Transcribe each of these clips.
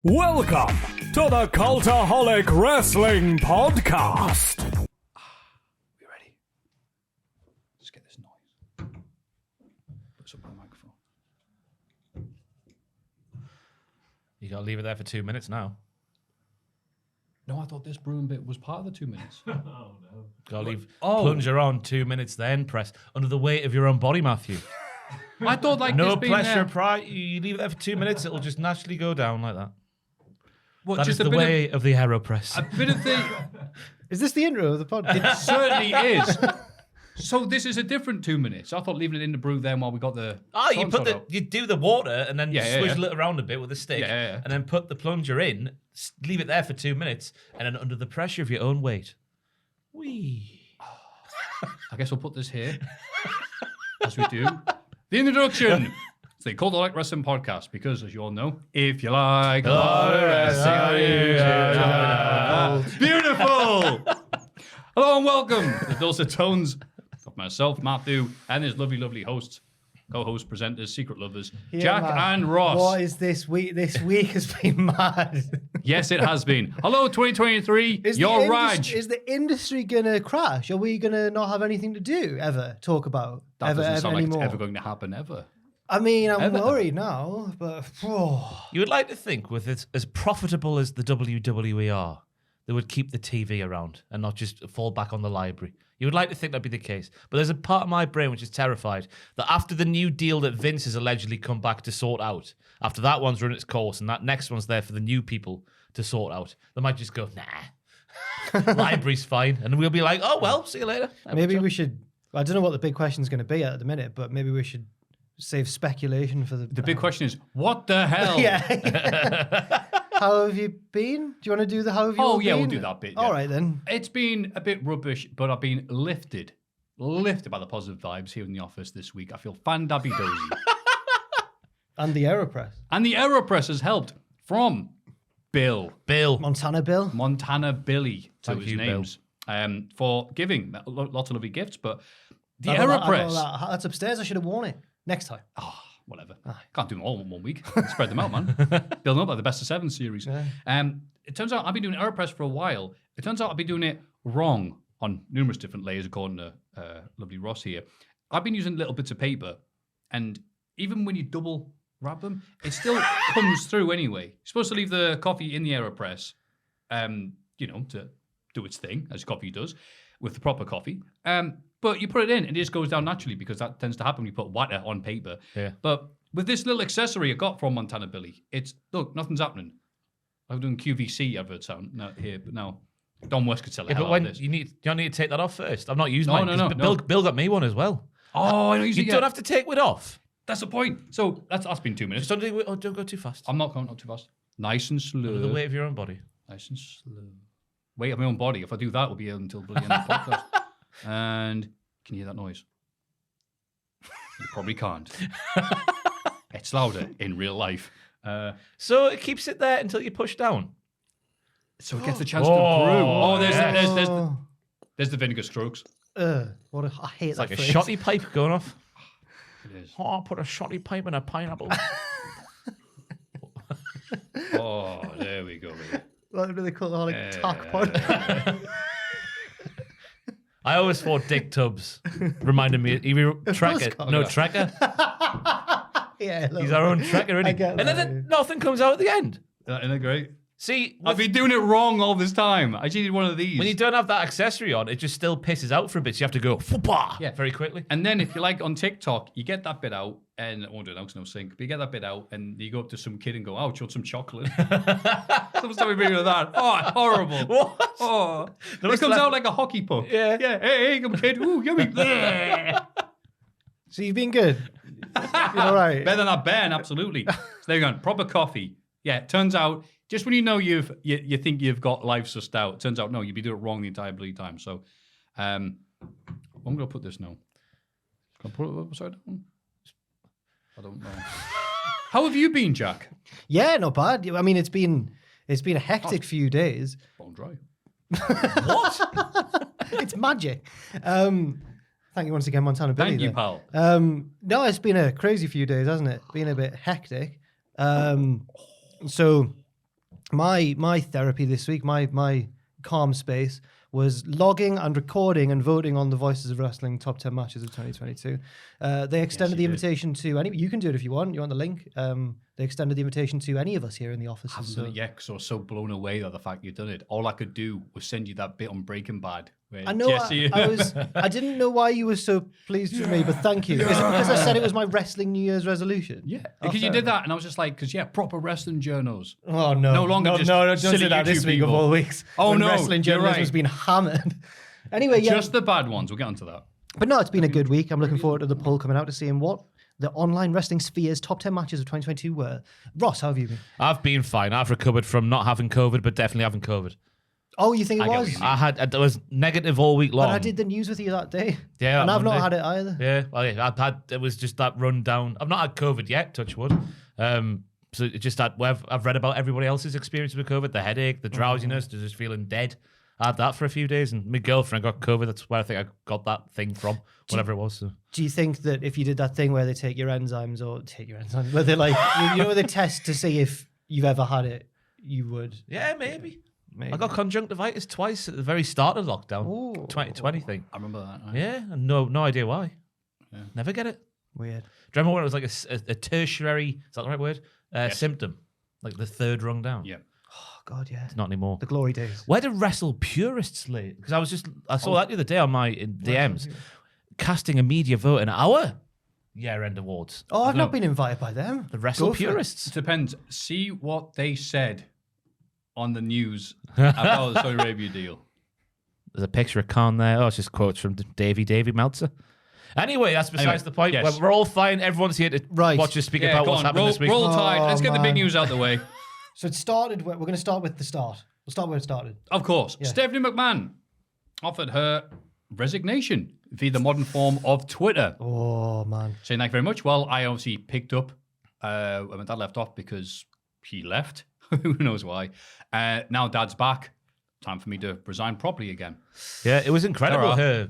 Welcome to the Cultaholic Wrestling Podcast. We ready? Let's get this noise. Put something on the microphone. You got to leave it there for 2 minutes now. No, I thought this brewing bit was part of the 2 minutes. Oh, no. Got to leave plunger on 2 minutes, then press under the weight of your own body, Maffew. I thought like No this being pressure, there. you leave it there for 2 minutes, it'll just naturally go down like that. What, That is just the way of the AeroPress. A bit of the... Is this the intro of the podcast? It certainly is. So this is a different 2 minutes. I thought leaving it in the brew then while we got the... You do the water and then swizzle it around a bit with a stick, Yeah. and then put the plunger in, leave it there for 2 minutes, and then under the pressure of your own weight. Whee. I guess we'll put this here, as we do. The introduction. It's the Cultaholic Wrestling Podcast because, as you all know, if you like a lot of wrestling, beautiful. Hello and welcome to the dulcet tones of myself, Maffew, and his lovely, lovely hosts, co-host, presenters, secret lovers, Jack and Ross. What is this week? This week has been mad. Yes, it has been. Hello, 2023. You're Raj. Is the industry gonna crash? Are we gonna not have anything to do ever? Talk about That ever, doesn't ever sound like anymore? it's ever going to happen, ever. I mean, I'm Ever. worried now, but You would like to think with it as profitable as the WWE are, they would keep the TV around and not just fall back on the library. You would like to think that'd be the case. But there's a part of my brain which is terrified that after the new deal that Vince has allegedly come back to sort out, after that one's run its course and that next one's there for the new people to sort out, they might just go, nah, library's fine. And we'll be like, oh, well, see you later. maybe we should. I don't know what the big question's going to be at the minute, but maybe we should save speculation for The big question is, what the hell? Yeah. How have you been? Do you want to do the how have you all Oh, yeah, been? we'll do that bit. All yeah. right, then. It's been a bit rubbish, but I've been lifted by the positive vibes here in the office this week. I feel fan-dabby-dozy. And the AeroPress. And the AeroPress has helped from Bill, Montana Bill. Montana Billy, to Thank his you, names, for giving lots of lovely gifts. But the I got AeroPress... that's upstairs. I should have worn it next time. Oh, whatever. Can't do them all in 1 week. Spread them out, man. Building up like the Best of Seven series. Yeah. It turns out I've been doing AeroPress for a while. It turns out I've been doing it wrong on numerous different layers, according to lovely Ross here. I've been using little bits of paper, and even when you double wrap them, it still comes through anyway. You're supposed to leave the coffee in the AeroPress, to do its thing, as coffee does, with the proper coffee. But you put it in, and it just goes down naturally because that tends to happen when you put water on paper. Yeah. But with this little accessory I got from Montana Billy, look, nothing's happening. I'm doing QVC adverts out here, but now Don West could sell it. Yeah, but when you don't need to take that off first. I've not used mine. No. Bill got me one as well. Oh, I know You don't have to take it off. That's the point. So that's been 2 minutes. Just don't go too fast. I'm not going not too fast. Nice and slow. Under the weight of your own body. Nice and slow. Weight of my own body. If I do that, we'll be here until the end of the podcast. And can you hear that noise? You probably can't. It's louder in real life. So it keeps it there until you push down. So it gets the chance to brew. Oh, Oh. there's the vinegar strokes. I hate It's that like a phrase. shotty pipe going off. It is. Oh, I'll put a shotty pipe in a pineapple. Oh, there we go. Welcome to the Cultaholic Talk Podcast. I always thought Dick Tubbs reminded me. Trekker. Connor. No, Trekker. Yeah, a little He's our own bit. Trekker, isn't I he? get And that, then nothing comes out at the end. Isn't it great? See, I've been doing it wrong all this time. I just needed one of these. when you don't have that accessory on, it just still pisses out for a bit. So you have to go Yeah. very quickly. And then if you like on TikTok, you get that bit out, and I won't do it now because no sync, but you get that bit out, and you go up to some kid and go, "Oh, do you want some chocolate?" Someone's telling me with that. Oh, horrible. What? Oh, it comes out like a hockey puck. Yeah. Yeah. Hey, come kid. Ooh, yummy. So you've been good. You're all right. Better than that Ben, absolutely. So there you go. Proper coffee. Yeah, it turns out, just when you know you think you've got life sussed out, it turns out, no, you've been doing it wrong the entire bloody time. So I'm going to put this now. Can I put it upside down? I don't know. How have you been, Jack? Yeah, not bad. I mean, it's been a hectic few days. Bone dry. What? It's magic. Thank you once again, Montana Billy. Thank you, there. pal. No, it's been a crazy few days, hasn't it? Been a bit hectic. So My therapy this week, my calm space, was logging and recording and voting on the Voices of Wrestling top 10 matches of 2022. They extended the invitation to any. You can do it if you want. You want the link? They extended the invitation to any of us here in the office. Absolutely, yeah, because I was so blown away by the fact you'd done it. All I could do was send you that bit on Breaking Bad. I know. I didn't know why you were so pleased with me, but thank you. Is it because I said it was my wrestling New Year's resolution? Yeah, because you did that, and I was just like, proper wrestling journals. Oh no, no longer just don't silly do that this YouTube week people. of all weeks. Oh when no, wrestling you're journalism right. has been hammered. Anyway, yeah, Just the bad ones. We'll get onto that. but no, it's been a good week. I'm looking forward to the poll coming out to seeing what the online wrestling sphere's top 10 matches of 2022 were. Ross, how have you been? I've been fine. I've recovered from not having COVID, but definitely having COVID. Oh, you think it I get what was? you mean. I was negative all week long. But I did the news with you that day. Yeah, and on I've not Monday. had it either. Yeah, well, yeah, it was just that run down. I've not had COVID yet, touch wood. So it just that I've read about everybody else's experience with COVID, the headache, the drowsiness, just feeling dead. I had that for a few days, and my girlfriend got COVID. That's where I think I got that thing from, whatever it was. So. Do you think that if you did that thing where they take your enzymes, where they like, where they test to see if you've ever had it, you would? Yeah, maybe. Maybe. I got conjunctivitis twice at the very start of lockdown, Ooh. 2020 thing. I remember that. Right? Yeah, and no idea why. Yeah. Never get it. Weird. Do you remember when it was like a tertiary, is that the right word? Symptom, like the third rung down. Yeah. Oh God, yeah. It's not anymore. The glory days. Where do wrestle purists lay? Because I saw that the other day on my DMs, casting a media vote in our year-end awards. Oh, I've not been invited by them. The wrestle Go for it. purists. It depends. See what they said on the news about the Saudi Arabia deal. There's a picture of Khan there. Oh, it's just quotes from Davey Meltzer. Anyway, that's besides the point. yes. We're all fine. Everyone's here to watch us speak about go what's on, happening this week. Roll tide. Oh, Let's get the big man. news out the way. So it started. We're going to start with the start. We'll start where it started. Of course. Stephanie McMahon offered her resignation via the modern form of Twitter. Oh man. Saying thank you very much. Well, I obviously picked up when my dad left off because he left. Who knows why. Now Dad's back. Time for me to resign properly again. Yeah, it was incredible, Sarah.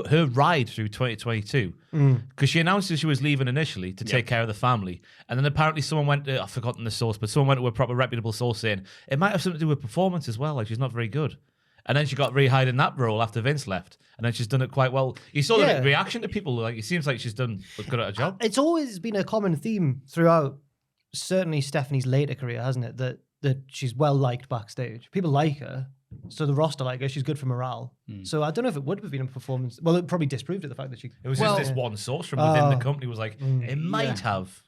her ride through 2022. Because she announced that she was leaving initially to take care of the family. And then apparently someone went to, I've forgotten the source, but someone went to a proper reputable source saying it might have something to do with performance as well. Like she's not very good. And then she got rehired in that role after Vince left. And then she's done it quite well. You saw the reaction to people. Like it seems like she's done good at her job. It's always been a common theme throughout, certainly Stephanie's later career, hasn't it? That she's well liked backstage. People like her. So the roster like her. She's good for morale. So I don't know if it would have been a performance. Well, it probably disproved it, the fact that she... It was just this one source from within the company was like, it might have.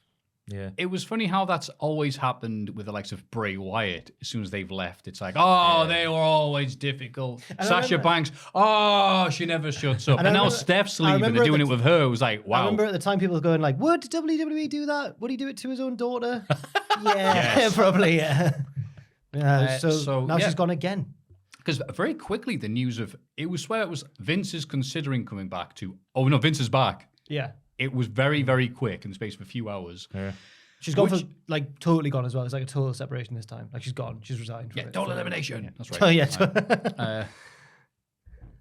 Yeah. It was funny how that's always happened with the likes of Bray Wyatt. As soon as they've left, it's like, they were always difficult. Sasha Banks, she never shuts up. And now Steph's leaving and doing it with her. It was like, wow. I remember at the time people were going like, would WWE do that? Would he do it to his own daughter? Yeah, probably, yeah. So now she's gone again. Because very quickly the news of, it was Vince is considering coming back to, Vince is back. Yeah. It was very, very quick in the space of a few hours. Yeah. She's gone for, like, totally gone as well. It's like a total separation this time. Like, she's gone. She's resigned. Yeah, total elimination. Yeah. That's right. Oh, yeah.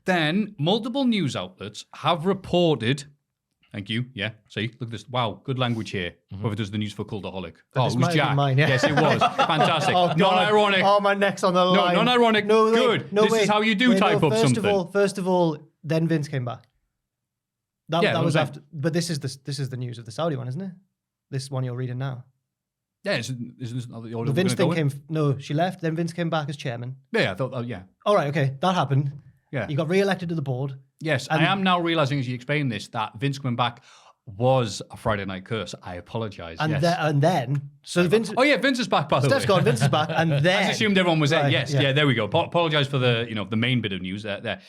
Then, multiple news outlets have reported, thank you, yeah, see, look at this, wow, good language here, whoever does the news for Cultaholic. This It might was have Jack. been mine, yeah. Yes, it was. Fantastic. Oh, God. Non-ironic. Oh, my neck's on the line. No, non-ironic. No, wait. Good. No, This wait. is how you do Wait, type no, up first something. First of all, then Vince came back. That Yeah, was that- after. But this is the news of the Saudi one, isn't it? This one you're reading now. Yeah, isn't this not the order The we're Vince gonna thing go came. No, she left. Then Vince came back as chairman. Yeah, I thought, yeah. All right, okay, that happened. Yeah. You got re-elected to the board. Yes, I am now realizing as you explain this that Vince coming back was a Friday night curse. I apologize. And, Yes. then, so Vince. Oh yeah, Vince is back. By the Steph's way, gone. Vince is back, and then I just assumed everyone was there. Right, Yes, yeah. There we go. Apologize for the the main bit of news there.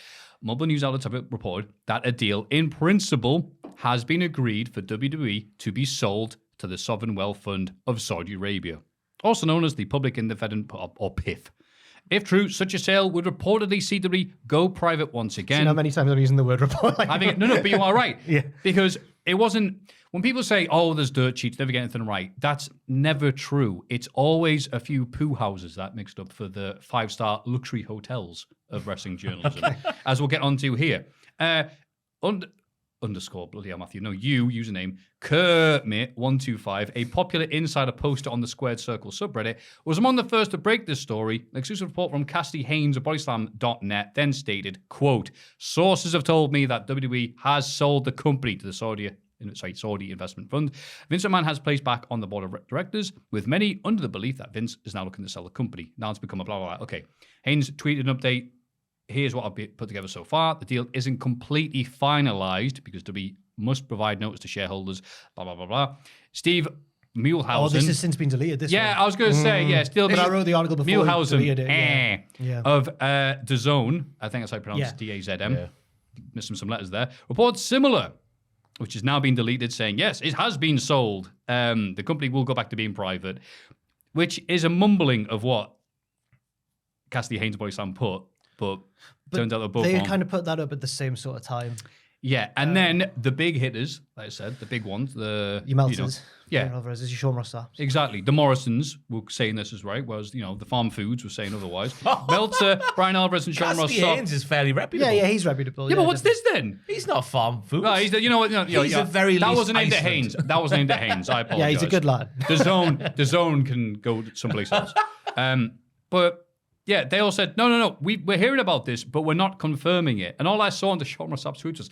Multiple news outlets have reported that a deal in principle has been agreed for WWE to be sold to the Sovereign Wealth Fund of Saudi Arabia, also known as the Public Independent or PIF. If true, such a sale would reportedly see WWE go private once again. You know how many times I'm using the word report? Like, I think no, but you are right. Yeah. Because it wasn't, when people say, there's dirt sheets, never get anything right, that's never true. It's always a few poo houses that mixed up for the 5-star luxury hotels of wrestling journalism, as we'll get onto here. bloody hell, Maffew. No, you, username, Kermit125, a popular insider poster on the Squared Circle subreddit, was among the first to break this story. An exclusive report from Cassidy Haynes of bodyslam.net then stated, quote, sources have told me that WWE has sold the company to the Saudi investment fund. Vince McMahon has placed back on the board of directors, with many under the belief that Vince is now looking to sell the company. Now it's become a blah, blah, blah. Okay. Haynes tweeted an update. Here's what I've put together so far. The deal isn't completely finalized because WWE must provide notice to shareholders, blah, blah, blah, blah. Steve Muehlhausen. Oh, this has since been deleted, this one. I was going to say, still. But I wrote the article before Muehlhausen, deleted it. of DAZN, I think that's how you pronounce DAZM. Yeah. Missing some letters there. Reports similar, which has now been deleted, saying, yes, it has been sold. The company will go back to being private, which is a mumbling of what Cassidy Haynes Boy Sam put. But turns out they're both they wrong. kind of put that up at the same sort of time. Yeah, and then the big hitters, like I said, the big ones, Your Meltzers. Yeah. Alvarez's, your Sean Ross Sapps. Exactly. The Morrisons were saying this is right, whereas, the Farm Foods were saying otherwise. Meltzer, Brian Alvarez, and Sean Ross Cassidy Haynes is fairly reputable. Yeah, he's reputable. Yeah, but what's this then? He's not Farm Foods. No, he's you know what? He's a very that least wasn't aimed at Iceland. Haynes. That wasn't aimed at Haynes. I apologize. Yeah, he's a good lad. The zone can go someplace else. But yeah, they all said, no, we're hearing about this, but we're not confirming it. And all I saw on the Sean Ross Sapp's tweets was,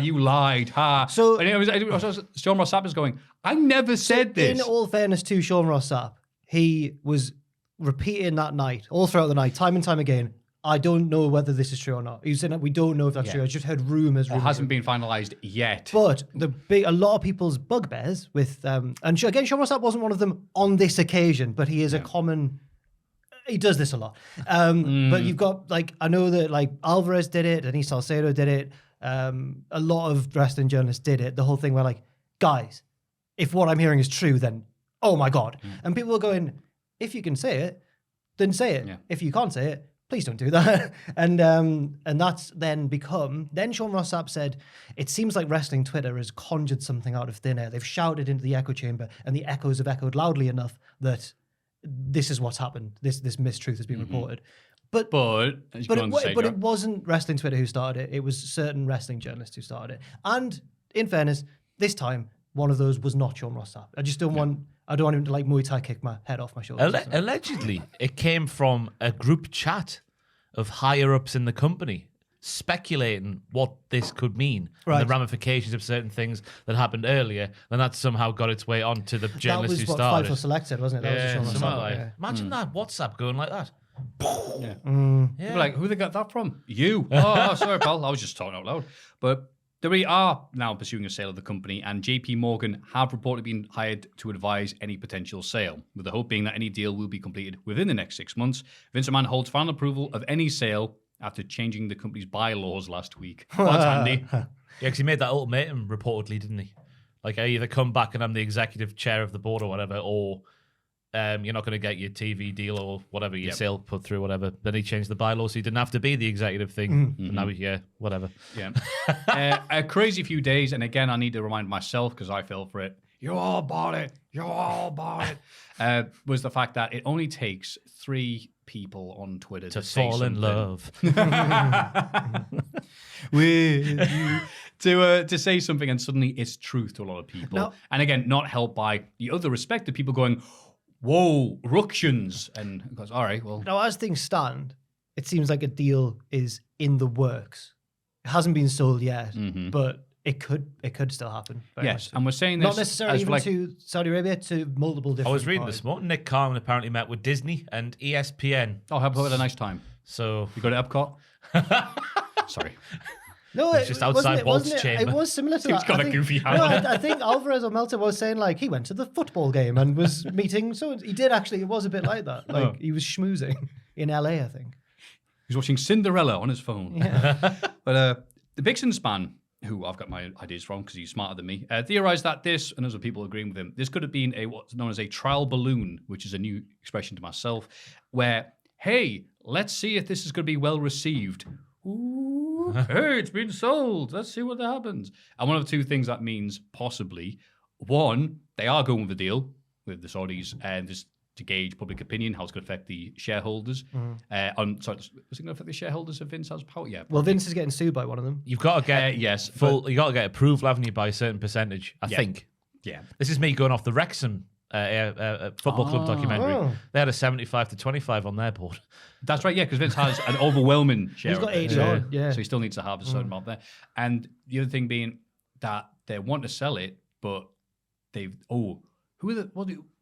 you lied, So- and it was Sean Ross Sapp was going, I never said this. In all fairness to Sean Ross Sapp, he was repeating that night, all throughout the night, time and time again, I don't know whether this is true or not. He was saying that we don't know if that's true. I just heard rumours. It hasn't been finalised yet. But a lot of people's bugbears with, and again, Sean Ross Sapp wasn't one of them on this occasion, but he is a common. He does this a lot. But you've got, I know that, Alvarez did it, Denise Salcedo did it, a lot of wrestling journalists did it, the whole thing where, guys, if what I'm hearing is true, then, oh my God. And people are going, if you can say it, then say it. Yeah. If you can't say it, please don't do that. And that's then Sean Ross Sapp said, it seems like wrestling Twitter has conjured something out of thin air. They've shouted into the echo chamber, and the echoes have echoed loudly enough that this is what's happened. This mistruth has been reported. But it wasn't wrestling Twitter who started it. It was certain wrestling journalists who started it. And in fairness, this time one of those was not Sean Ross Sapp. I just don't want. I don't want him to Muay Thai kick my head off my shoulders. Allegedly, it came from a group chat of higher ups in the company speculating what this could mean, and the ramifications of certain things that happened earlier. Then that somehow got its way onto the journalists who started. That was what Fightful Selected, wasn't it? That was a Sean Ross Sapp. Like, imagine that WhatsApp going like that. Yeah. People are like, who they got that from? You. Oh, sorry, pal. I was just talking out loud. But we are now pursuing a sale of the company, and JP Morgan have reportedly been hired to advise any potential sale, with the hope being that any deal will be completed within the next 6 months. Vince McMahon holds final approval of any sale after changing the company's bylaws last week. Well, that's handy. Yeah, because he made that ultimatum reportedly, didn't he? Like, I either come back and I'm the executive chair of the board or whatever, or you're not going to get your TV deal or whatever, your sale put through, whatever. Then he changed the bylaws so he didn't have to be the executive thing. And now, whatever. Yeah. A crazy few days, and again, I need to remind myself, because I fell for it, you all bought it, was the fact that it only takes 3 people on Twitter to say fall in something. love with you, to say something, and suddenly it's truth to a lot of people. No. And again, not helped by the other respected people going, whoa, ructions. And it goes, all right, well. Now, as things stand, it seems like a deal is in the works. It hasn't been sold yet, but it could still happen. Very much Yes, so. and we're saying this Not necessarily as even like, to Saudi Arabia, to multiple different I was reading parties. this morning, Nick Carmen apparently met with Disney and ESPN. oh, have a nice time. So You go to Epcot? Sorry. No, It's just outside Walt's chamber. It was similar to Seems that. kinda goofy, No, I think Alvarez or Meltzer was saying he went to the football game and was meeting. So he did actually. It was a bit like that. He was schmoozing in LA, I think. He's watching Cinderella on his phone. Yeah. But the Bixen span, who I've got my ideas from because he's smarter than me, theorized that this, and other people agreeing with him, this could have been what's known as a trial balloon, which is a new expression to myself, where, hey, let's see if this is going to be well received. Ooh, hey, it's been sold. Let's see what happens. And one of the two things that means possibly, one, they are going with the deal with the Saudis, and to gauge public opinion, how it's going to affect the shareholders. Sorry, was it going to affect the shareholders if Vince has power? Yeah. Well, Vince is getting sued by one of them. You've got to get yes, you got to get approval, haven't you, by a certain percentage? I think. Yeah. This is me going off the Wrexham football club documentary. Oh. They had a 75-25 on their board. That's right, yeah, because Vince has an overwhelming share. He's got of it. 80 odd, yeah. So he still needs to have a certain amount there. And the other thing being that they want to sell it, but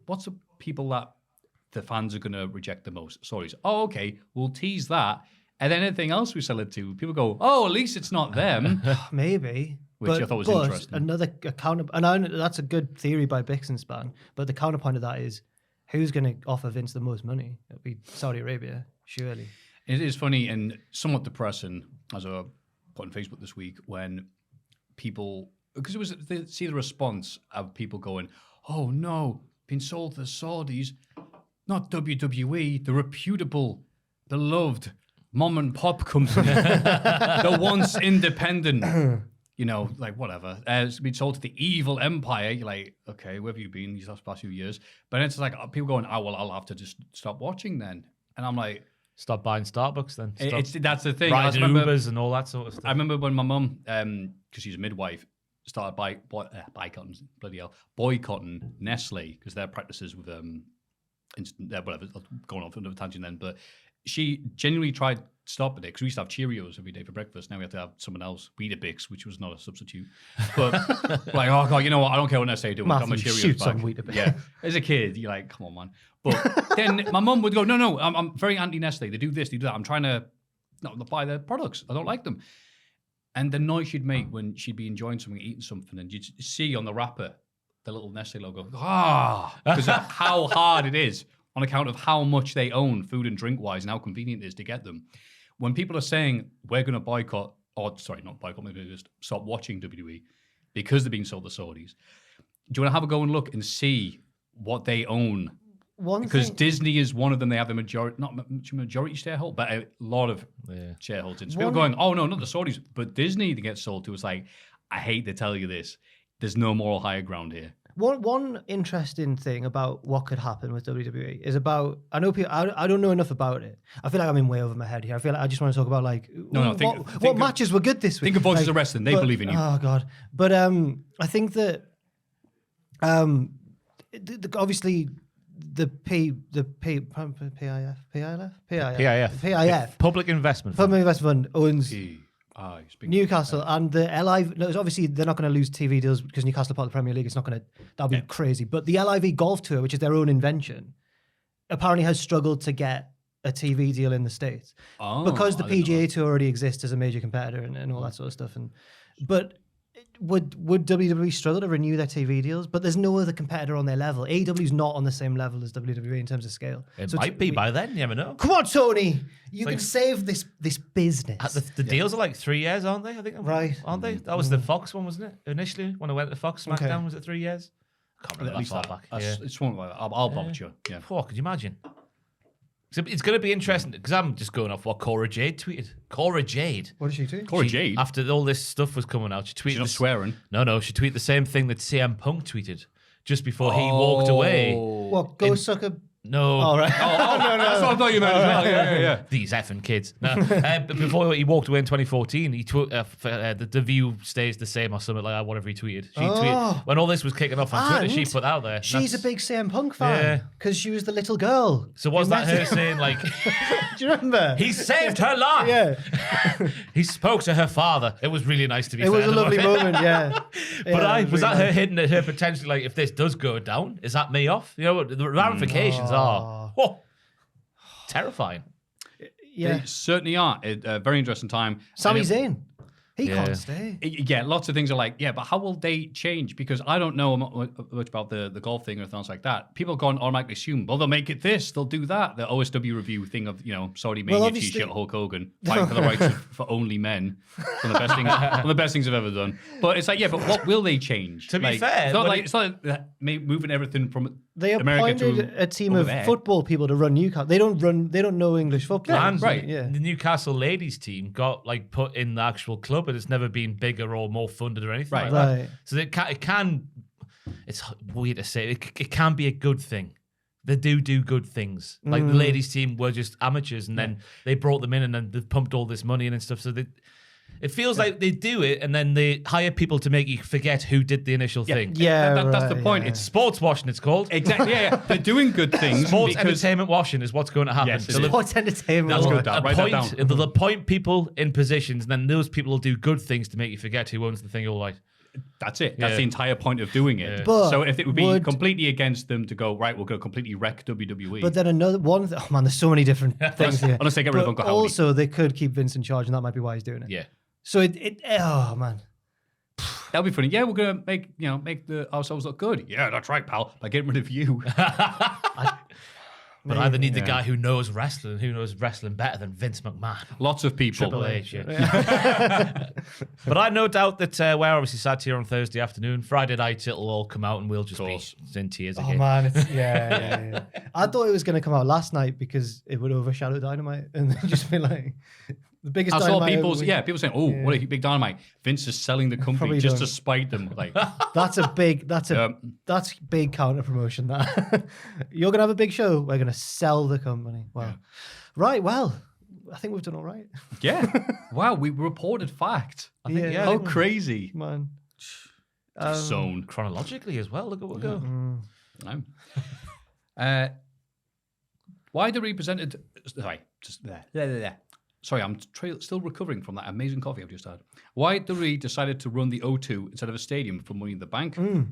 what's the people that the fans are going to reject the most? Sorry. Oh, okay, we'll tease that. And then anything else we sell it to, people go, oh, at least it's not them. Maybe. Which I thought was interesting. Another counter, and I know that's a good theory by Bixenspan, but the counterpoint of that is who's going to offer Vince the most money? It'll be Saudi Arabia, surely. It is funny and somewhat depressing, as I put on Facebook this week, when people, because it was, see the response of people going, oh no, being sold to the Saudis, not WWE, the reputable, the loved mom and pop company, the once independent, you know, like whatever. It's been sold to the evil empire. You're like, okay, where have you been these past few years? But it's like people going, oh, well, I'll have to just stop watching then. And I'm like, stop buying Starbucks then. That's the thing. Riding Ubers and all that sort of stuff. I remember when my mum, because she's a midwife, started boycotting Nestle because their practices with whatever, going off on a tangent then, but she genuinely tried stopping it because we used to have Cheerios every day for breakfast. Now we have to have someone else, Weetabix, which was not a substitute. But like, oh god, you know what? I don't care what Nestle do. Got my Maffew Cheerios shoots back. on Weetabix. Yeah, as a kid, you're like, come on, man. But then my mum would go, no, I'm very anti Nestle. They do this, they do that. I'm trying to not buy their products. I don't like them. And the noise she'd make when she'd be enjoying something, eating something, and you'd see on the wrapper the little Nestle logo, because of how hard it is on account of how much they own food and drink wise and how convenient it is to get them. When people are saying we're going to boycott, or sorry, not boycott, maybe just stop watching WWE because they're being sold to Saudis, do you want to have a go and look and see what they own? Because Disney is one of them. They have the majority, not majority shareholder, but a lot of shareholders. People going, oh no, not the Saudis, but Disney that gets sold to. It's like, I hate to tell you this, there's no moral higher ground here. One interesting thing about what could happen with WWE is about, I know people, I don't know enough about it. I feel like I'm in way over my head here. I feel like I just want to talk about like, what matches were good this week? Think of Voices of Wrestling. They believe in you. Oh God. But I think that obviously the PIF Public Investment Fund owns Newcastle and the LIV. No, obviously they're not going to lose TV deals because Newcastle are part of the Premier League. It's not going to. That'll be crazy. But the LIV Golf Tour, which is their own invention, apparently has struggled to get a TV deal in the States because the PGA Tour already exists as a major competitor and all that sort of stuff. But would WWE struggle to renew their TV deals? But there's no other competitor on their level. AEW's not on the same level as WWE in terms of scale. It might be by then. You never know. Come on, Tony. You can save this business. The deals are like 3 years, aren't they? I think. Right. Aren't they? That was the Fox one, wasn't it? Initially, when I went to Fox SmackDown, was it 3 years? I can't remember that far back. It's one like that. I'll prompt you. Yeah. Oh, could you imagine? It's going to be interesting because I'm just going off what Cora Jade tweeted. Cora Jade. What did she tweet? Cora Jade? After all this stuff was coming out, she tweeted... She's not swearing. No, she tweeted the same thing that CM Punk tweeted just before he walked away. What, go suck a... No. All right. No. That's what I thought you meant as well. Yeah. These effing kids. No. But before he walked away in 2014, he the view stays the same or something like that, whatever he tweeted. She tweeted, when all this was kicking off on Twitter, she put out there. She's a big CM Punk fan because she was the little girl. So was that her saying like... Do you remember? He saved her life. Yeah. He spoke to her father. It was really nice to be fair. It was a lovely moment, yeah. But was that her hinting at her potentially like, if this does go down, is that me off? You know, the ramifications are terrifying. Yeah. They certainly are. A very interesting time. Sami Zayn. He can't stay. Yeah, lots of things are like, but how will they change? Because I don't know much about the golf thing or things like that. People go and automatically assume, well, they'll make it this, they'll do that. The OSW review thing of, Saudi Mania T-shirt, Hulk Hogan, fighting for the rights for only men. One of the best things I've ever done. But it's like, but what will they change? To be fair, it's not like moving everything from they America appointed a team of football people to run Newcastle. They don't know English football. Right. Yeah. The Newcastle ladies team got like put in the actual club, but it's never been bigger or more funded or anything like that. So it can. It's weird to say. It can be a good thing they do good things. Like the ladies team were just amateurs, and then they brought them in, and then they've pumped all this money in and stuff. So it feels like they do it, and then they hire people to make you forget who did the initial thing. Yeah, that's the point. yeah. It's Sports washing, it's called. exactly yeah. They're doing good things. Sports because entertainment washing is what's going to happen. Yes, it So is. Sports entertainment. That's Well, good. Write that down. they'll appoint people in positions, and then those people will do good things to make you forget who owns the thing all right. That's it. That's Yeah. the entire point of doing it. But so if it would be would- completely against them to go, right, we'll go completely wreck WWE. But then another one. Oh man, there's so many different things here. Unless they get rid of But Uncle Howdy. also, they could keep Vince in charge, and that might be why he's doing it. Yeah. So oh man. That'll be funny. Yeah, we're gonna make ourselves look good. Yeah, that's right, pal. By getting rid of you. But either need the guy who knows wrestling better than Vince McMahon. Lots of people. Triple H, yeah. But I no doubt that we're obviously sat here on Thursday afternoon. Friday night it'll all come out and we'll just be in tears Oh again. man, yeah. I thought it was going to come out last night because it would overshadow Dynamite, and then just be like the biggest. I saw Dynamite people ever. people saying, "Oh, what a big Dynamite! Vince is selling the company Probably just don't. to spite them." Like, That's big counter promotion. That you're gonna have a big show. We're gonna sell the company. Wow. Right. Well, I think we've done all right. yeah, wow, we reported fact. I think, Yeah. How crazy! Man. Zone. Chronologically as well, look at what we go. Why the represented? Sorry, just there. Sorry, I'm still recovering from that amazing coffee I've just had. Why the Re decided to run the O2 instead of a stadium for Money in the Bank? Good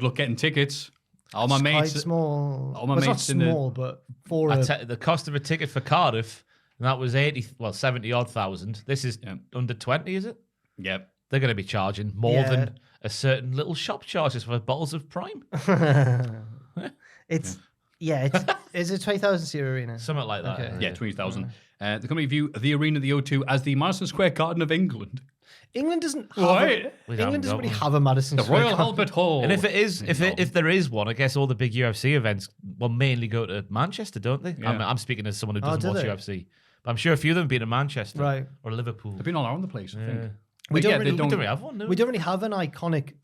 luck getting tickets. All my Quite mates, small. all my Well, it's mates not in the- small, but for The cost of a ticket for Cardiff, and that was 70 odd thousand. This is under 20, is it? Yep. They're going to be charging more than a certain little shop charges for bottles of Prime. it's is it 20,000 seat arena? Something like that. Okay. Yeah, 20,000. The company view the arena, the O2, as the Madison Square Garden of England. England doesn't have Right. England doesn't really one. have a Madison The Square Royal Garden. Albert Hall. And if there is one, I guess all the big UFC events will mainly go to Manchester, don't they? Yeah. I'm speaking as someone who doesn't do watch they? UFC. But I'm sure a few of them have been to Manchester Right. or Liverpool. They've been all around the place, I think. We But don't yeah, really- they We don't. don't really have one, no. We don't really have an iconic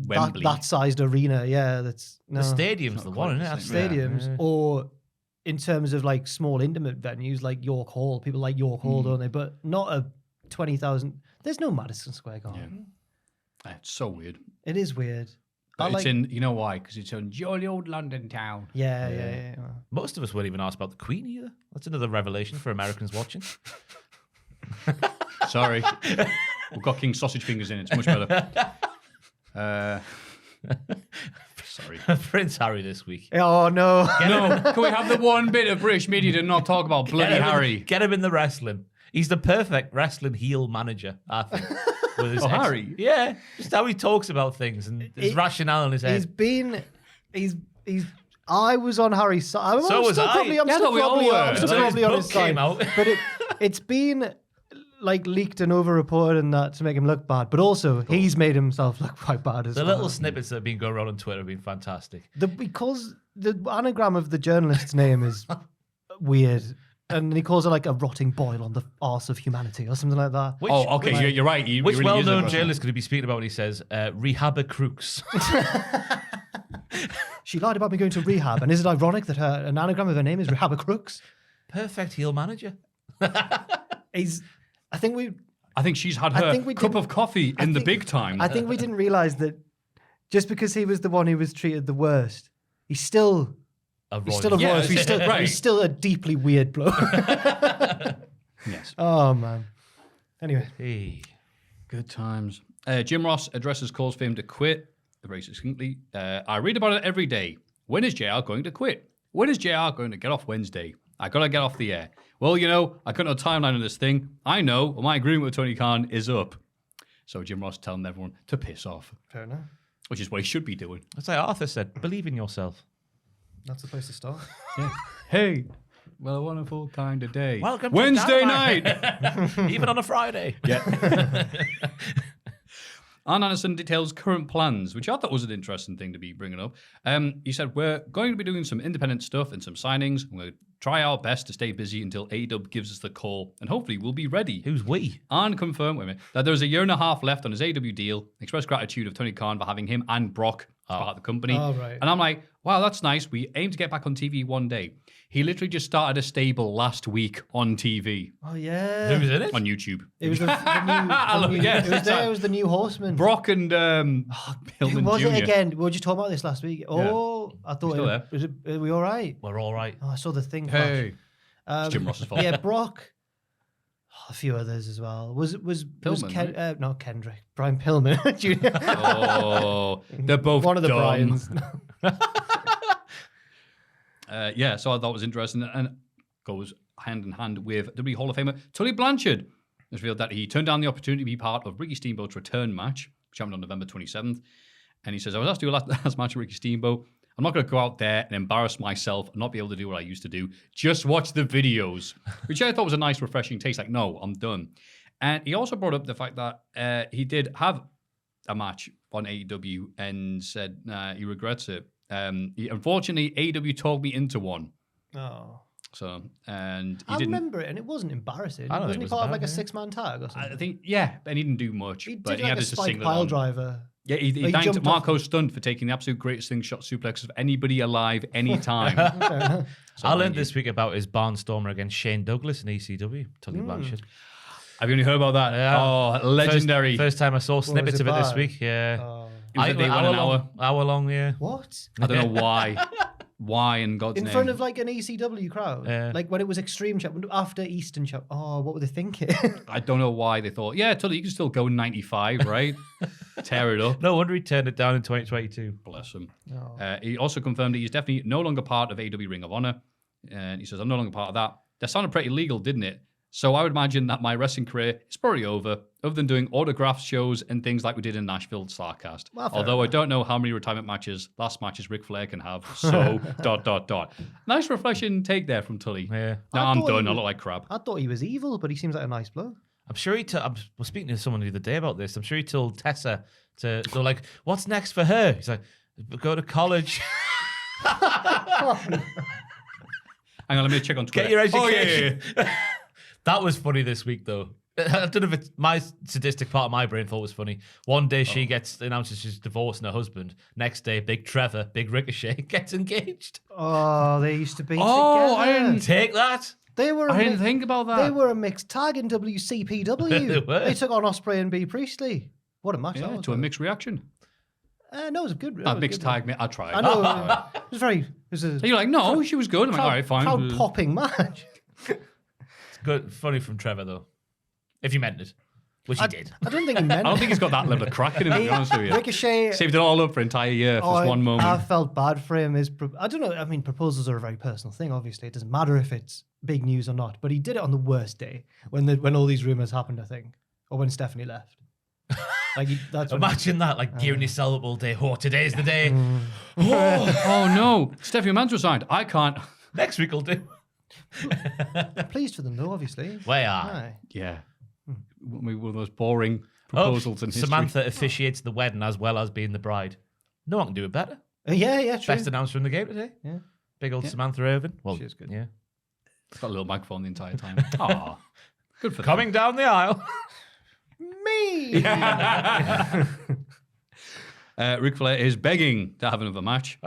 Wembley. that sized arena. Yeah, that's no The stadium's the not one, quite isn't the it? same. stadiums Yeah. or in terms of like small intimate venues like York Hall. People like York Hall, don't they? But not a 20,000. There's no Madison Square Garden. It's so weird. It is weird. But it's in, you know why? Because it's in jolly old London town. Yeah. Most of us weren't even asked about the Queen either. That's another revelation for Americans watching. Sorry. We've got King Sausage Fingers in it. It's much better. Sorry. Prince Harry this week. Oh no. No, can we have the one bit of British media to not talk about bloody Harry? Get him in the wrestling. He's the perfect wrestling heel manager, I think. With his Harry? Yeah. Just how he talks about things and his rationale in his head. He's I was on Harry's side. I'm So was still I. probably, I'm Yeah, still no, we all probably, were. I'm still Until probably his on his book side. came out. But it's been like leaked and over-reported and that to make him look bad. But also, he's made himself look quite bad as The well. little snippets that have been going around on Twitter have been fantastic. Because the anagram of the journalist's name is weird. And he calls it like a rotting boil on the arse of humanity or something like that. Which, You're right. He Which really well-known is a- journalist could he be speaking about when he says, Rehabber Crooks? She lied about me going to rehab. And is it ironic that an anagram of her name is Rehabber Crooks? Perfect heel manager. I think she's had I her think we cup didn't- of coffee in the big time. I think we didn't realize that just because he was the one who was treated the worst, he's still a Yeah, royal. He's still, right. he's still a deeply weird bloke. Yes. Oh man. Anyway, Hey. Good times. Jim Ross addresses calls for him to quit very succinctly. I read about it every day. When is JR going to quit? When is JR going to get off Wednesday? I got to get off the air. Well, I got no timeline on this thing. I know my agreement with Tony Khan is up. So Jim Ross telling everyone to piss off, fair enough. which is what he should be doing. That's like Arthur said, believe in yourself. That's the place to start. Hey, well, a wonderful kind of day. Welcome to Wednesday Dynamite. night. Even on a Friday. Yeah. Arn Anderson details current plans, which I thought was an interesting thing to be bringing up. He said, we're going to be doing some independent stuff and some signings. We're going to try our best to stay busy until AEW gives us the call, and hopefully we'll be ready. Who's we? Arn confirmed that there's a year and a half left on his AEW deal, expressed gratitude of Tony Khan for having him and Brock as part of the company. Oh, right. And I'm like, wow, that's nice. We aim to get back on TV one day. He literally just started a stable last week on TV. Oh yeah. Who was in it? On YouTube. It was the new. It was the new Horseman. Brock and Who Pillman was Jr. it again? We were just talking about this last week. Oh, I thought still there? Are we all right? We're all right. Oh, I saw the thing. Hey. It's Jim Ross's fault. Yeah, Brock. A few others as well. Was Pillman, right? not Kendrick. Brian Pillman Jr. Oh, they're both one of the dumb. Bryans. Yeah, so I thought it was interesting and goes hand in hand with WWE Hall of Famer Tully Blanchard. It's revealed that he turned down the opportunity to be part of Ricky Steamboat's return match, which happened on November 27th. And he says, I was asked to do a last match with Ricky Steamboat. I'm not going to go out there and embarrass myself and not be able to do what I used to do. Just watch the videos, which I thought was a nice, refreshing taste. Like, no, I'm done. And he also brought up the fact that he did have a match on AEW and said he regrets it. Unfortunately, AEW talked me into one. Oh. So, and he I didn't. remember it, and it wasn't embarrassing. I don't Wasn't think he it was part of bad, like a yeah. 6-man tag or something? I think, yeah, and he didn't do much. He but did he like had a this to spike single pile on. driver. Yeah, he he thanked jumped Marco Stunt for taking the absolute greatest slingshot suplex of anybody alive anytime. So I learned thank you. this week about his barnstormer against Shane Douglas in ECW. Tully Blanchard. Have you only heard about that? Yeah. Oh, legendary. First time I saw snippets was of it it this bad? week. Yeah. Oh. It was a day one, an hour. Hour long, yeah. What? I don't know why. Why in God's In name? front of like an ECW crowd? Yeah. Like when it was Extreme Chat, after Eastern Chat. Oh, what were they thinking? I don't know why they thought, yeah, Tully, you can still go 95, right? Tear it up. No wonder he turned it down in 2022. Bless him. Oh. He also confirmed that he's definitely no longer part of AEW Ring of Honor. And he says, I'm no longer part of that. That sounded pretty legal, didn't it? So I would imagine that my wrestling career is probably over, other than doing autograph shows and things like we did in Nashville Starcast. Well, fair Although I enough. don't know how many retirement last matches Ric Flair can have. So, ... Nice reflection take there from Tully. Yeah. Now I I'm thought he done. I was- look like crap. I thought he was evil, but he seems like a nice bloke. I'm sure I was speaking to someone the other day about this. I'm sure he told Tessa to go like, what's next for her? He's like, go to college. Hang on, let me check on Twitter. Get your Oh, education. yeah, yeah. That was funny this week, though. I don't know if it's my sadistic part of my brain thought it was funny. One day she announces she's divorcing her husband. Next day, Big Trevor, Big Ricochet gets engaged. Oh, they used to be Oh, I together. didn't Take that. They were. I didn't think about that. They were a mixed tag in WCPW. They were. They took on Ospreay and B. Priestley. What a match that Yeah, was. to a mixed reaction. No, it was a good. That mixed tag, mate. I'll try it. I know. It was very. It was a You're like, no, she was good. I'm like, all right, fine. crowd popping match. It's good, funny from Trevor, though. If you meant it. Which he did. I don't think he meant I don't it. think he's got that level of crack in him, to be honest with you. Ricochet. Saved it all up for an entire year for this one moment. I felt bad for him. I don't know. I mean, proposals are a very personal thing. Obviously, it doesn't matter if it's big news or not. But he did it on the worst day when all these rumors happened. I think, or when Stephanie left. Like that's when Imagine that, like gearing yourself up all day. Oh, today's the day. Oh no, Stephanie Mann's resigned. I can't. Next week will do. I'm pleased for them though. Obviously. Way Aye. Yeah. One of those boring proposals in history. Samantha officiates the wedding as well as being the bride. No one can do it better. Yeah, true. Best announcer in the game today. Yeah. Big old Samantha Irvin. Well, She is good. Yeah. Got a little microphone the entire time. Aw. Good for them. Coming down the aisle. Me. Ric Flair is begging to have another match.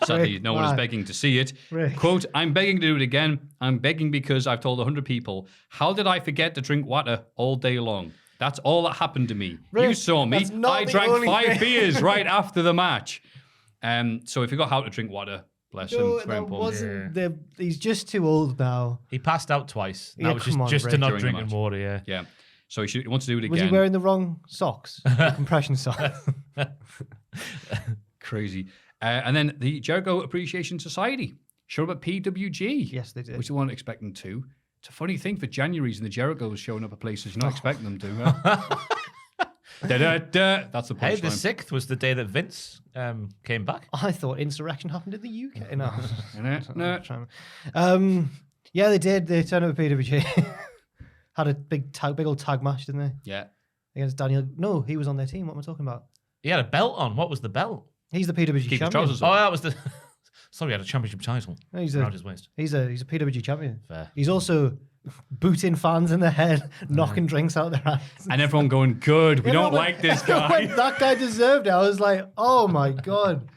Sadly, no one is why? begging to see it. Rick. Quote, I'm begging to do it again. I'm begging because I've told 100 people, how did I forget to drink water all day long? That's all that happened to me. You Rick, saw me. that's not I the drank only 5 thing. beers right after the match. So if you got how to drink water, bless him. No, It's very that important. wasn't. He's just too old now. He passed out twice. Yeah, That was come on, just to Rick. not During the drinking match. water, yeah. Yeah. So he wants to do it Was again. he wearing the wrong socks? The compression socks. Crazy. And then the Jericho Appreciation Society showed up at PWG. Yes, they did. Which they weren't expecting to. It's a funny thing for January's and the Jerichos showing up at places you're not expecting them to. Da-da-da. That's the Hey, the punchline. 6th was the day that Vince came back. I thought insurrection happened in the UK. No. No. Yeah, they did. They turned up at PWG. Had a big old tag match, didn't they? Yeah. Against Daniel. No, he was on their team. What am I talking about? He had a belt on. What was the belt? He's the PWG Keep his champion. trousers Oh, on. that was the... Sorry, he had a championship title No, he's around a his waist. he's a PWG champion. Fair. He's also booting fans in the head, knocking drinks out their hands. And everyone going, good. We don't Everyone- like this everyone guy. went, that guy deserved it. I was like, oh my god.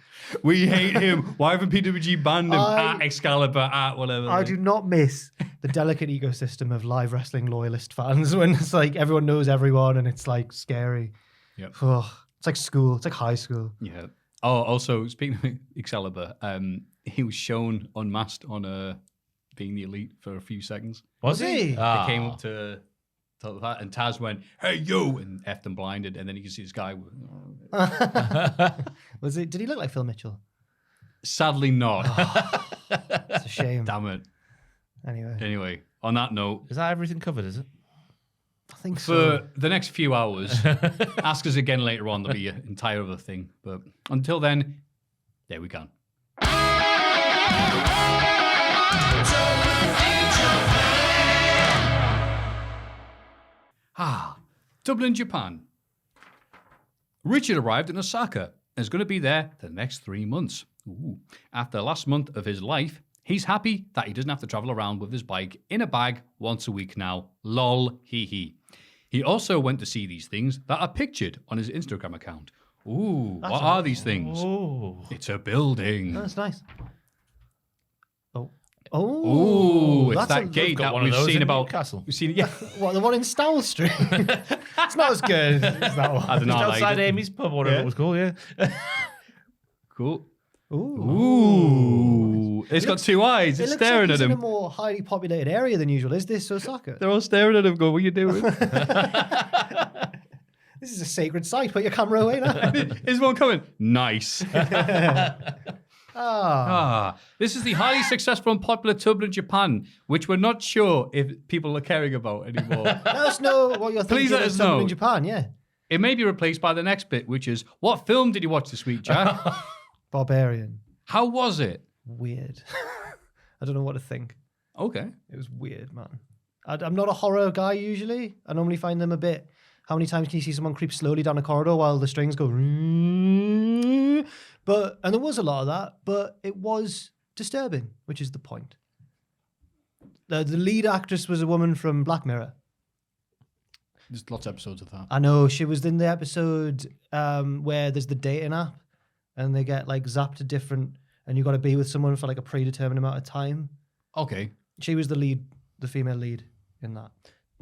We hate him. Why haven't PWG banned him? At Excalibur, at whatever. I do not miss the delicate ecosystem of live wrestling loyalist fans when it's like everyone knows everyone and it's like scary. Yep. Oh, it's like school. It's like high school. Yeah. Oh, also, speaking of Excalibur, he was shown unmasked on being the Elite for a few seconds. Was he? They came up to that, and Taz went, "Hey, you!" and effed and blinded, and then you can see this guy. Was it? Did he look like Phil Mitchell? Sadly, not. It's a shame. Damn it. Anyway, on that note, Is that everything covered, is it? I think so. for the next few hours, ask us again later on. There'll be an entire other thing, but until then, there we go. Dublin, Japan. Richard arrived in Osaka and is going to be there for the next 3 months. Ooh. After the last month of his life, he's happy that he doesn't have to travel around with his bike in a bag once a week now. Lol, hee hee. He also went to see these things that are pictured on his Instagram account. Ooh, what are these things? Oh. It's a building. That's nice. Ooh, it's that's that gate got that one of we've those seen in about. Newcastle. We've seen, yeah. What, the one in Stowell Street? It's not as good as that one. I don't know. Just I like outside it. Amy's pub, whatever it was called, yeah. Cool. Ooh. Ooh. It's got two eyes. It It's looks staring like he's at in a him. more highly populated area than usual. Is this Osaka? They're all staring at him going, what are you doing? This is a sacred site. Put your camera away now. Is one coming? Nice. This is the highly successful and popular tub in Japan, which we're not sure if people are caring about anymore. Let us know what you're Please thinking let of us something know. in Japan, yeah. It may be replaced by the next bit, which is, what film did you watch this week, Jack? Barbarian. How was it? Weird. I don't know what to think. Okay. It was weird, man. I'm not a horror guy usually. I normally find them a bit... How many times can you see someone creep slowly down a corridor while the strings go... And there was a lot of that, but it was disturbing, which is the point. The lead actress was a woman from Black Mirror. There's lots of episodes of that. I know, she was in the episode where there's the dating app and they get like zapped to different... And you got to be with someone for like a predetermined amount of time. Okay. She was the lead, the female lead in that.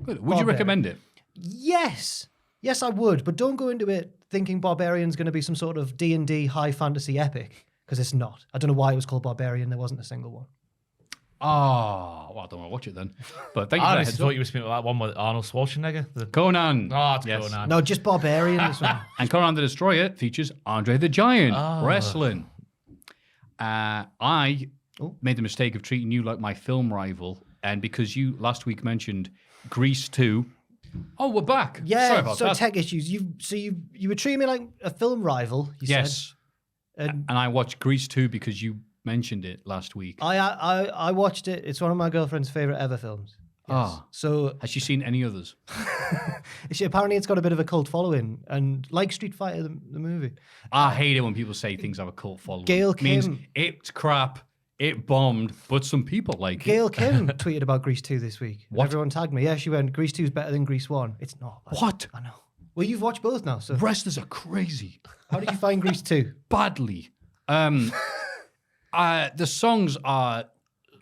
Good. Would you recommend it? Yes. Yes, I would. But don't go into it thinking Barbarian's going to be some sort of D&D high fantasy epic, because it's not. I don't know why it was called Barbarian. There wasn't a single one. Oh, well, I don't want to watch it then. But thank you for I that just heads thought up. you were speaking about that one with Arnold Schwarzenegger. Conan. Oh, it's Yes. Conan. No, just Barbarian, this one. And Conan the Destroyer features Andre the Giant wrestling. I made the mistake of treating you like my film rival, and because you last week mentioned Grease 2. Oh, we're back. Yeah, Sorry about so that. tech issues. You were treating me like a film rival, you Yes. said. And I watched Grease 2 because you mentioned it last week. I watched it. It's one of my girlfriend's favorite ever films. Yes. Ah. So Has she seen any others? apparently it's got a bit of a cult following, and like Street Fighter, the movie. I hate it when people say things have a cult following. Gail It means Kim. it's crap, it bombed, but some people like it. Gail Kim tweeted about Grease 2 this week. What? Everyone tagged me. Yeah, she went, Grease 2 is better than Grease 1. It's not. man. What? I know. Well, you've watched both now, so Wrestlers are crazy. how did you find Grease 2? Badly. The songs are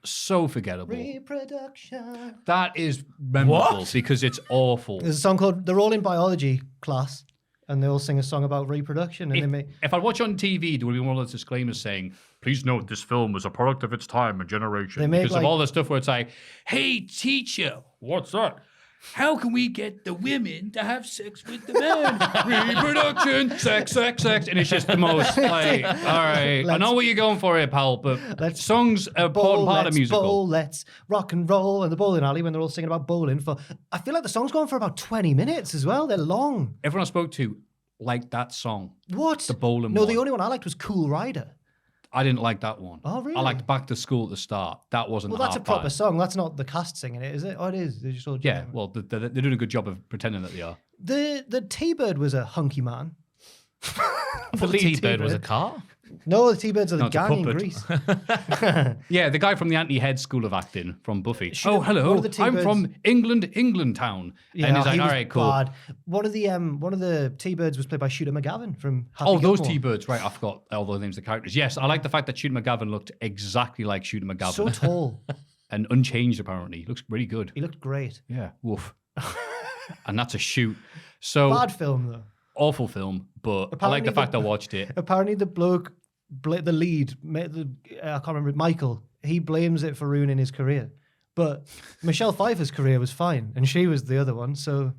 so forgettable. Reproduction. That is memorable What? because it's awful. There's a song called, they're all in biology class, and they all sing a song about reproduction, and they make... If I'd watch on TV, there would be one of those disclaimers saying, please note this film was a product of its time and generation. They make, Because of like- all the stuff where it's like, hey, teacher, what's that? How can we get the women to have sex with the men? Reproduction, sex. And it's just the most like, all right, I know what you're going for here, pal, but songs are an important part of musical. Bowl, let's rock and roll, and the bowling alley when they're all singing about bowling for... I feel like the song's going for about 20 minutes as well. They're long. Everyone I spoke to liked that song. What? The bowling No, one. the only one I liked was Cool Rider. I didn't like that one. Oh, really? I liked Back to School at the start. That wasn't Well, that's a half proper bad. song. That's not the cast singing it, is it? Oh, it is. They're just all Yeah, jamming. well, they're doing a good job of pretending that they are. The T-Bird was a hunky man. I thought the T-Bird was a car. No, the T-Birds are the No, it's a gang in puppet. Greece. Yeah, the guy from the Anti-Head School of Acting from Buffy. Shoot, Oh, one hello. of the I'm T-Birds- from England town. Yeah, and he's like, he all was right, cool. bad. One of the T-Birds was played by Shooter McGavin from Happy Oh, those Gilmore. T-Birds, right. I forgot all the names of the characters. Yes, I like the fact that Shooter McGavin looked exactly like Shooter McGavin. So tall. And unchanged, apparently. Looks really good. He looked great. Yeah, woof. And that's a shoot. So, Bad film, though. awful film, but I like Apparently the fact I watched it. Apparently, the bloke, the lead, I can't remember, Michael, he blames it for ruining his career. But Michelle Pfeiffer's career was fine, and she was the other one, so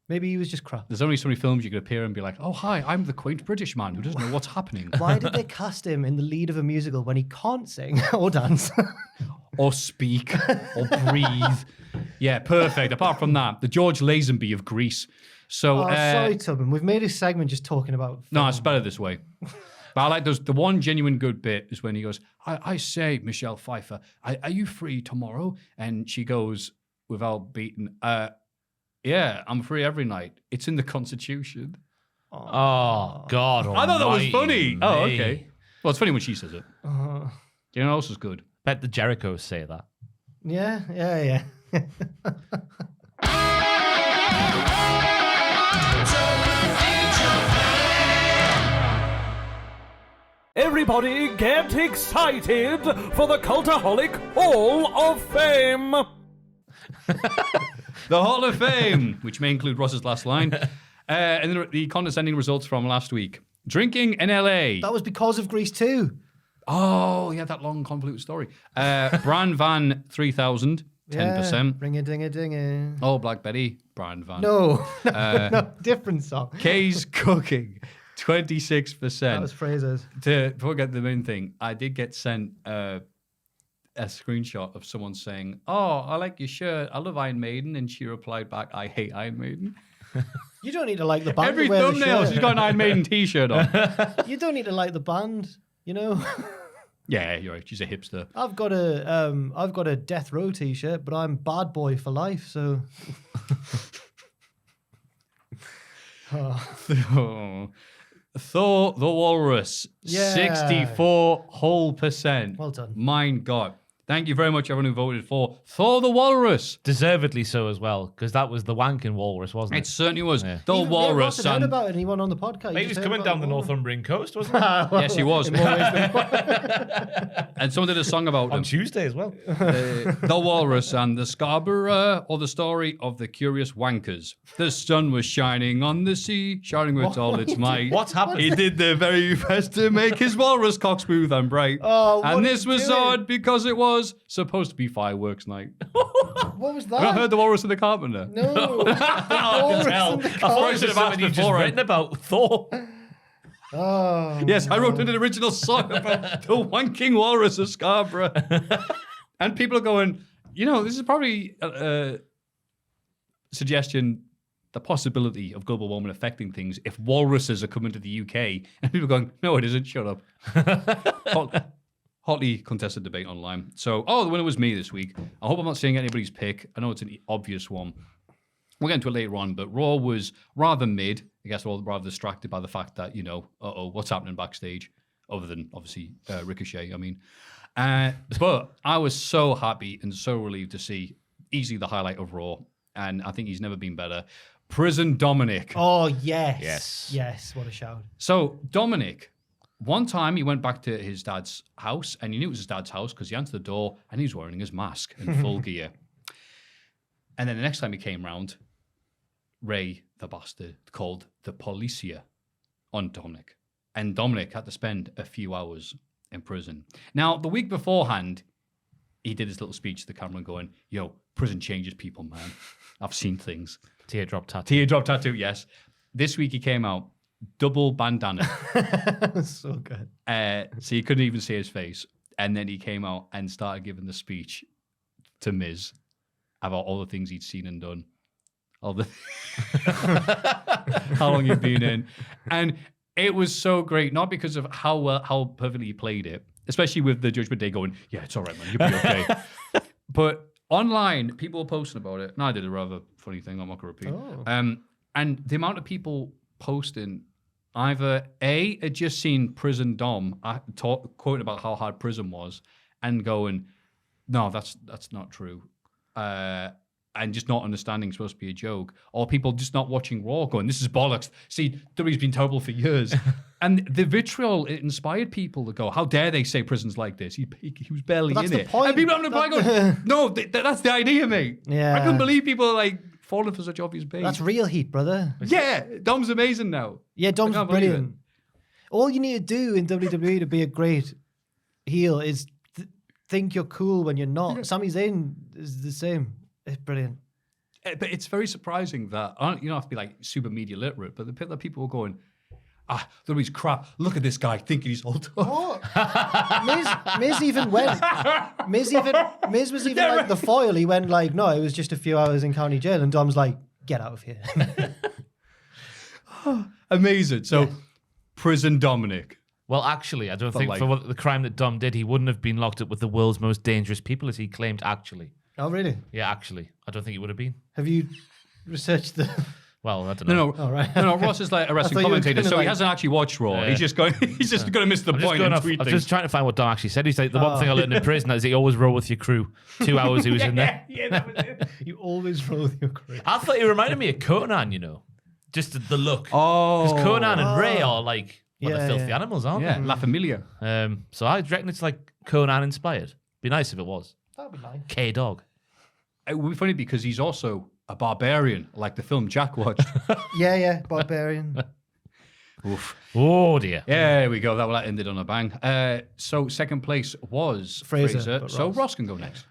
maybe he was just crap. There's only so many films you could appear and be like, oh, hi, I'm the quaint British man who doesn't know what's happening. Why did they cast him in the lead of a musical when he can't sing or dance? Or speak, or breathe. Yeah, perfect. Apart from that, the George Lazenby of Greece. So, Sorry, Tubman. We've made a segment just talking about no, film. it's better this way. But I like those. The one genuine good bit is when he goes, I say, Michelle Pfeiffer, are you free tomorrow? And she goes, without beating, yeah, I'm free every night. It's in the Constitution. Oh, God. I thought that was funny. almighty Oh, me. okay. Well, it's funny when she says it. You know what else is good? Bet the Jerichos say that. Yeah. Everybody get excited for the Cultaholic Hall of Fame! The Hall of Fame, which may include Ross's last line. And then the condescending results from last week. Drinking in LA. That was because of Grease 2. Oh, yeah, that long, convoluted story. Bran Van 3000, 10%. Ring a ding a ding a. Oh, Black Betty, Bran Van. No, different song. Kay's Cooking, 26%. That was Fraser's. To forget the main thing, I did get sent a screenshot of someone saying, oh, I like your shirt. I love Iron Maiden. And she replied back, I hate Iron Maiden. You don't need to like the band. Every to wear the thumbnail, shirt. she's got an Iron Maiden t-shirt on. You don't need to like the band, you know. Yeah, you're right. She's a hipster. I've got a Death Row t-shirt, but I'm bad boy for life. So Oh. Thor the Walrus, Yeah. 64 whole percent. Well done. Mein God. Thank you very much, everyone who voted for Thor the Walrus. Deservedly so as well, because that was the wanking walrus, wasn't It it? certainly was. Yeah. The Ross Walrus. had heard And about it, and he went on the podcast. He was coming down the Northumbrian coast, wasn't he? yes, he was. In more ways than one. And someone did a song about On him. Tuesday as well. The Walrus and the Scarborough, or the story of the curious wankers. The sun was shining on the sea, shining with all its might. What's happened? He did the very best to make his walrus cock smooth and bright. Oh, what and are this you was doing? odd because it was supposed to be fireworks night. What was that? I heard the Walrus and the Carpenter. No. Oh, I can tell. I thought you should have asked something you just before, written about Thor. Oh. Yes, I wrote an original song about the wanking walrus of Scarborough. And people are going, this is probably a suggestion, the possibility of global warming affecting things if walruses are coming to the UK. And people are going, no, it isn't, shut up. Hotly contested debate online. So, the winner was me this week. I hope I'm not seeing anybody's pick. I know it's an obvious one. We'll get into it later on, but Raw was rather mid. I guess we're all rather distracted by the fact that, what's happening backstage, other than, obviously, Ricochet, I mean. But I was so happy and so relieved to see easily the highlight of Raw, and I think he's never been better. Prison Dominic. Oh, yes. Yes. Yes, what a shout. So, Dominic, one time he went back to his dad's house, and he knew it was his dad's house because he answered the door and he was wearing his mask and full gear. And then the next time he came round, Ray, the bastard, called the policia on Dominic. And Dominic had to spend a few hours in prison. Now, the week beforehand, he did his little speech to the camera going, prison changes people, man. I've seen things. Teardrop tattoo. Teardrop tattoo, yes. This week he came out, double bandana. So good. So you couldn't even see his face. And then he came out and started giving the speech to Miz about all the things he'd seen and done. All the how long he'd been in. And it was so great, not because of how perfectly he played it, especially with the Judgment Day going, yeah, it's all right, man, you'll be okay. But online, people were posting about it. And I did a rather funny thing, I'm not going to repeat. Oh. And the amount of people posting either A, had just seen Prison Dom quoting about how hard prison was and going, no, that's not true. And just not understanding it's supposed to be a joke. Or people just not watching Raw going, this is bollocks. See, WWE's been terrible for years. And the vitriol, it inspired people to go, how dare they say prison's like this? He was barely in it. Point. And people having a point going, no, that's the idea, mate. Yeah. I couldn't believe people are like falling for such obvious bait. That's real heat, brother. Yeah, Dom's amazing now. Yeah, Dom's I can't believe brilliant. All you need to do in WWE to be a great heel is think you're cool when you're not. Sami Zayn is the same. It's brilliant. But it's very surprising that, you don't have to be like super media literate, but the people were going, WWE's crap. Look at this guy thinking he's all tough. What? Miz even went. Miz was even like the foil. He went like, no, it was just a few hours in county jail, and Dom's like, get out of here. Amazing. So, Prison Dominic. Well, actually, I don't For think life. for the crime that Dom did, he wouldn't have been locked up with the world's most dangerous people, as he claimed. Actually, Oh, really? yeah, actually, I don't think he would have been. Have you researched the... Well, I don't know. Oh, right. No, Ross is like a wrestling thought you were commentator, gonna, so he like- hasn't actually watched Raw. Yeah. He's just going to miss the I'm just, point going and off, tweet I'm things. just trying to find what Dom actually said. He's like, the one thing I learned in prison is he always roll with your crew. 2 hours he was in there. Yeah, that was it. You always roll with your career. I thought he reminded me of Conan, you know. Just the look. Oh. Because Conan and Ray are like, well, Yeah, they're filthy yeah. animals, aren't Yeah, La Familia. they? So I reckon it's like Conan inspired. Be nice if it was. That'd be nice. K-Dog. It would be funny because he's also a barbarian, like the film Jack watched. Yeah, Barbarian. Oof. Oh, dear. Yeah, there we go. That ended on a bang. So second place was Fraser, but So Ross. Ross can go next.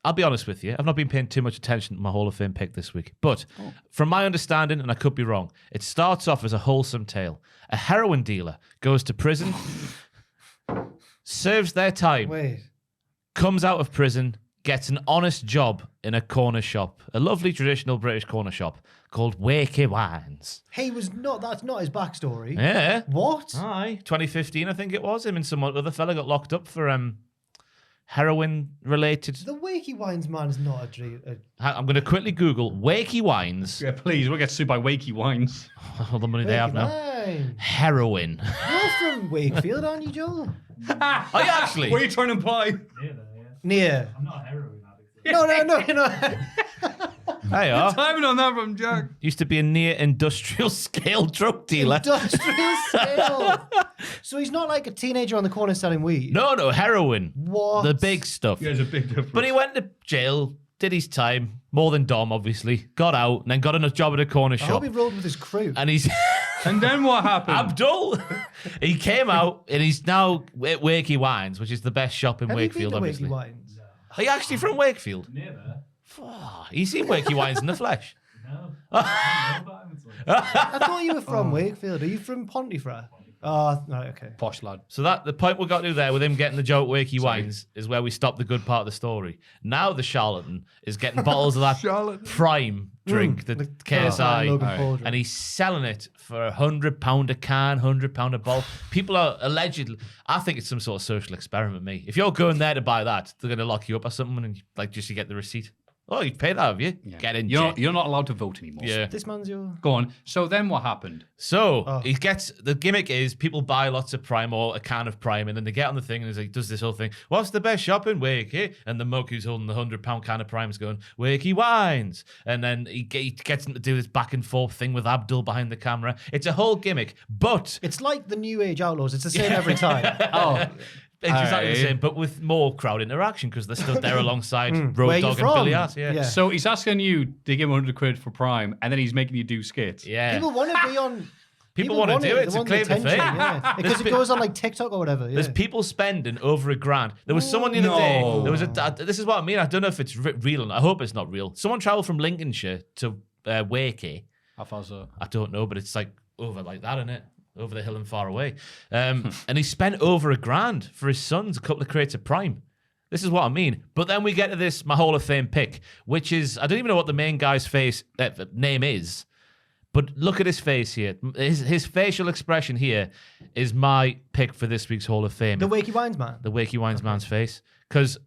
I'll be honest with you. I've not been paying too much attention to my Hall of Fame pick this week. But from my understanding, and I could be wrong, it starts off as a wholesome tale. A heroin dealer goes to prison, serves their time, Wait. comes out of prison, gets an honest job in a corner shop, a lovely traditional British corner shop called Wakey Wines. Hey, that's not his backstory. Yeah. What? Aye. 2015, I think it was. Him and some other fella got locked up for heroin-related... The Wakey Wines man is not I'm going to quickly Google Wakey Wines. Yeah, please. We'll get sued by Wakey Wines. All the money they have now. Wines. Heroin. You're from Wakefield, aren't you, Joel? Are you actually? What are you trying to imply? Near. I'm not a heroin addict. No, you're not. There you are. Timing on that from Jack. Used to be a near industrial scale drug dealer. Industrial sale. So he's not like a teenager on the corner selling weed. No, heroin. What? The big stuff. Yeah, there's a big difference. But he went to jail, did his time, more than Dom, obviously, got out, and then got a job at a corner I shop. hope he rolled with his crew. And he's... And then what happened? Abdul! He came out, and he's now at Wakey Wines, which is the best shop in Have Wakefield, you been to obviously. Wakey Wines? Are you actually from Wakefield? Near there. He's seen Wakey Wines in the flesh. No. I don't know about him. It's like, I thought you were from Wakefield. Are you from Pontefract? Oh, right, okay. Posh lad. So the point we got to do there with him getting the joke Wakey Wines is where we stop the good part of the story. Now the charlatan is getting bottles of that prime drink, the KSI, Logan Paul drink. and he's selling it for £100 a can, £100 a bottle. People are allegedly, I think it's some sort of social experiment, me. If you're going there to buy that, they're going to lock you up or something and like just to get the receipt. Oh, you've paid that, have you? Yeah. Get in. You're not allowed to vote anymore. Yeah. This man's your... Go on. So then what happened? So he gets the gimmick is people buy lots of Prime or a can of Prime, and then they get on the thing and he's like, does this whole thing. What's the best shop in Wakey? And the mug who's holding the £100 can of Prime is going Wakey Wines, and then he gets him to do this back and forth thing with Abdul behind the camera. It's a whole gimmick, but It's like the New Age Outlaws. It's the same every time. Oh, it's exactly the Aye. same, but with more crowd interaction because they're stood there alongside Where Road you Dogg and from? Billy Ass. Yeah. so he's asking you to give him 100 quid for Prime, and then he's making you do skits. Yeah. People want to be on... People want to do it. It's a claim to fame. Yeah. Because it goes on like TikTok or whatever. Yeah. There's people spending over £1,000. There was someone the other day. No. There was this is what I mean. I don't know if it's real. I hope it's not real. Someone travelled from Lincolnshire to Wakey. How far is that? I don't know, but it's like over like that, isn't it? Over the hill and far away. And he spent over £1,000 for his sons, a couple of crates of Prime. This is what I mean. But then we get to this, my Hall of Fame pick, which is, I don't even know what the main guy's name is, but look at his face here. His facial expression here is my pick for this week's Hall of Fame. The Wakey Wines man. The Wakey Wines man's face. Because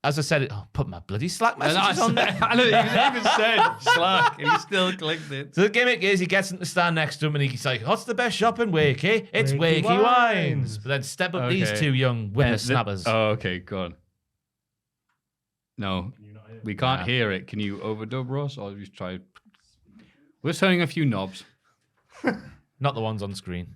as I said, put my bloody Slack And messages on there. I know, he even said Slack, and he still clicked it. So the gimmick is he gets him to stand next to him and he's like, what's the best shop in Wakey? It's Wakey Wakey Wines. Wines. But then step up these Okay. two young whippersnappers. Okay, go on. No, Can you not hear we me? can't hear it. Can you overdub, Ross? Or just try... We're turning a few knobs. Not the ones on screen.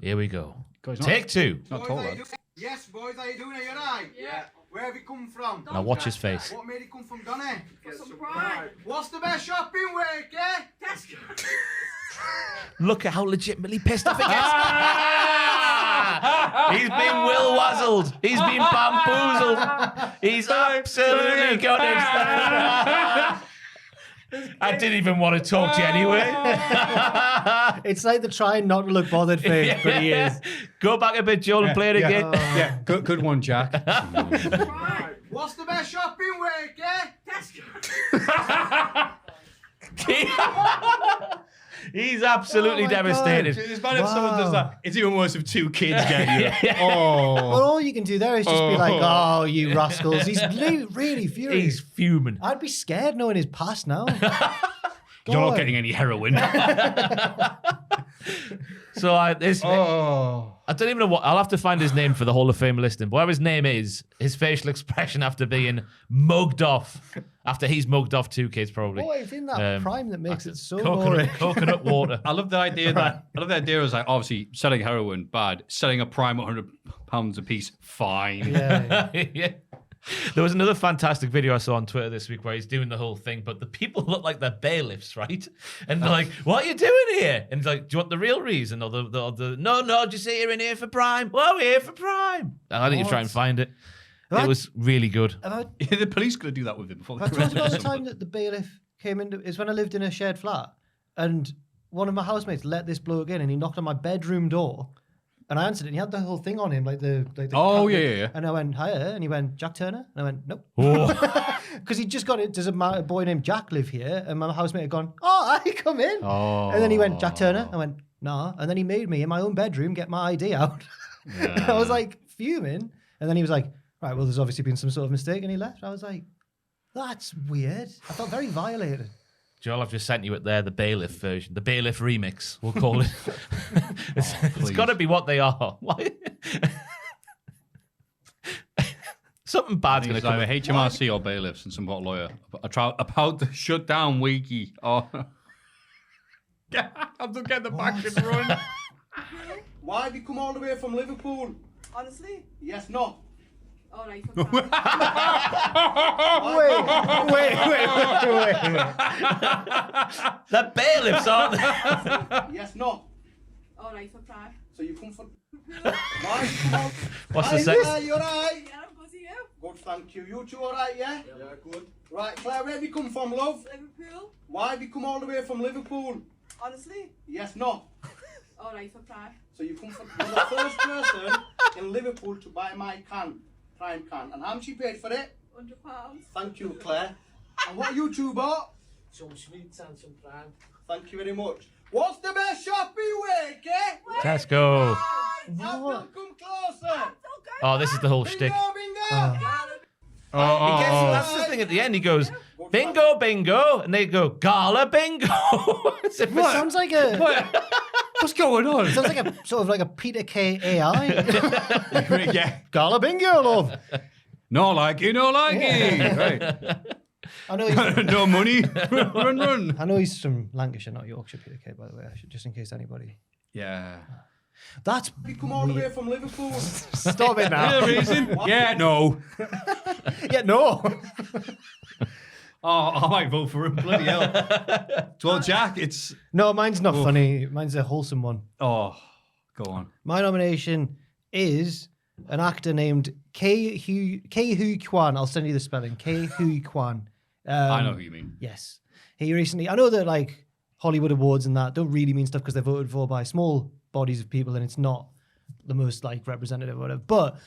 Here we go. Guys, not- Take two. Not tall, lad. Yes, boys, how you doing? Are you alright? Yeah. Where have you come from? Now watch his face. What made you come from Donny? For some pride. What's the best shop in Wakey? Tesco. Look at how legitimately pissed off he gets. He's been Will Wazzled. He's been bamboozled. He's absolutely got it. I didn't even want to talk to you anyway. It's like the trying not to look bothered face, but he is. Go back a bit, Joel, and play it again. Yeah, good one, Jack. Pride. What's the best shop in Wakey? Tesco. He's absolutely Oh my devastated. It's bad if someone does that. It's even worse if two kids get you. Oh. Well, all you can do there is just be like, oh, you rascals. He's really furious. He's fuming. I'd be scared knowing his past now. You're not God. getting any heroin. So I don't even know what. I'll have to find his name for the Hall of Fame listing. But whatever his name is, his facial expression after being mugged off, after he's mugged off two kids probably. Boy, it's in that prime that makes it so Coconut, boring. coconut water. I love the idea is like, obviously, selling heroin, bad. Selling a prime at £100 a piece, fine. Yeah. Yeah. There was another fantastic video I saw on Twitter this week where he's doing the whole thing, but the people look like they're bailiffs, right? And they're like, "What are you doing here?" And he's like, "Do you want the real reason?" Or the no, just say you're in here for Prime. Well, we're here for Prime. And I need to try and find it. It was really good. About The police could do that with him before they I told you about the arrested him. time that the bailiff came in is when I lived in a shared flat, and one of my housemates let this bloke in, and he knocked on my bedroom door, and I answered it, and he had the whole thing on him, like the Oh, camera. yeah. And I went, hiya, and he went, Jack Turner? And I went, nope. Oh. Because he'd just got it, does a boy named Jack live here? And my housemate had gone, oh, I come in. Oh. And then he went, Jack Turner? I went, nah. And then he made me in my own bedroom get my ID out. I was like fuming. And then he was like, right, well, there's obviously been some sort of mistake. And he left. I was like, that's weird. I felt very violated. Joel, I've just sent you it there, the bailiff version, the bailiff remix, we'll call it. It's got to be what they are. Why? Something bad's going to come. Either HMRC or bailiffs and some hot lawyer. About to shut down Wakey. Oh. I'm not getting the back and run. Why have you come all the way from Liverpool? Honestly. Yes, no. All right. For pride. Wait. The bailiffs, aren't they? Yes, no. All right. For pride. So you come from... Why have you come all... What's Hi, the second? Claire, you alright? Yeah, I'm good to you. Good, thank you. You two alright, yeah? Yeah, good. Right, Claire, where have you come from, love? Liverpool. Why have you come all the way from Liverpool? Honestly. Yes, no. All right. For pride. So you come from... You're the first person in Liverpool to buy my Prime can. And how much you paid for it? £100. Thank you, Claire. And what you two bought? Some sweets and some prime. Thank you very much. What's the best shopping Wakey? Tesco. Have them come closer. Oh, this is the whole shtick. Bingo, bingo. He gets, that's the thing at the end. He goes, bingo, bingo. And they go, gala, bingo. As if It it's- sounds like a... What's going on? Sounds like a sort of like a Peter K AI. Yeah. Gala bingo, love. No likey, no likey. Right. I know he's, No money. Run. I know he's from Lancashire, not Yorkshire, Peter K, by the way. I should, just in case anybody. Yeah. That's You come all the way from Liverpool. Stop it now. Yeah, reason? Yeah, no. Yeah, no. Oh, I might vote for him. Bloody hell. Well, Jack, it's... No, mine's not funny. Mine's a wholesome one. Oh, go on. My nomination is an actor named Ke-Huy Quan. I'll send you the spelling. Ke-Huy Quan. I know who you mean. Yes. He recently, I know that like Hollywood awards and that don't really mean stuff because they're voted for by small bodies of people and it's not the most like representative or whatever. But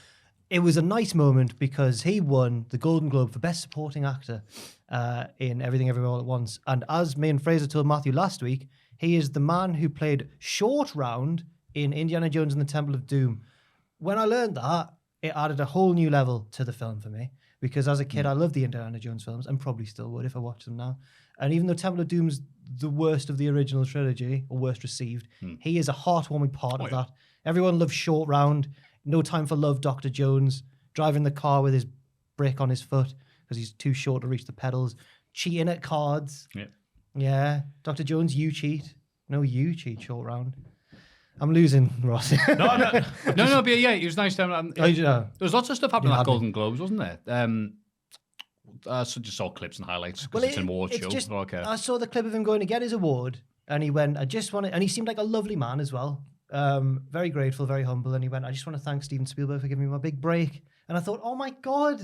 it was a nice moment because he won the Golden Globe for Best Supporting Actor in Everything Everywhere All at Once. And as me and Fraser told Maffew last week, he is the man who played Short Round in Indiana Jones and the Temple of Doom. When I learned that, it added a whole new level to the film for me. Because as a kid, I loved the Indiana Jones films and probably still would if I watched them now. And even though Temple of Doom's the worst of the original trilogy, or worst received, he is a heartwarming part of that. Everyone loves Short Round, No Time for Love, Dr. Jones, driving the car with his brick on his foot because he's too short to reach the pedals, cheating at cards. Yeah. Dr. Jones, you cheat. No, you cheat, Short Round. I'm losing, Ross. No, but yeah, it was nice. There was lots of stuff happening at Golden Globes, wasn't there? I just saw clips and highlights because it's an award show. Okay. I saw the clip of him going to get his award, and he went, and he seemed like a lovely man as well. Very grateful, very humble, and he went, I just want to thank Steven Spielberg for giving me my big break. And I thought, oh my God.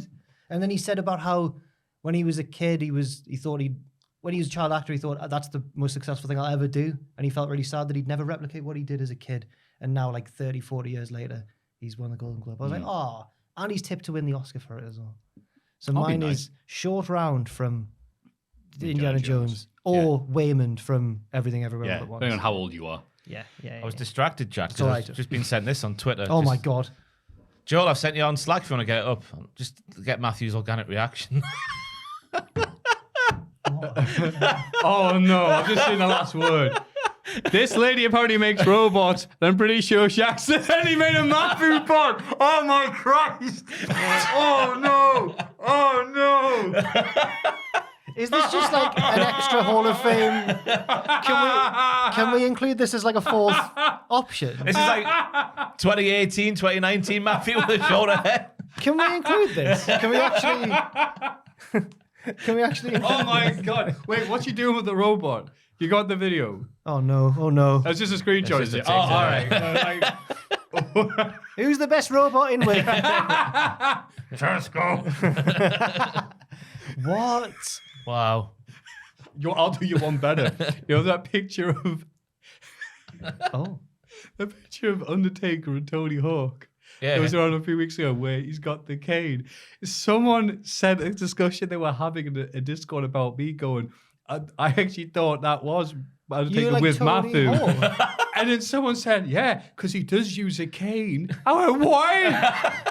And then he said about how when he was a kid, when he was a child actor, he thought, that's the most successful thing I'll ever do. And he felt really sad that he'd never replicate what he did as a kid. And now, like 30, 40 years later, he's won the Golden Globe. I was like, oh, and he's tipped to win the Oscar for it as well. So mine is Short Round from Indiana Jones or Waymond from Everything Everywhere All at Once. Depending on how old you are. Yeah. I was distracted, Jack, because I've just been sent this on Twitter. Oh my God. Joel, I've sent you on Slack if you want to get it up. Just get Matthew's organic reaction. Oh no, I've just seen the last word. This lady apparently makes robots, and I'm pretty sure she accidentally made a Maffew bot. Oh my Christ! Oh no! Oh no! Is this just like an extra Hall of Fame? Can we include this as like a fourth option? This is like 2018, 2019 Maffew with a shorter head. Can we include this? Can we actually? Oh my God! Wait, what's she doing with the robot? You got the video? Oh no! That's just a screenshot, is it? Oh, all right. Who's the best robot in with? Let's go. What? Wow. I'll do you one better. You know that picture of the picture of Undertaker and Tony Hawk? Yeah. It was around a few weeks ago where he's got the cane. Someone said a discussion they were having in a Discord about me going, I actually thought that was Undertaker like with Tony Maffew. Hawk. And then someone said, yeah, because he does use a cane. I went, why?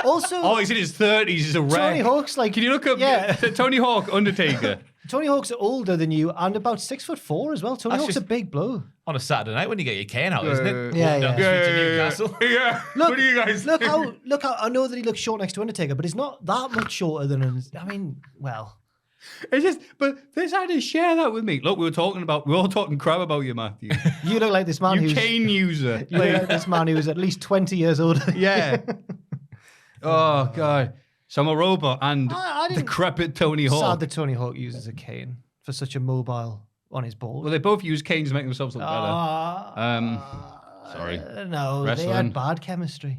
Also, He's in his 30s. He's a wreck. Tony Hawk's like... Can you look up Tony Hawk, Undertaker? Tony Hawk's older than you and about 6'4" as well. Tony That's Hawk's just- a big blow. On a Saturday night when you get your cane out, isn't it? Yeah, Walk down the streets of Newcastle. Yeah. Look, What do you guys look think? how I know that he looks short next to Undertaker, but he's not that much shorter than. I mean, well, It's just, but they decided to share that with me. Look, we were all talking crap about you, Matthew. you look like this man You who's cane user. you look like this man who was at least 20 years older. Yeah. Oh God. So I'm a robot and I didn't- decrepit Tony Sad Hawk. that Tony Hawk uses a cane for such a mobile on his ball. Well, they both use canes to make themselves look better. Sorry. No, they Wrestling. had bad chemistry.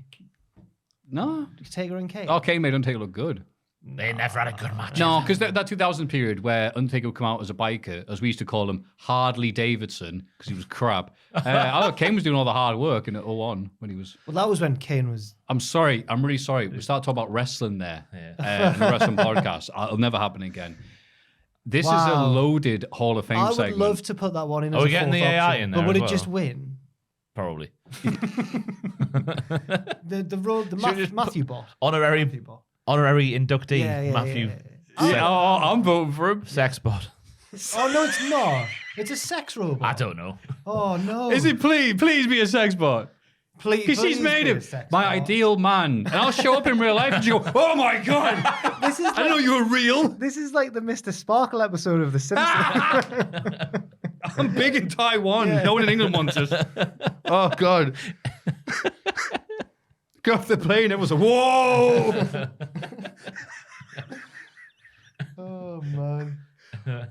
No. Taker and Kane. Oh, Kane made Undertaker look good. They never had a good match. No, because that 2000 period where Undertaker would come out as a biker, as we used to call him, Hardly Davidson, because he was crap. I thought Kane was doing all the hard work in 01 when he was... Well, that was when Kane was. I'm sorry. I'm really sorry. We started talking about wrestling there in the wrestling podcast. It'll never happen again. This is a Wow. loaded Hall of Fame I would segment. love to put that one in. Are as we a getting fourth the AI option, in there But would as it well? just win? Probably. The Matthew bot. Honorary inductee, Yeah, Maffew. I'm voting for him. Sex bot. Oh no, it's not. It's a sex robot. I don't know. Oh no. Is it please be a sex bot? Please, Because she's made him my ideal man. And I'll show up in real life and she'll go, oh my God, This is I didn't know you were real. This is like the Mr. Sparkle episode of The Simpsons. I'm big in Taiwan. No one in England wants us. Oh God. Got off the plane, it was a whoa. Oh man.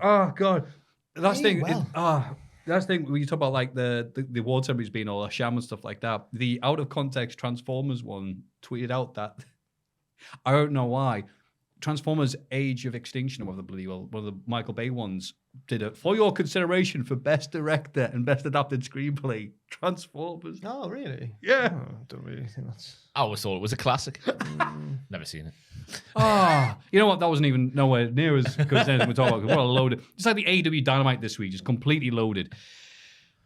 Oh God. Last Hey, thing. well. Last thing, when you talk about like the award ceremonies being all a sham and stuff like that, the out of context Transformers one tweeted out that I don't know why Transformers Age of Extinction, or whatever the bloody one of the Michael Bay ones, did it for your consideration for best director and best adapted screenplay. Transformers. Oh really? Yeah. Oh, I don't really think that's. I always thought it was a classic. Never seen it. You know what? That wasn't even nowhere near as good as anything we're talking about. What a loaded. It's like the AEW Dynamite this week, just completely loaded.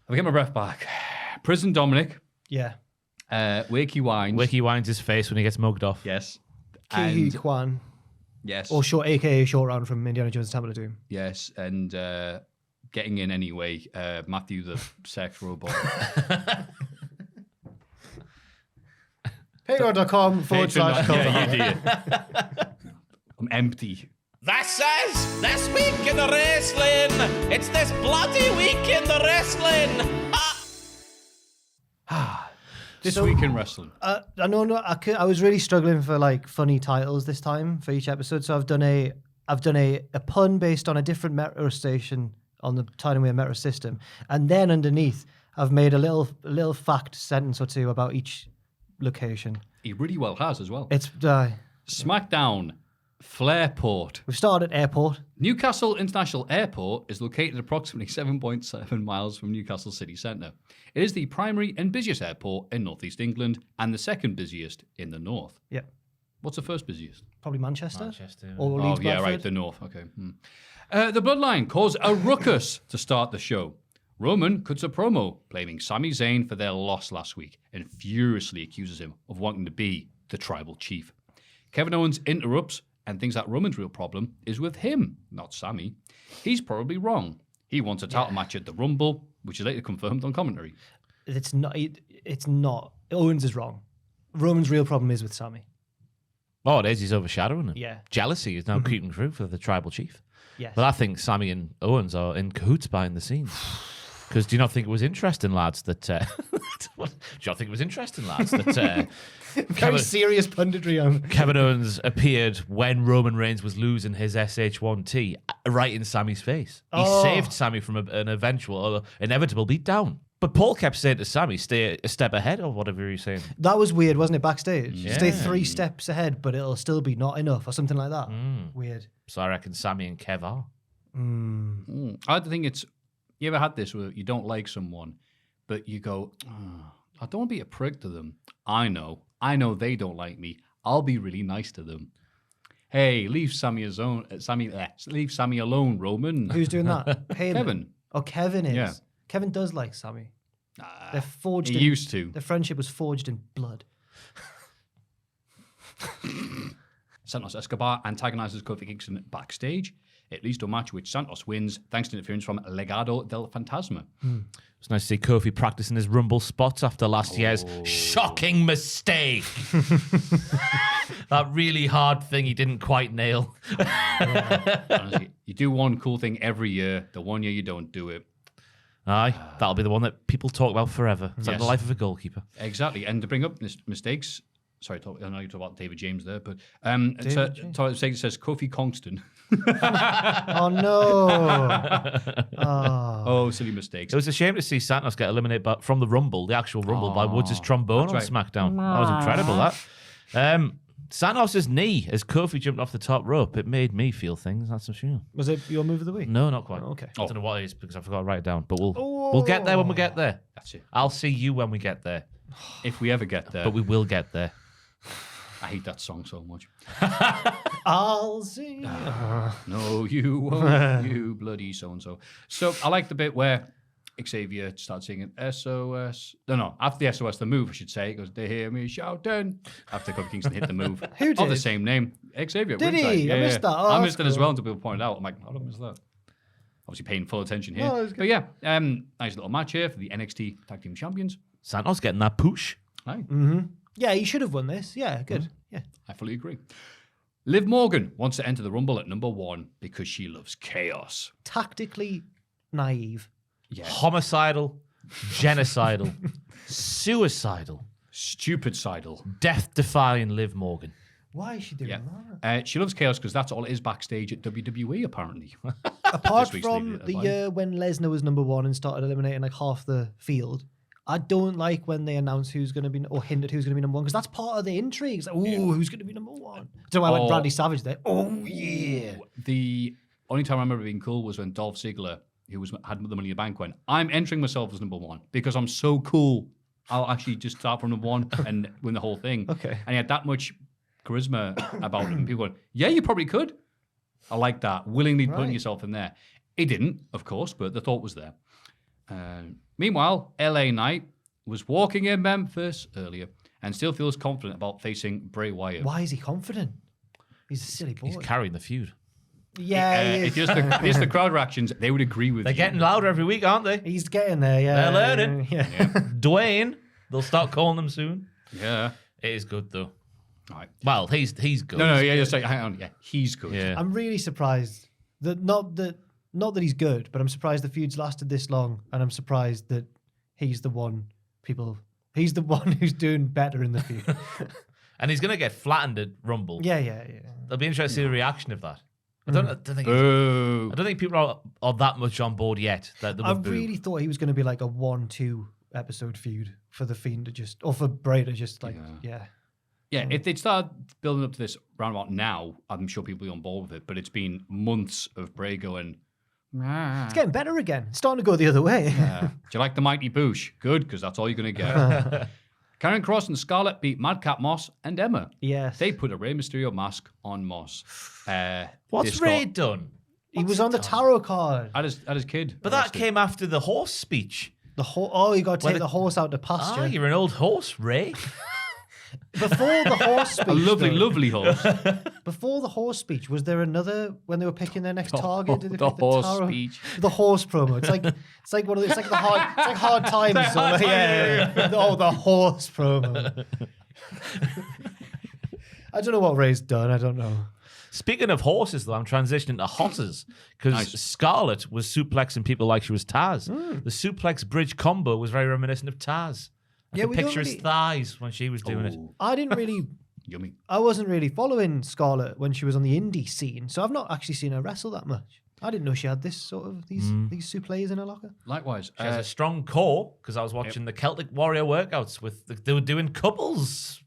I get my breath back. Prison Dominic. Yeah. Wakey Wines. Wakey Wines' face when he gets mugged off. Yes. Kihi And, Kwan, yes. or short, aka Short Round from Indiana Jones' Temple of Doom. Yes. And getting in anyway, Maffew the sex robot. Patreon.com/. Yeah, you do. I'm empty. This week in the wrestling. It's this bloody week in the wrestling. This week in wrestling. I was really struggling for like funny titles this time for each episode, so I've done a pun based on a different metro station on the Tideway metro system, and then underneath I've made a little fact sentence or two about each location. He really well has as well. It's SmackDown, Flairport. we've started at airport. Newcastle International Airport is located approximately 7.7 miles from Newcastle City Centre. It is the primary and busiest airport in northeast England and the second busiest in the north. Yeah, What's the first busiest? probably Manchester. Manchester. Or Oh, Leeds, yeah, Bradford. right, the north. Okay. The Bloodline caused a ruckus to start the show. Roman cuts a promo blaming Sami Zayn for their loss last week and furiously accuses him of wanting to be the tribal chief. Kevin Owens interrupts and thinks that Roman's real problem is with him, not Sami. He's probably wrong. He wants a title match at the Rumble, which is later confirmed on commentary. It's not. It's not. Owens is wrong. Roman's real problem is with Sami. Oh, it is. He's overshadowing him. Yeah. Jealousy is now creeping through for the tribal chief. Yes. But I think Sami and Owens are in cahoots behind the scenes. Because do you not think it was interesting, lads, that... do you not think it was interesting, lads, that... Very serious punditry on. Kevin Owens appeared when Roman Reigns was losing his SH1T right in Sami's face. He saved Sami from an eventual or inevitable beatdown. But Paul kept saying to Sami, stay a step ahead or whatever he was saying. That was weird, wasn't it, backstage? Yeah. Stay 3 steps ahead, but it'll still be not enough or something like that. Weird. So I reckon Sami and Kev are. I think it's... You ever had this where you don't like someone, but you go, I don't want to be a prick to them. I know they don't like me. I'll be really nice to them. Hey, leave Sami alone, Roman. Who's doing that? Heyman. Kevin. Oh, Kevin is. Yeah. Kevin does like Sami. They're forged. He used to. Their friendship was forged in blood. Santos Escobar antagonizes Kofi Kingston backstage. It leads to a match which Santos wins thanks to interference from Legado del Fantasma. It's nice to see Kofi practicing his Rumble spots after last year's shocking mistake. That really hard thing he didn't quite nail. Honestly, you do one cool thing every year. The one year you don't do it. Aye, that'll be the one that people talk about forever. It's like the Yes. life of a goalkeeper. Exactly. And to bring up mistakes, sorry, I know you talk about David James there, but mistake says Kofi Kingston. Oh, no. Oh, silly mistakes. It was a shame to see Santos get eliminated from the Rumble, the actual Rumble, by Woods' trombone on that's SmackDown. That was incredible, that. Santos' knee as Kofi jumped off the top rope, it made me feel things, that's for sure. Was it your move of the week? No, not quite. Okay. I don't know what it is because I forgot to write it down, but we'll get there when we get there. That's it. I'll see you when we get there, If we ever get there. but we will get there. I hate that song so much. I'll see. No, you won't, you bloody so-and-so. So I like the bit where Xavier starts singing SOS. No, after the SOS, the move, I should say. It goes, they hear me shouting. After Kofi Kingston hit the move. Who Of the did? same name. Xavier. Did ringside. he? I missed that. Oh, I that's missed it as cool. well until people pointed out. I'm like, I don't miss that. Obviously paying full attention here. No, it was But yeah, nice little match here for the NXT Tag Team Champions. Santos getting that push. Aye. Yeah, he should have won this. Yeah, good. Yeah. I fully agree. Liv Morgan wants to enter the Rumble at number 1 because she loves chaos. Tactically naive. Yeah. Homicidal, genocidal, suicidal, Stupid-sidal. death-defying Liv Morgan. Why is she doing Yeah. that? She loves chaos because that's all it is backstage at WWE, apparently. Apart This week's from League of the Light. year when Lesnar was number 1 and started eliminating like half the field, I don't like when they announce who's going to be or hint at who's going to be number 1 because that's part of the intrigue. It's like, ooh, who's going to be number 1? So I went Oh. Randy Savage there. Oh yeah. The only time I remember being cool was when Dolph Ziggler, who had the Money in the Bank, went, I'm entering myself as number 1 because I'm so cool. I'll actually just start from number 1 and win the whole thing. Okay. And he had that much charisma about him. People going, yeah, you probably could. I like that. Willingly putting Right. yourself in there. He didn't, of course, but the thought was there. Meanwhile, LA Knight was walking in Memphis earlier and still feels confident about facing Bray Wyatt. Why is he confident? He's a silly boy. He's carrying the feud. Yeah, he If is. just the crowd reactions, they would agree with They're you. getting louder every week, aren't they? He's getting there, yeah. They're learning. Yeah. Dwayne, they'll start calling them soon. Yeah. It is good though. All right. Well, he's good. No, yeah, just like, hang on. Yeah, he's good. Yeah. I'm really surprised that not that he's good, but I'm surprised the feud's lasted this long, and I'm surprised that he's the one he's the one who's doing better in the feud. And he's going to get flattened at Rumble. yeah. It'll be interesting to see the reaction of that. I don't think people are that much on board yet. That they I would boo. really thought he was going to be like a 1-2 episode feud for the Fiend to just, or for Bray to just like, yeah. Yeah, if they'd start building up to this roundabout now, I'm sure people will be on board with it. But it's been months of Bray going, It's getting better again. It's starting to go the other way. do you like the mighty Boosh? Good, because that's all you're going to get. Karrion Kross and Scarlett beat Madcap Moss and Emma. Yes. They put a Rey Mysterio mask on Moss. What's this Ray got- done? He was on the tarot card. At his kid. But that arrested. came after the horse speech. You got to take Well, the horse out to pasture. You're an old horse, Ray. Before the horse speech. A lovely, though, lovely horse. Before the horse speech, was there another when they were picking their next target? Did they the pick horse tarot? speech. The horse promo. It's like one of the, it's like the hard it's like hard times. Yeah. Oh, the horse promo. I don't know what Ray's done. I don't know. Speaking of horses, though, I'm transitioning to hosses because Nice. Scarlett was suplexing people like she was Taz. The suplex bridge combo was very reminiscent of Taz. I Yeah, could we don't picture his really- thighs when she was doing it. Ooh, I didn't really. yummy. I wasn't really following Scarlett when she was on the indie scene, so I've not actually seen her wrestle that much. I didn't know she had this sort of these suplees in her locker. Likewise. She has a strong core because I was watching the Celtic Warrior workouts they were doing couples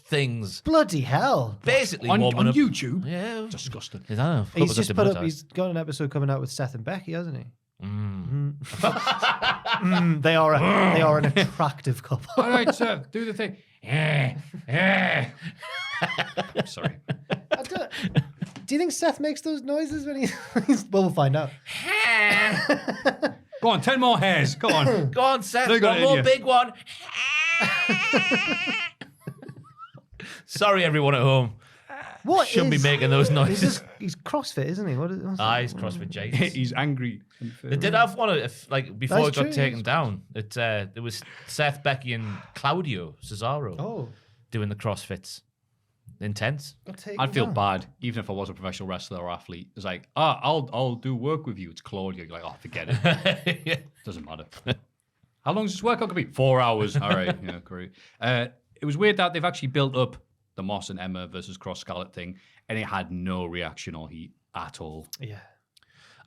things. Bloody hell! Basically, on warming up. YouTube. Yeah. Disgusting. I don't know. He's Couples just have put to up. monetize. He's got an episode coming out with Seth and Becky, hasn't he? Mm. They are an attractive couple. All right, sir, do the thing. Sorry. Do you think Seth makes those noises when he's? Well, we'll find out. Go on, 10 more hairs. Go on. Go on, Seth. They got One it in more you. big one. Sorry, everyone at home. What Shouldn't be making those noises. He's CrossFit, isn't he? What's He's CrossFit Jesus. He's angry. They did have one before That's it got true, taken yes. down. It was Seth, Becky, and Claudio Cesaro Oh, doing the CrossFits. Intense. I'd feel bad, even if I was a professional wrestler or athlete. It's like, I'll do work with you. It's Claudia. You're like, oh, forget it. Yeah. Doesn't matter. How long does this workout could be? 4 hours. All right. Yeah, great. It was weird that they've actually built up the Moss and Emma versus Cross Scarlett thing, and it had no reaction or heat at all. Yeah.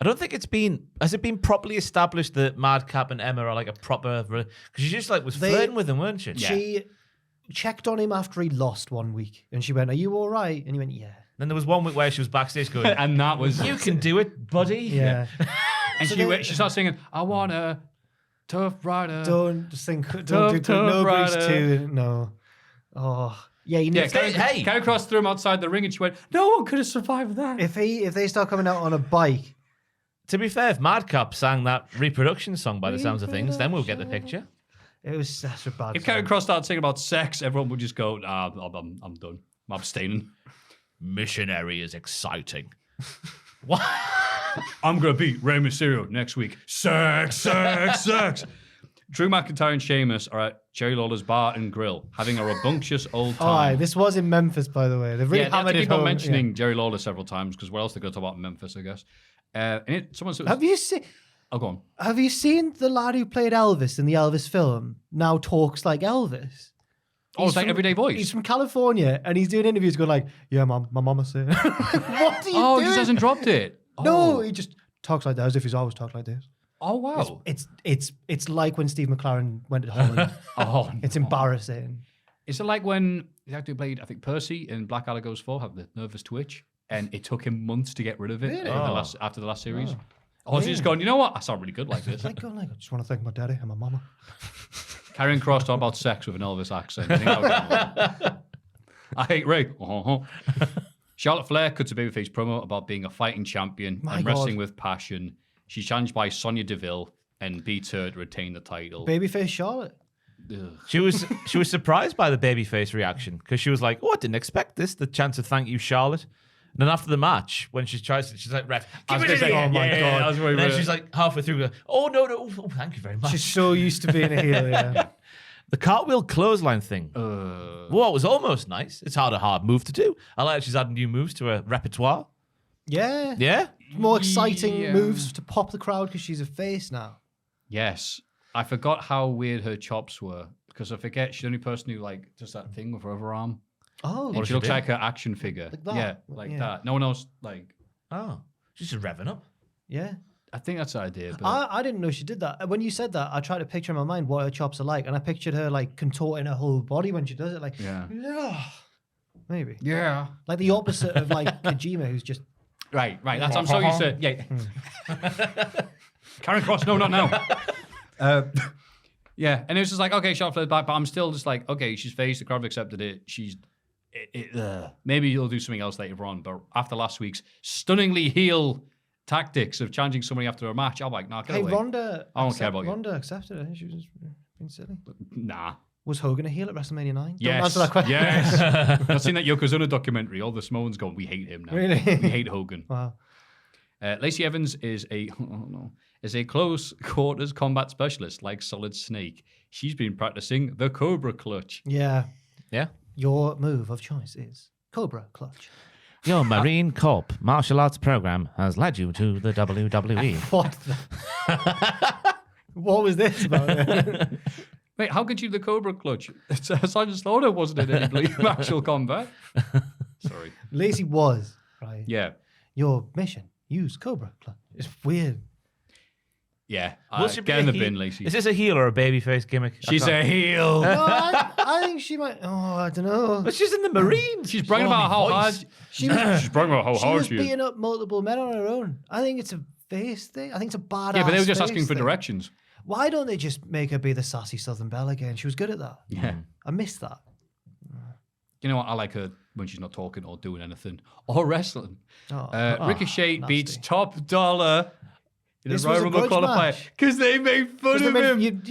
I don't think has it been properly established that Madcap and Emma are like a proper, because she just was flirting with him, weren't she? She checked on him after he lost one week, and she went, "Are you all right?" And he went, "Yeah." Then there was one week where she was backstage going, And that was "You can do it, buddy." Yeah. And she starts singing, "I want a tough rider." Don't just think. Tough, Don't do tough nobody's rider. too. No. Oh. Yeah. You Yeah, need. Karrion Kross threw him outside the ring, and she went, "No one could have survived that." If they start coming out on a bike, To be fair, if Madcap sang that reproduction song by the sounds of things, then we'll get the picture. it was such a bad. If song. Karrion Kross started singing about sex, everyone would just go, "Nah, I'm done. I'm abstaining. Missionary is exciting. What? I'm gonna beat Rey Mysterio next week. Sex, sex, sex." Drew McIntyre and Sheamus are at Jerry Lawler's bar and grill, having a rambunctious old Oh, aye, time. this was in Memphis, by the way. They've really Yeah, they have hammered to it keep on home. mentioning Jerry Lawler several times because where else they go to talk about Memphis, I guess. Someone said, Have you seen? "Oh, go on." Have you seen the lad who played Elvis in the Elvis film? Now talks like Elvis. Oh, it's like from- everyday voice. He's from California, and he's doing interviews going like, "Yeah, my mama said." What are you Oh, doing? he just hasn't dropped it. No, Oh. he just talks like that as if he's always talked like this. Oh, wow. It's like when Steve McLaren went to Holland. Oh, It's embarrassing. Is it like when the actor who played, I think, Percy in Blackadder Goes 4 had the nervous twitch, and it took him months to get rid of it Really? after the last series? Oh, so he's just going, you know what? I sound really good like this. Like going like, I just want to thank my daddy and my mama. Karrion Kross talking about sex with an Elvis accent. I think that would get more. I hate Ray. Charlotte Flair cuts a babyface promo about being a fighting champion My and God. wrestling with passion. She's challenged by Sonya Deville and beats her to retain the title. Babyface Charlotte. She was surprised by the babyface reaction because she was like, "Oh, I didn't expect this." The chance of thank you, Charlotte. And then after the match, when she's like, "Ref, give it say, here." oh my God. I was and then she's like halfway through, going, "Oh no, oh, thank you very much." She's so used to being a heel, yeah. The cartwheel clothesline thing. Well, it was almost nice. It's a hard move to do. I like she's adding new moves to her repertoire. Yeah. Yeah. More exciting moves to pop the crowd because she's a face now. Yes. I forgot how weird her chops were because I forget she's the only person who like does that thing with her other arm. Oh. And she looks like her action figure. Like that? Yeah, like that. No one else like. Oh, she's just revving up. Yeah. I think that's the idea. But I didn't know she did that. When you said that, I tried to picture in my mind what her chops are like, and I pictured her like contorting her whole body when she does it. Like, yeah. Maybe. Yeah. Like the opposite of like Kojima, who's just. Right. That's I'm so used to. Yeah. Karrion Kross, no, not now. Yeah, and it was just like, okay, shot flipped back, but I'm still just like, okay, she's faced, the crowd have accepted it. Maybe you'll do something else later on, but after last week's stunningly heel tactics of challenging somebody after a match, I'm like, nah, get away. Ronda. I don't care about you. Ronda accepted it. She was just being silly. Nah. Was Hogan a heel at WrestleMania 9? Yes. Don't answer that question. Yes. I've seen that Yokozuna documentary. All the Samoans going, we hate him now. Really? We hate Hogan. Wow. Lacey Evans is a close quarters combat specialist like Solid Snake. She's been practicing the Cobra Clutch. Yeah. Yeah. Your move of choice is Cobra Clutch. Your Marine Corp martial arts program has led you to the WWE. What the? What was this about? Wait, how could you the Cobra Clutch? Sergeant Slaughter wasn't in any actual combat. Sorry. Lacey was, right? Yeah. Your mission, use Cobra Clutch. It's weird. Yeah. Will she be Get in a the heel? bin, Lacey. Is this a heel or a babyface gimmick? She's a heel. No, I think she might. Oh, I don't know. But she's in the Marines. She's bragging about how hard. She was, She's bragging about how she hard was she is. beating up multiple men on her own. I think it's a face thing. I think it's a badass. Yeah, but they were just face asking for thing. directions. Why don't they just make her be the sassy Southern Belle again? She was good at that. Yeah. I missed that. You know what? I like her when she's not talking or doing anything or wrestling. Oh, Ricochet nasty. beats Top Dollar in This a was Royal a Rumble grudge qualifier match. because they made fun of him. You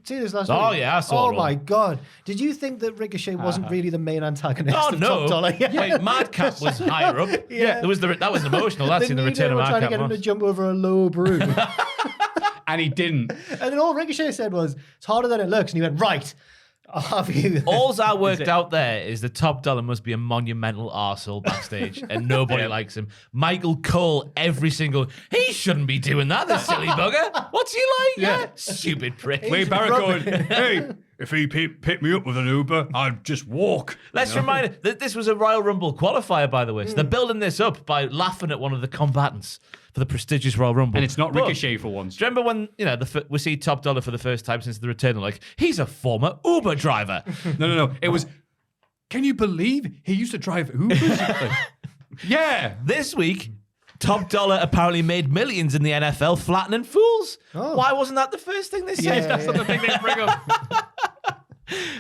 see this last week? Oh, yeah, I saw Oh it all. my god! Did you think that Ricochet wasn't really the main antagonist? Oh of no! Top Dollar? Wait, Madcap was higher up. Yeah. That was emotional. That's They in the knew return they of were trying to Madcap. get him to Moss. jump over a low broom. And he didn't. And then all Ricochet said was, "It's harder than it looks." And he went, "Right, I'll have you." All's I worked out there is the Top Dollar must be a monumental arsehole backstage, and nobody likes him. Michael Cole, every single, he shouldn't be doing that, this silly bugger. What's he like? Yeah. Stupid prick. Wade Barrett going, hey, if he picked me up with an Uber, I'd just walk. Let's remind you that this was a Royal Rumble qualifier, by the way. So they're building this up by laughing at one of the combatants for the prestigious Royal Rumble. And it's not But Ricochet for once. do you remember when we see Top Dollar for the first time since the return? And like, he's a former Uber driver. No. It was, can you believe he used to drive Ubers? Like, yeah. This week, Top Dollar apparently made millions in the NFL flattening fools. Oh. Why wasn't that the first thing they said? That's not the thing they bring up.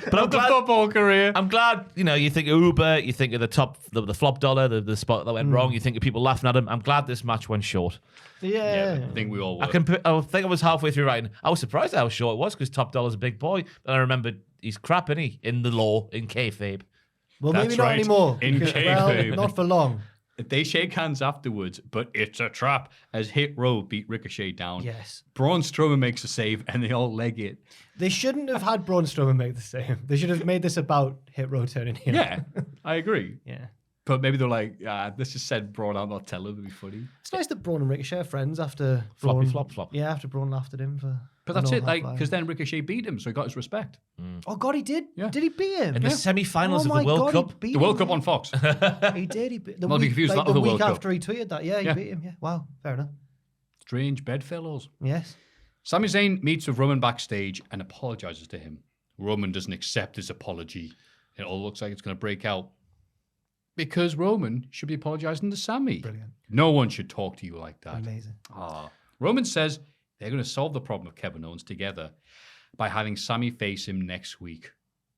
But I'm The glad, football career. I'm glad, you think of Uber, you think of the flop dollar, the spot that went wrong, you think of people laughing at him. I'm glad this match went short. Yeah. I think we all were. I think I was halfway through writing. I was surprised how short it was because Top Dollar's a big boy. And I remembered he's crap, isn't he? In the law, in kayfabe. Well, That's maybe not right. anymore. In because- kayfabe. well, not for long. They shake hands afterwards, but it's a trap as Hit Row beat Ricochet down. Yes. Braun Strowman makes a save and they all leg it. They shouldn't have had Braun Strowman make the same. They should have made this about Hit Row turning heel. Yeah, I agree. Yeah. But maybe they're like, let's just send Braun out, not tell him, it'd be funny. It's nice that Braun and Ricochet are friends after Floppy Braun, flop flop. Yeah, after Braun laughed at him for. But an that's old it, like, half-life. because then Ricochet beat him, so he got his respect. Oh God, he did. Yeah. Did he beat him? In the semi-finals Oh of my the World God, he Cup. beat The World him, Cup on Fox. He did. He beat the Not be week, confused with like that the other week World Cup. after he tweeted that. Yeah, he Yeah. beat him. Yeah. Wow. Fair enough. Strange bedfellows. Yes. Sami Zayn meets with Roman backstage and apologizes to him. Roman doesn't accept his apology. It all looks like it's going to break out. Because Roman should be apologizing to Sami. Brilliant. No one should talk to you like that. Amazing. Roman says they're going to solve the problem of Kevin Owens together by having Sami face him next week.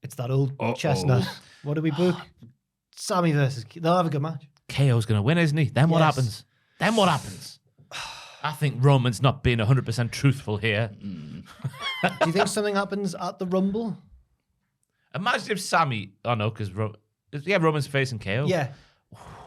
It's that old Uh-oh. chestnut. What do we book? Sammy versus. They'll have a good match. KO's going to win, isn't he? Then what Yes. happens? Then what happens? I think Roman's not being 100% truthful here. Do you think something happens at the Rumble? Imagine if Sammy... Oh, no, because... Roman's facing KO. Yeah.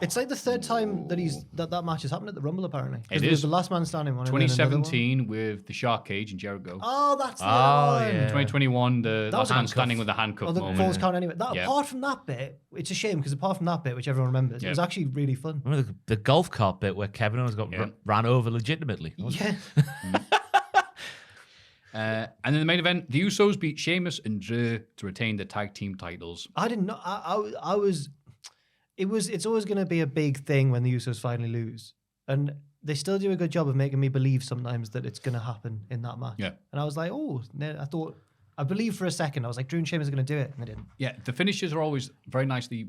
It's like the third time that that match has happened at the Rumble, apparently. 'Cause It there was is. the last man standing one. And then another one. 2017 with the Shark Cage and Jericho. Oh, that's the other one. yeah. 2021, the That was last man handcuff. standing with the handcuff Oh, the moment. falls count anyway. Yeah. Apart from that bit, it's a shame because apart from that bit, which everyone remembers, it was actually really fun. Remember the golf cart bit where Kevin Owens got Yeah. ran over legitimately? Yeah. And in the main event, the Usos beat Sheamus and Drew to retain the tag team titles. I didn't know. I was. It's always going to be a big thing when the Usos finally lose, and they still do a good job of making me believe sometimes that it's going to happen in that match. Yeah. And I was like, I believed for a second. I was like, Drew and Sheamus are going to do it, and they didn't. Yeah, the finishes are always very nicely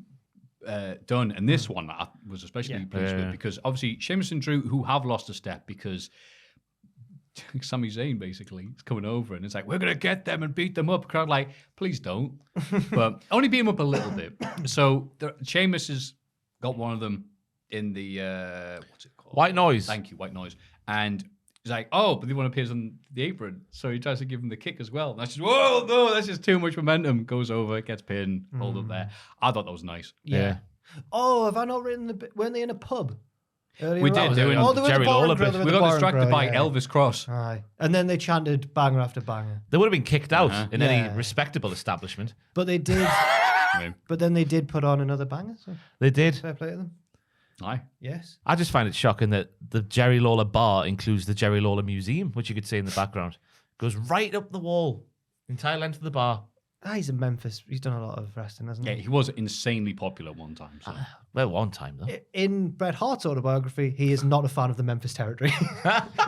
done, and this one I was especially pleased with because obviously Sheamus and Drew, who have lost a step because Sami Zayn basically is coming over and it's like, we're going to get them and beat them up. Crowd like, please don't. But only beat them up a little bit. So Sheamus has got one of them in the, what's it called? White Noise. Thank you, White Noise. And he's like, oh, but the one appears on the apron. So he tries to give him the kick as well. And that's just, whoa, no, that's just too much momentum. Goes over, gets pinned, hold up there. I thought that was nice. Yeah. Oh, have I not written the bit? Weren't they in a pub? We did do it. Oh, they were Jerry the bar Lawler and grill, bit. they were We the got bar and distracted grill, by yeah. Elvis Cross. Aye. And then they chanted banger after banger. They would have been kicked out in Yeah. any respectable establishment. But they did. But then they did put on another banger. So They did. fair play to them. Aye. Yes. I just find it shocking that the Jerry Lawler bar includes the Jerry Lawler Museum, which you could see in the background. Goes right up the wall, entire length of the bar. He's in Memphis. He's done a lot of wrestling, hasn't Yeah, he? he was insanely popular one time. So. Well, one time though. In Bret Hart's autobiography, he is not a fan of the Memphis territory.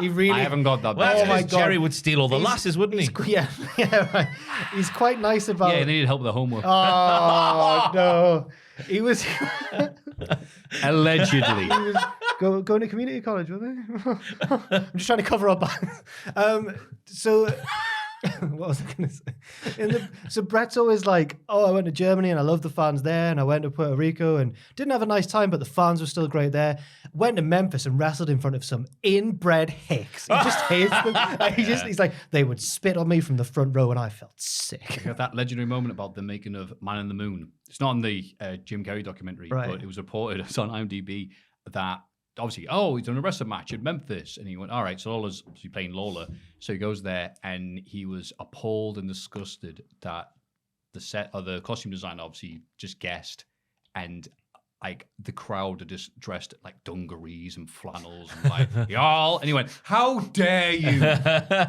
He really. I haven't got that. Well, bad. Oh my because God. Jerry would steal all the He's- lasses, wouldn't he? Yeah, yeah, right. He's quite nice about. Yeah, they needed help with the homework. Oh no, he was. Allegedly. He was going to community college, wasn't he? I'm just trying to cover up. So. What was I going to say? So Brett's always like, oh, I went to Germany and I love the fans there, and I went to Puerto Rico and didn't have a nice time, but the fans were still great there. Went to Memphis and wrestled in front of some inbred hicks. He just hates them. He's like, they would spit on me from the front row and I felt sick. Got that legendary moment about the making of Man in the Moon. It's not in the Jim Carrey documentary, Right. but it was reported, it's on IMDb, that obviously, he's done a wrestling match in Memphis. And he went, all right, so Lawler's obviously playing Lawler. So he goes there and he was appalled and disgusted that the set or the costume designer obviously just guessed. And like the crowd are just dressed like dungarees and flannels and like, y'all. And he went, how dare you?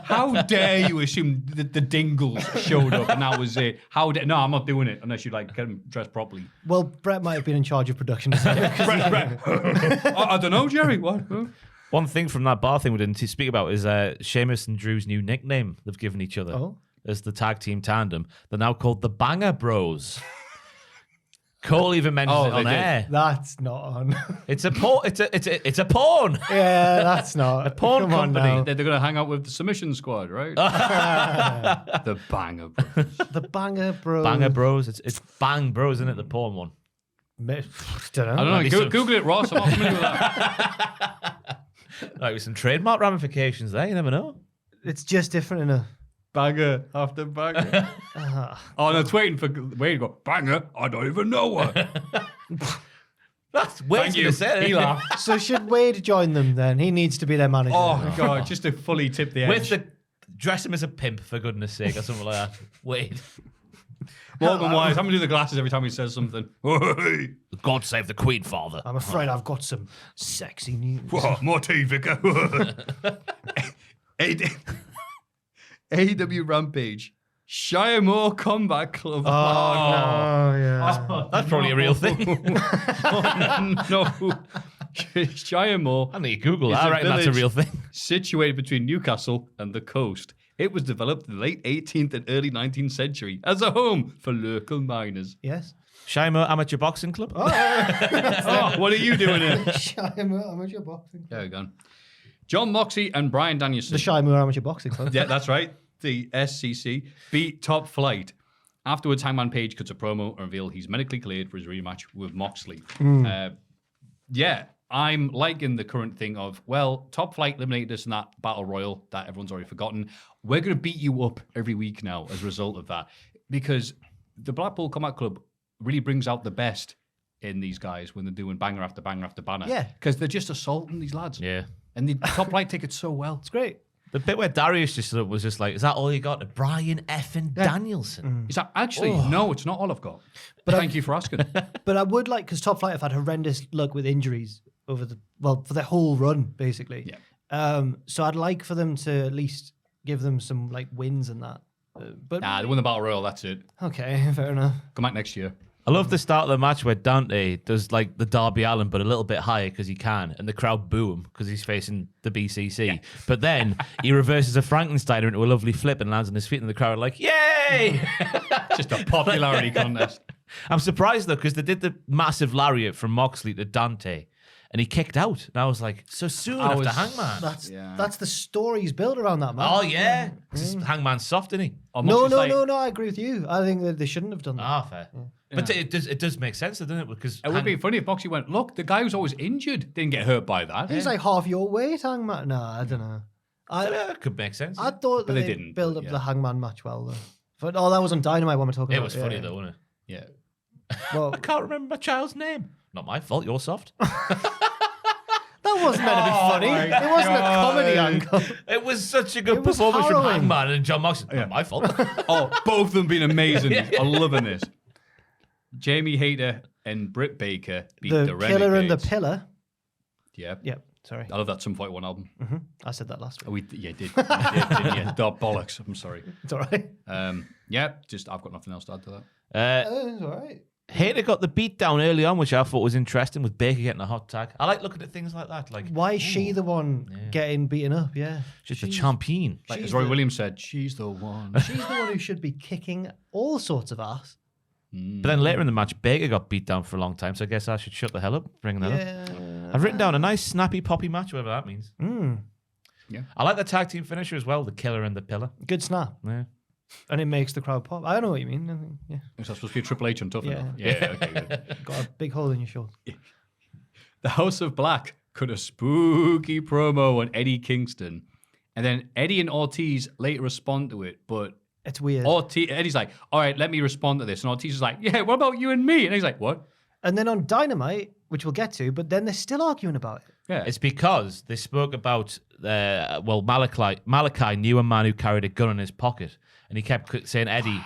How dare you assume that the Dingles showed up and that was it? No, I'm not doing it unless you like get them dressed properly. Well, Brett might have been in charge of production design. Brett. I don't know, Jerry. What? One thing from that bar thing we didn't speak about is Sheamus and Drew's new nickname they've given each other as the tag team tandem. They're now called the Banger Bros. Cole even mentions it on they did. air. That's not on. It's a porn. It's a porn. Yeah, that's not. A porn Come on company. now. They're going to hang out with the Submission Squad, right? The Banger Bros. The Banger Bros. Banger Bros. It's Bang Bros, isn't it? The porn one. Don't know. I don't know. Might be some- Google it, Ross. I'm not familiar with that. Like with some trademark ramifications there. You never know. It's just different enough. Banger after banger. Oh, no, it's waiting for Wade to go, banger, I don't even know her. That's way Thank to you. say it. He laughed. So should Wade join them then? He needs to be their manager. Oh, God, just to fully tip the edge. With the dress him as a pimp for goodness sake or something like that. Wait. Morgan Wise, I'm going to do the glasses every time he says something. Hey. God save the Queen, Father. I'm afraid I've got some sexy news. Whoa, more tea, Vicar. AEW Rampage. Shire Moore Combat Club. Oh, yeah. That's probably a real thing. No. Shire Moore. I need to Google It's that. a I reckon that's a village. real thing. Situated between Newcastle and the coast. It was developed in the late 18th and early 19th century as a home for local miners. Yes. Shimo Amateur Boxing Club. Oh, what are you doing here? Amateur Boxing. There we go. John Moxley and Brian Danielson. The Shy Moore Amateur Boxing Club. Yeah, that's right. The SCC beat Top Flight. Afterwards, Hangman Page cuts a promo and reveal he's medically cleared for his rematch with Moxley. Yeah, I'm liking the current thing of, well, Top Flight eliminated us in that battle royal that everyone's already forgotten. We're going to beat you up every week now as a result of that. Because the Blackpool Combat Club really brings out the best in these guys when they're doing banger after banger after banner. Yeah. Because they're just assaulting these lads. Yeah. And the Top Flight take it so well. It's great. The bit where Darius just sort of was just like, is that all you got? Brian effing Danielson. Is that actually? No, it's not all I've got. But thank you for asking. But I would like, because Top Flight have had horrendous luck with injuries over for their whole run, basically. Yeah. So I'd like for them to at least give them some like wins and that. But Nah, they won the battle royal. That's it. okay, fair enough. Come back next year. I love the start of the match where Dante does like the Darby Allin, but a little bit higher because he can, and the crowd boo him because he's facing the BCC. Yeah. But then he reverses a Frankensteiner into a lovely flip and lands on his feet, and the crowd are like, "Yay!" Just a popularity contest. I'm surprised though because they did the massive lariat from Moxley to Dante, and he kicked out. And I was like, so soon after Hangman. That's the story's built around that, man. Oh yeah, Hangman's soft, isn't he? Oh, No, Moxley's like- no. I agree with you. I think that they shouldn't have done that. Ah, fair. But it does make sense, doesn't it? Because It would be funny if Moxley went, look, the guy who's always injured didn't get hurt by that. He's like half your weight, Hangman. No, I don't know. That could make sense. I thought that they they didn't, build but up yeah. the Hangman match well, though. But that was on Dynamite when we're talking It about was funny though, wasn't it? Yeah. Well, I can't remember my child's name. Not my fault. You're soft. that wasn't meant to be funny. It wasn't a comedy angle. It was such a good It was performance from harrowing. Hangman and John Moxley. Not my fault. Oh, both of them been amazing. I'm loving this. Jamie Hayter and Britt Baker beat the, The Killer and the Renegades. Pillar. Yeah. Yep, sorry. I love that Sum 41 album. I said that last Oh, week. yeah, did. Yeah. Oh, bollocks. I'm sorry. It's all right. Yeah, just I've got nothing else to add to that. It's all right. Hayter got the beat down early on, which I thought was interesting, with Baker getting a hot tag. I like looking at things like that. Like, Why is she the one getting beaten up? Yeah. she's a champion. Like She's as Roy the- Williams said, she's the one. She's the one who should be kicking all sorts of ass. But then later in the match, Baker got beat down for a long time, so I guess I should shut the hell up bringing that up. Yeah. I've written down a nice, snappy, poppy match, whatever that means. Yeah. I like the tag team finisher as well, the Killer and the Pillar. Good snap. Yeah. And it makes the crowd pop. I don't know what you mean. I think, yeah. Is that supposed to be a Triple H on Tough Yeah. Enough? Yeah, okay, good. Got a big hole in your shoulder. The House of Black cut a spooky promo on Eddie Kingston. And then Eddie and Ortiz later respond to it, but It's weird. Eddie's like, all right, let me respond to this. And Ortiz is like, yeah, what about you and me? And he's like, what? And then on Dynamite, which we'll get to, but then they're still arguing about it. Yeah. It's because they spoke about, Malachi knew a man who carried a gun in his pocket. And he kept saying, Eddie,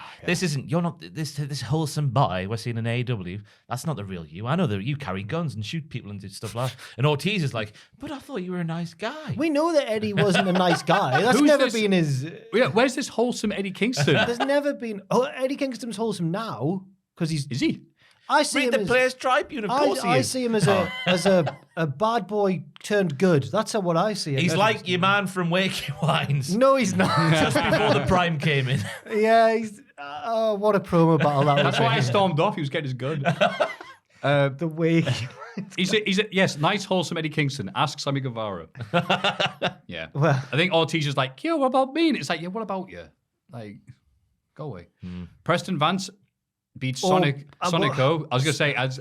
you're not this wholesome boy we're seeing in AEW. That's not the real you. I know that you carry guns and shoot people and do stuff like that. And Ortiz is like, but I thought you were a nice guy. We know that Eddie wasn't a nice guy. That's Who's never this- been his... Yeah, where's this wholesome Eddie Kingston? There's never been... Oh, Eddie Kingston's wholesome now, because he's... Is he? I see Read him the as... Players Tribune, of course he I is. see him as a bad boy turned good. That's what I see. He's like your man from Wakey Wines. No, he's not. Just before the prime came in. Yeah, he's... Oh, what a promo battle that was. That's why I stormed off. He was getting his gun. The way... He's a yes, nice, wholesome Eddie Kingston. Ask Sammy Guevara. Yeah. Well- I think Ortiz is like, yo, what about me? And it's like, yeah, what about you? Like, go away. Preston Vance beats Sonico. I was going to say, as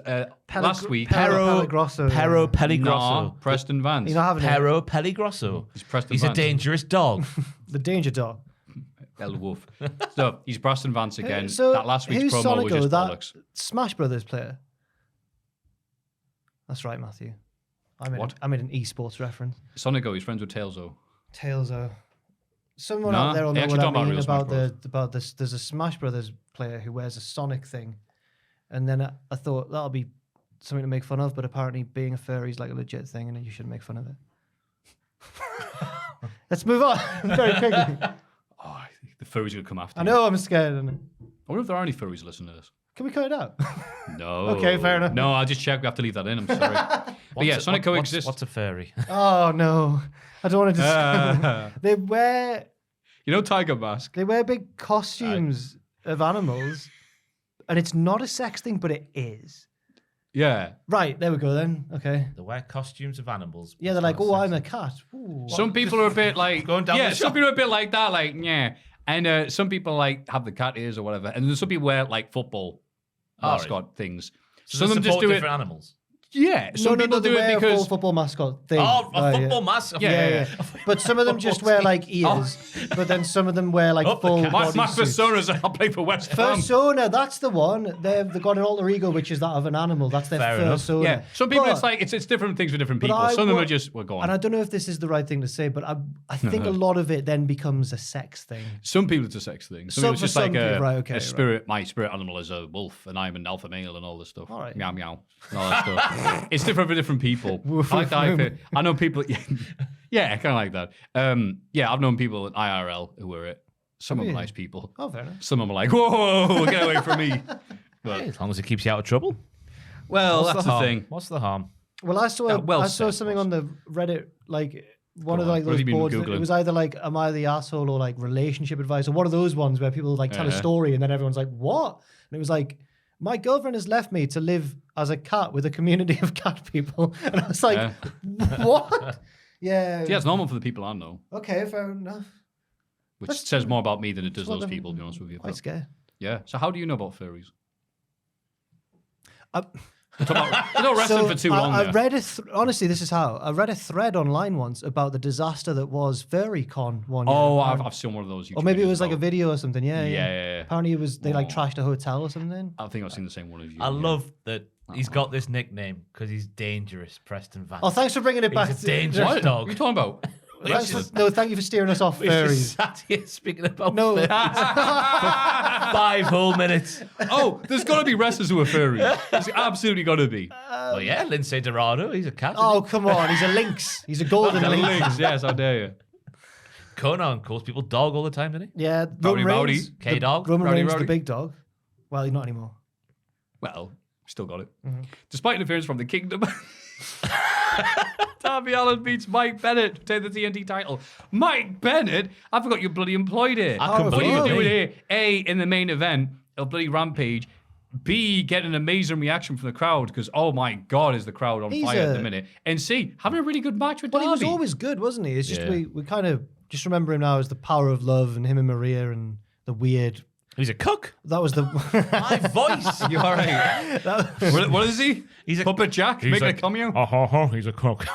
last week. Pero Grosso. Pero Peligrosso. No, Preston Vance. You're not having it. Pero Peligrosso. He's Preston He's a Vance. dangerous dog. The Danger Dog. El Wolf. So he's Preston Vance again. So that last week's who's promo was Sonico, just that bollocks. Smash Brothers player? That's right, Matthew. I made an esports reference. Sonico, he's friends with Tailzo. Tailzo. Someone No, out there will they know actually what I talk about mean real Smash about this. There's a Smash Brothers player who wears a Sonic thing, and then I thought that'll be something to make fun of, but apparently being a furry is like a legit thing, and you shouldn't make fun of it. Let's move on very quickly. Oh, the furries will come after I you. know I'm scared. I wonder if there are any furries listening to this. Can we cut it out? No. Okay, fair enough. No, I'll just check. We have to leave that in. I'm sorry. But yeah, Sonic coexists. What's a furry? Oh no, I don't want to describe. They wear You know Tiger Mask? They wear big costumes of animals, and it's not a sex thing, but it is. Yeah. Right, there we go then. Okay. They wear costumes of animals. Yeah, they're like, oh, I'm a cat. Ooh. Some people are a bit like, Going down yeah, the some shop. people are a bit like that, like, yeah. And some people like have the cat ears or whatever. And then some people wear like football All mascot things. So Some they of them just support do it. different animals. Yeah, some people they do wear it a full because football mascot thing. Oh, a Yeah. football mask. Yeah. But some of them just wear like ears. But then some of them wear like full the body my suits. personas are I play for West Ham. Persona, that's the one. They've got an alter ego, which is that of an animal. That's their Fair enough. persona. Yeah, some people But- it's like it's different things for different but people. I Some of them wa- are just go on. And I don't know if this is the right thing to say, but I think a lot of it then becomes a sex thing. Some people it's a sex thing. Some Some- people it's for just like some people, right, okay, a right. spirit. My spirit animal is a wolf, and I'm an alpha male, and all this stuff. All right. Meow meow, and all that stuff. It's different for different people. I know people. Yeah, kind of like that. Yeah, I've known people in IRL who wear it. Some of them Really? nice people. Oh, fair enough. Some of them are like, whoa, get away from me. But As long as it keeps you out of trouble. well, that's the harm? thing. What's the harm? Well, I saw well I saw said, something boss. on the Reddit, like one Go of the, on. like What have those you been boards. That, Googling? it was either like, "Am I the asshole?" or like relationship advice, or one of those ones where people like tell a story and then everyone's like, "What?" And it was like, "My girlfriend has left me to live as a cat with a community of cat people," and I was like, "What?" Yeah. Yeah, it's normal for the people I know, Okay, fair enough. which says more about me than it does Well, those then, people, to be honest with you. Quite But, scared. yeah. So how do you know about furries? I- You're not wrestling for too long. I there. read honestly, this is how I read a thread online once about the disaster that was FurryCon one year. Oh, I've seen one of those. Or maybe it YouTube was like a videos video or something. Yeah, about- yeah. Yeah. Apparently, it was they like Oh. trashed a hotel or something. I think I've seen the same one as you. I yeah. love that he's got this nickname because he's dangerous, Preston Vance. Oh, thanks for bringing it back. He's a dangerous What? dog. What are you talking about? Thank you for steering us off We just furries. sat here speaking about No. furries for 5 whole minutes. Oh, there's got to be wrestlers who are furries. There's absolutely got to be. Well, yeah, Lindsay Dorado, he's a cat. Oh, come on. He's a lynx. He's a golden The lynx. links, yes, how dare you? Conan calls people dog all the time, doesn't he? Yeah, Rowdy Roman Rowdy, Reigns. K-Dog, Roman Rowdy Reigns, Rowdy. the big dog. Well, not anymore. Well, still got it. Mm-hmm. Despite interference from the Kingdom, Darby Allin beats Mike Bennett to take the TNT title. Mike Bennett? I forgot you're bloody employed here. I couldn't What are believe you it. doing mate. here? A, in the main event of bloody Rampage. B, getting an amazing reaction from the crowd because, oh my God, is the crowd on He's fire at a- the minute. And C, having a really good match with But Darby. he was always good, wasn't he? It's just Yeah. we kind of just remember him now as the power of love and him and Maria and the weird. He's a cook. That was the. My voice. You all right? What is he? He's a- Puppet Jack making a cameo? He's a cook.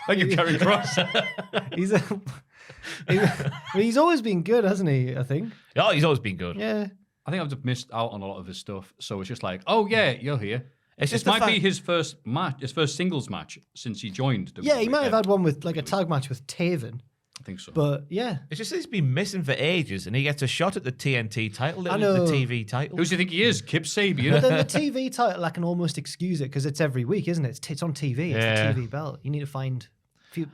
Thank you, Kerry Cross. he's a. He's always been good, hasn't he? I think. Oh, he's always been good. Yeah. I think I've just missed out on a lot of his stuff. So it's just like, oh yeah, you're here. It's just This the might be fact- his first match, his first singles match since he joined. Yeah, he WWE. might have had one with like a tag match with Taven, I think so. but yeah. It's just that he's been missing for ages, and he gets a shot at the TNT title, I the know. TV title. Who does he think he is? Kip But Sabian? then the TV title, I can almost excuse it because it's every week, isn't it? It's on TV. It's Yeah. the TV belt. You need to find you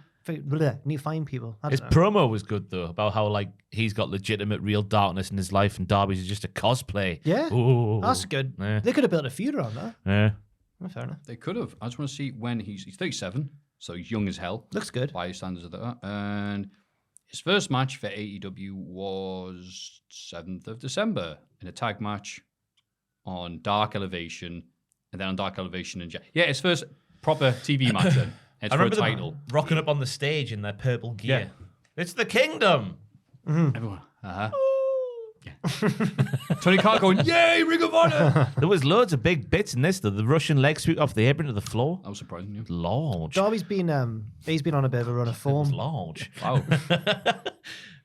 need to find people. I His don't know. promo was good though, about how like he's got legitimate real darkness in his life, and Darby's is just a cosplay. Yeah. Ooh. That's good. Yeah. They could have built a feud around that. Yeah. Oh, fair enough. They could have. I just want to see when he's 37, so he's young as hell Looks good. by standards of that. And his first match for AEW was 7th of December in a tag match on Dark Elevation, and then on Dark Elevation and yeah, his first proper TV match then. It's I for a remember them title. rocking up on the stage in their purple gear. Yeah. It's the Kingdom. Everyone, Tony Khan going, yay, Ring of Honor! There was loads of big bits in this though. The Russian leg sweep off the apron to the floor. That was surprising, yeah. Large. Darby's been he's been on a bit of a run of It was form. large. Wow.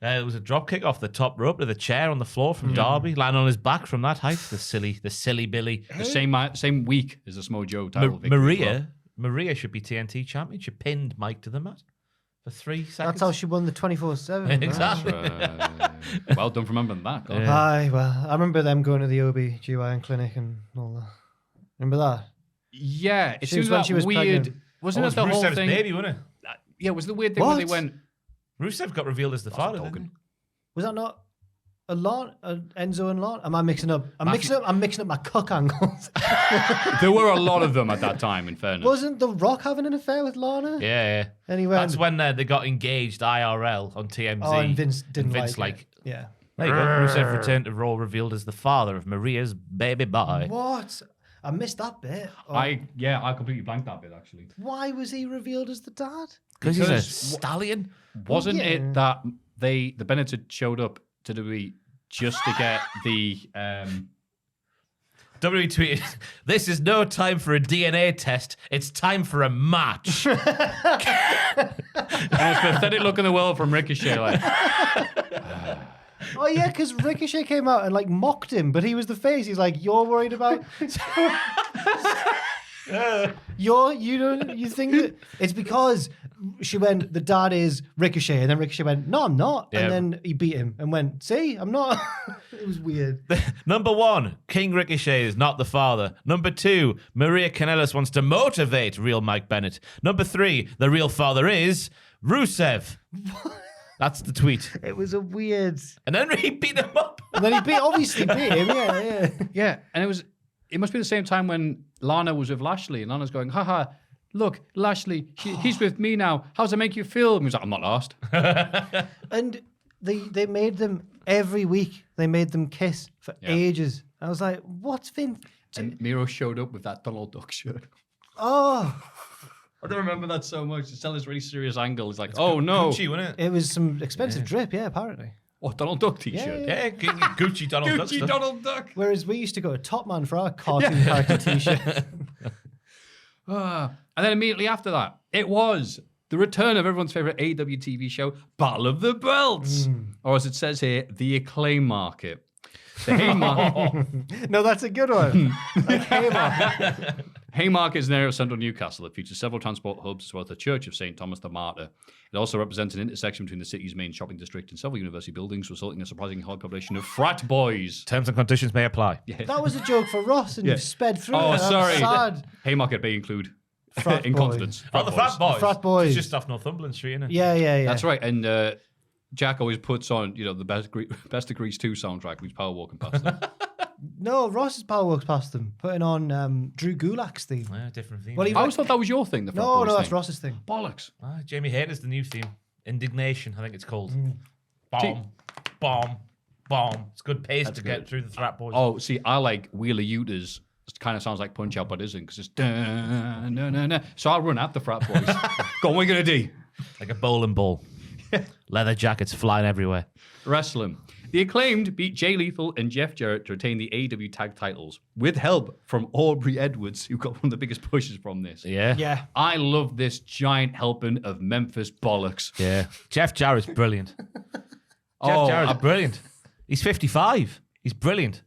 There was a drop kick off the top rope to the chair on the floor from Darby, landing on his back from that height. The silly Billy. The same week as the Samoa Joe title victory. Maria should be TNT champion. She pinned Mike to the mat for 3 seconds. That's how she won the 24/7. Exactly. Well done for remembering that. God. Yeah. Aye, well, I remember them going to the OB/GYN clinic and all that. Remember that? Yeah, it She was seems when that she was weird. pregnant. Wasn't Oh, it the it was whole Rusev's thing? baby, wasn't it? Yeah, was the weird thing where they What? went. Rusev got revealed as the father. talking. Didn't Was that not Enzo and Lana? Am I mixing up? I'm mixing up my cock angles. There were a lot of them at that time. In fairness, Wasn't The Rock having an affair with Lana? he? Yeah. Anyway, That's when they got engaged IRL on TMZ. Oh, and Vince didn't And Vince like it. Yeah. There you go. Rusev returned to Raw, revealed as the father of Maria's baby boy. What? I missed that bit. Oh, I completely blanked that bit actually. why was he revealed as the dad? Because he's a Because- stallion. Wasn't yeah. it that the Bennetts had showed up to WWE just to get the WWE tweeted, "This is no time for a DNA test. It's time for a match." And it's pathetic look in the world from Ricochet. Like, Oh yeah, because Ricochet came out and like mocked him, but he was the face. He's like, "You're worried about." You think that it's because she went, the dad is Ricochet, and then Ricochet went, "No, I'm not," Yeah. and then he beat him and went, "See, I'm not." It was weird. Number 1, King Ricochet is not the father. Number 2, Maria Kanellis wants to motivate real Mike Bennett. Number 3, the real father is Rusev. That's the tweet. It was a weird. And then he beat him up. And then he obviously beat him. Yeah. yeah, and it must be the same time when Lana was with Lashley, and Lana's going, haha, look, Lashley, he's with me now. How does it make you feel? And he was like, I'm not lost. And they made them every week. They made them kiss for ages. I was like, what's been? And Miro showed up with that Donald Duck shirt. Oh, I don't remember that so much. To tell this really serious angle, it's like, oh no. Gucci, wasn't it? it was some expensive drip. Yeah, apparently. Oh, Donald Duck t-shirt. Yeah, Gucci Donald Duck Gucci stuff. Donald Duck. Whereas we used to go to Top Man for our cartoon character T-shirt. And then immediately after that, it was the return of everyone's favorite AEW TV show, Battle of the Belts. Or as it says here, the Acclaim Market. The Haymarket. No, that's a good one. Like Haymarket. Haymarket is an area of central Newcastle that features several transport hubs as well as the Church of St. Thomas the Martyr. It also represents an intersection between the city's main shopping district and several university buildings, resulting in a surprisingly high population of frat boys. Terms and conditions may apply. That was a joke for Ross, and you've sped through Oh, it. I'm sorry. sad. Haymarket may include Frat incontinence. Oh, the frat boys. The frat boys. It's just off Northumberland Street, isn't it? Yeah. That's right. And Jack always puts on, the best of Grease 2 soundtrack, which power walking past them. No, Ross's power walks past them, putting on Drew Gulak's theme. Yeah, different theme. Well, he I always thought that was your thing. The frat No, boys that's thing. Ross's thing. Bollocks. Jamie Hayter's the new theme. Indignation, I think it's called. Bomb. It's good pace to get through the frat boys. Oh, see, I like Wheeler Utah's. It kind of sounds like Punch Out, but isn't, because it's dun, dun, dun, dun. So I'll run at the frat boys. Go on, what are you going to do? Like a bowling ball. Leather jackets flying everywhere. Wrestling. The Acclaimed beat Jay Lethal and Jeff Jarrett to retain the AEW tag titles with help from Aubrey Edwards, who got one of the biggest pushes from this. Yeah. I love this giant helping of Memphis bollocks. Yeah. Jeff Jarrett's brilliant. Oh, Jeff Jarrett's brilliant. He's 55. He's brilliant.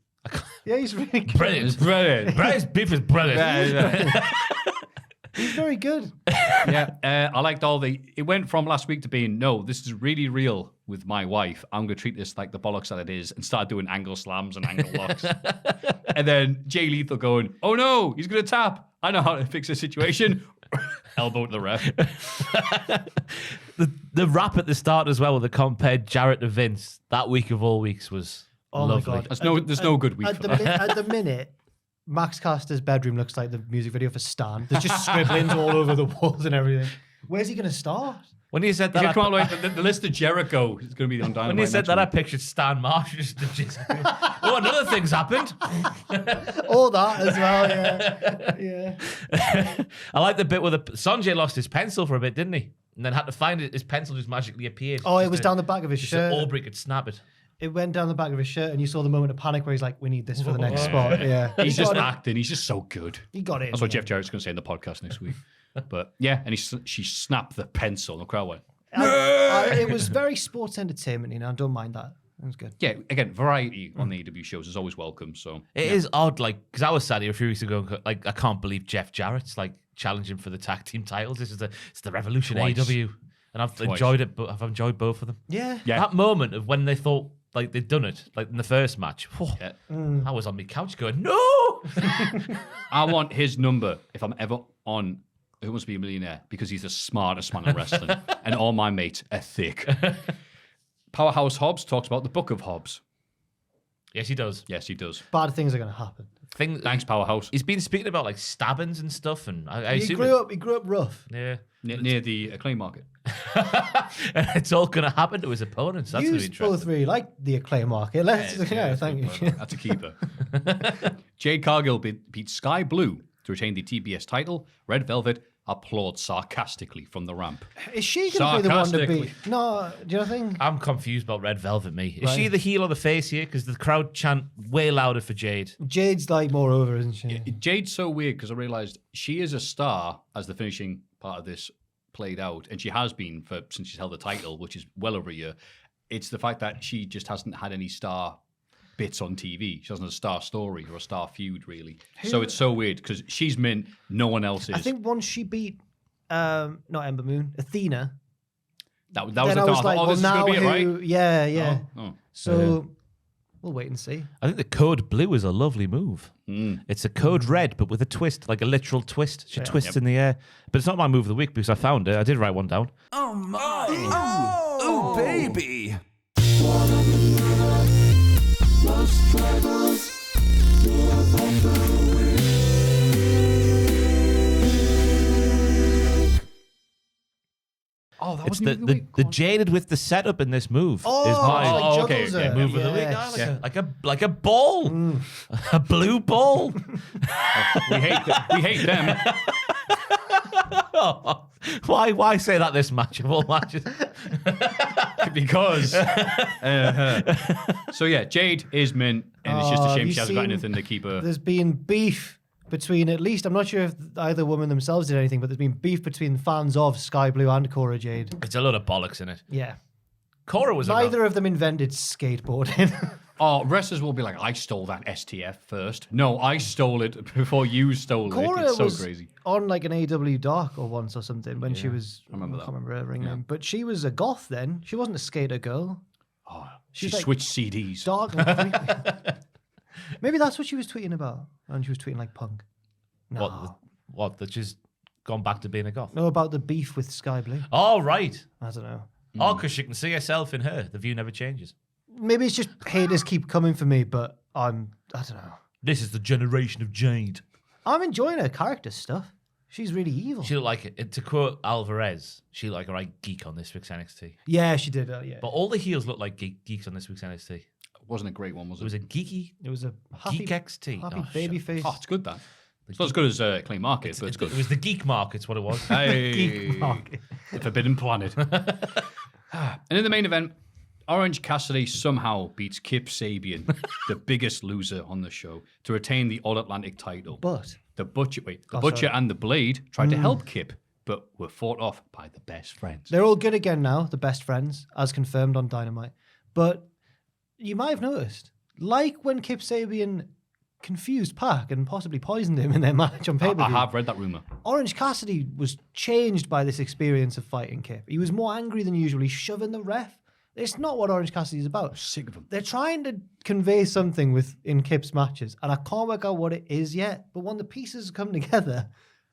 Yeah, he's really good. Brilliant. brilliant. Bray's beef is brilliant. He's very good. Yeah, I liked it went from last week to being, no, this is really real with my wife. I'm going to treat this like the bollocks that it is and start doing angle slams and angle locks. And then Jay Lethal going, oh no, he's going to tap. I know how to fix the situation. Elbow to the ref. The rap at the start as well, with the compared Jarrett to Vince, that week of all weeks was lovely. My God. There's no good week for that. At the minute, Max Caster's bedroom looks like the music video for Stan. There's just scribblings all over the walls and everything. Where's he going to start? When you said You that, come out like the list of Jericho is going to be on Dynamite. when you said next that, I week. pictured Stan Marsh just oh, another thing's happened. All that as well, yeah. I like the bit where Sanjay lost his pencil for a bit, didn't he? And then had to find it. His pencil just magically appeared. Oh, it was down the back of his just shirt. so Aubrey could snap it. It went down the back of his shirt, and you saw the moment of panic where he's like, "We need this for the next spot." Yeah, He's He just got it. acting. He's just so good. He got it. That's what Jeff Jarrett's going to say in the podcast next week. But yeah, and she snapped the pencil. And the crowd went, It was very sports entertainment, I don't mind that. It was good. yeah, again, variety on the AEW shows is always welcome. So It is odd, like, because I was sat here a few weeks ago, and like, I can't believe Jeff Jarrett's like challenging for the tag team titles. It's the revolution Twice. AEW, and I've enjoyed it, but I've enjoyed both of them. Yeah. Yeah. That moment of when they thought like they'd done it, like in the first match, yeah. I was on my couch going, no. I want his number if I'm ever on Who Wants to Be a Millionaire, because he's the smartest man in wrestling, and all my mates are thick. Powerhouse Hobbs talks about the Book of Hobbs. Yes, he does. Yes, he does. Bad things are going to happen. Thanks, Powerhouse. He's been speaking about like stabbings and stuff, and I He assume grew up rough. yeah. Near the Acclaim Market. And it's all going to happen to his opponents. That's going to be You interesting. both really like the Acclaim market. Let's, thank you. That's a keeper. Jade Cargill beat Sky Blue to retain the TBS title. Red Velvet applaud sarcastically from the ramp. Is she going to be the one to Sarcastically. beat? No, do you think? I'm confused about Red Velvet, me. Is Right. she the heel or the face here? Because the crowd chant way louder for Jade. Jade's like more over, isn't she? Jade's so weird because I realised she is a star as the finishing part of this played out, and she has been since she's held the title, which is well over a year. It's the fact that she just hasn't had any star bits on TV. She doesn't have a star story or a star feud, really. So it's so weird because she's mint, no one else is. I think once she beat, not Ember Moon, Athena. that was then the I thought. was I like, thought, well, this is now going to be it, who? right? Yeah. Oh. So we'll wait and see. I think the code blue is a lovely move. It's a code red, but with a twist, like a literal twist. She twists in the air. But it's not my move of the week because I found it. I did write one down. Oh my! Oh baby! Oh, that It's was the jaded with the setup in this move is my like okay, juggles okay. her. move of the week. Yes. Like a ball, a blue ball. we hate them. Why say that this match of all matches? Because so yeah, Jade is mint, and it's just a have shame you she hasn't got seen- anything to keep her. There's been beef between, at least, I'm not sure if either woman themselves did anything, but there's been beef between fans of Sky Blue and Cora Jade. It's a load of bollocks in it. Yeah. Cora was Neither of them invented skateboarding. Oh, wrestlers will be like, I stole that STF first. No, I stole it before you stole Cora it. It's so was crazy. on like an AEW Dark or once or something when she was. I remember that. can't remember her ring name, but she was a goth then. She wasn't a skater girl. Oh, she She's like switched CDs. Dark and creepy. Maybe that's what she was tweeting about, and she was tweeting like punk. No, What? That she's gone back to being a goth. no, about the beef with Sky Blue. Oh right. I don't know. Oh, because she can see herself in her. The view never changes. Maybe it's just haters keep coming for me, but I don't know. This is the generation of Jade. I'm enjoying her character stuff. She's really evil. She looked like it. To quote Alvarez, she looked like a right geek on this week's NXT. Yeah, she did. Yeah, But all the heels look like geeks on this week's NXT. It wasn't a great one, was It it? was a geeky it was a happy, geek XT. happy Oh, baby shut- face. Oh, it's good, that. It's not as good as Acclaimed Market, but it's good. It was the geek market's what it was. Hey, Geek market. the Forbidden Planet. And in the main event, Orange Cassidy somehow beats Kip Sabian, the biggest loser on the show, to retain the All Atlantic title. But The Butcher, Oh, Butcher sorry. and the Blade tried to help Kip, but were fought off by the best friends. they're all good again now, the best friends, as confirmed on Dynamite. But you might have noticed, like when Kip Sabian confused Pac and possibly poisoned him in their match on pay-per-view. I have read that rumor. Orange Cassidy was changed by this experience of fighting Kip. He was more angry than usual. He's shoving the ref. It's not what Orange Cassidy's about. Sick of him. They're trying to convey something in Kip's matches, and I can't work out what it is yet. But when the pieces come together,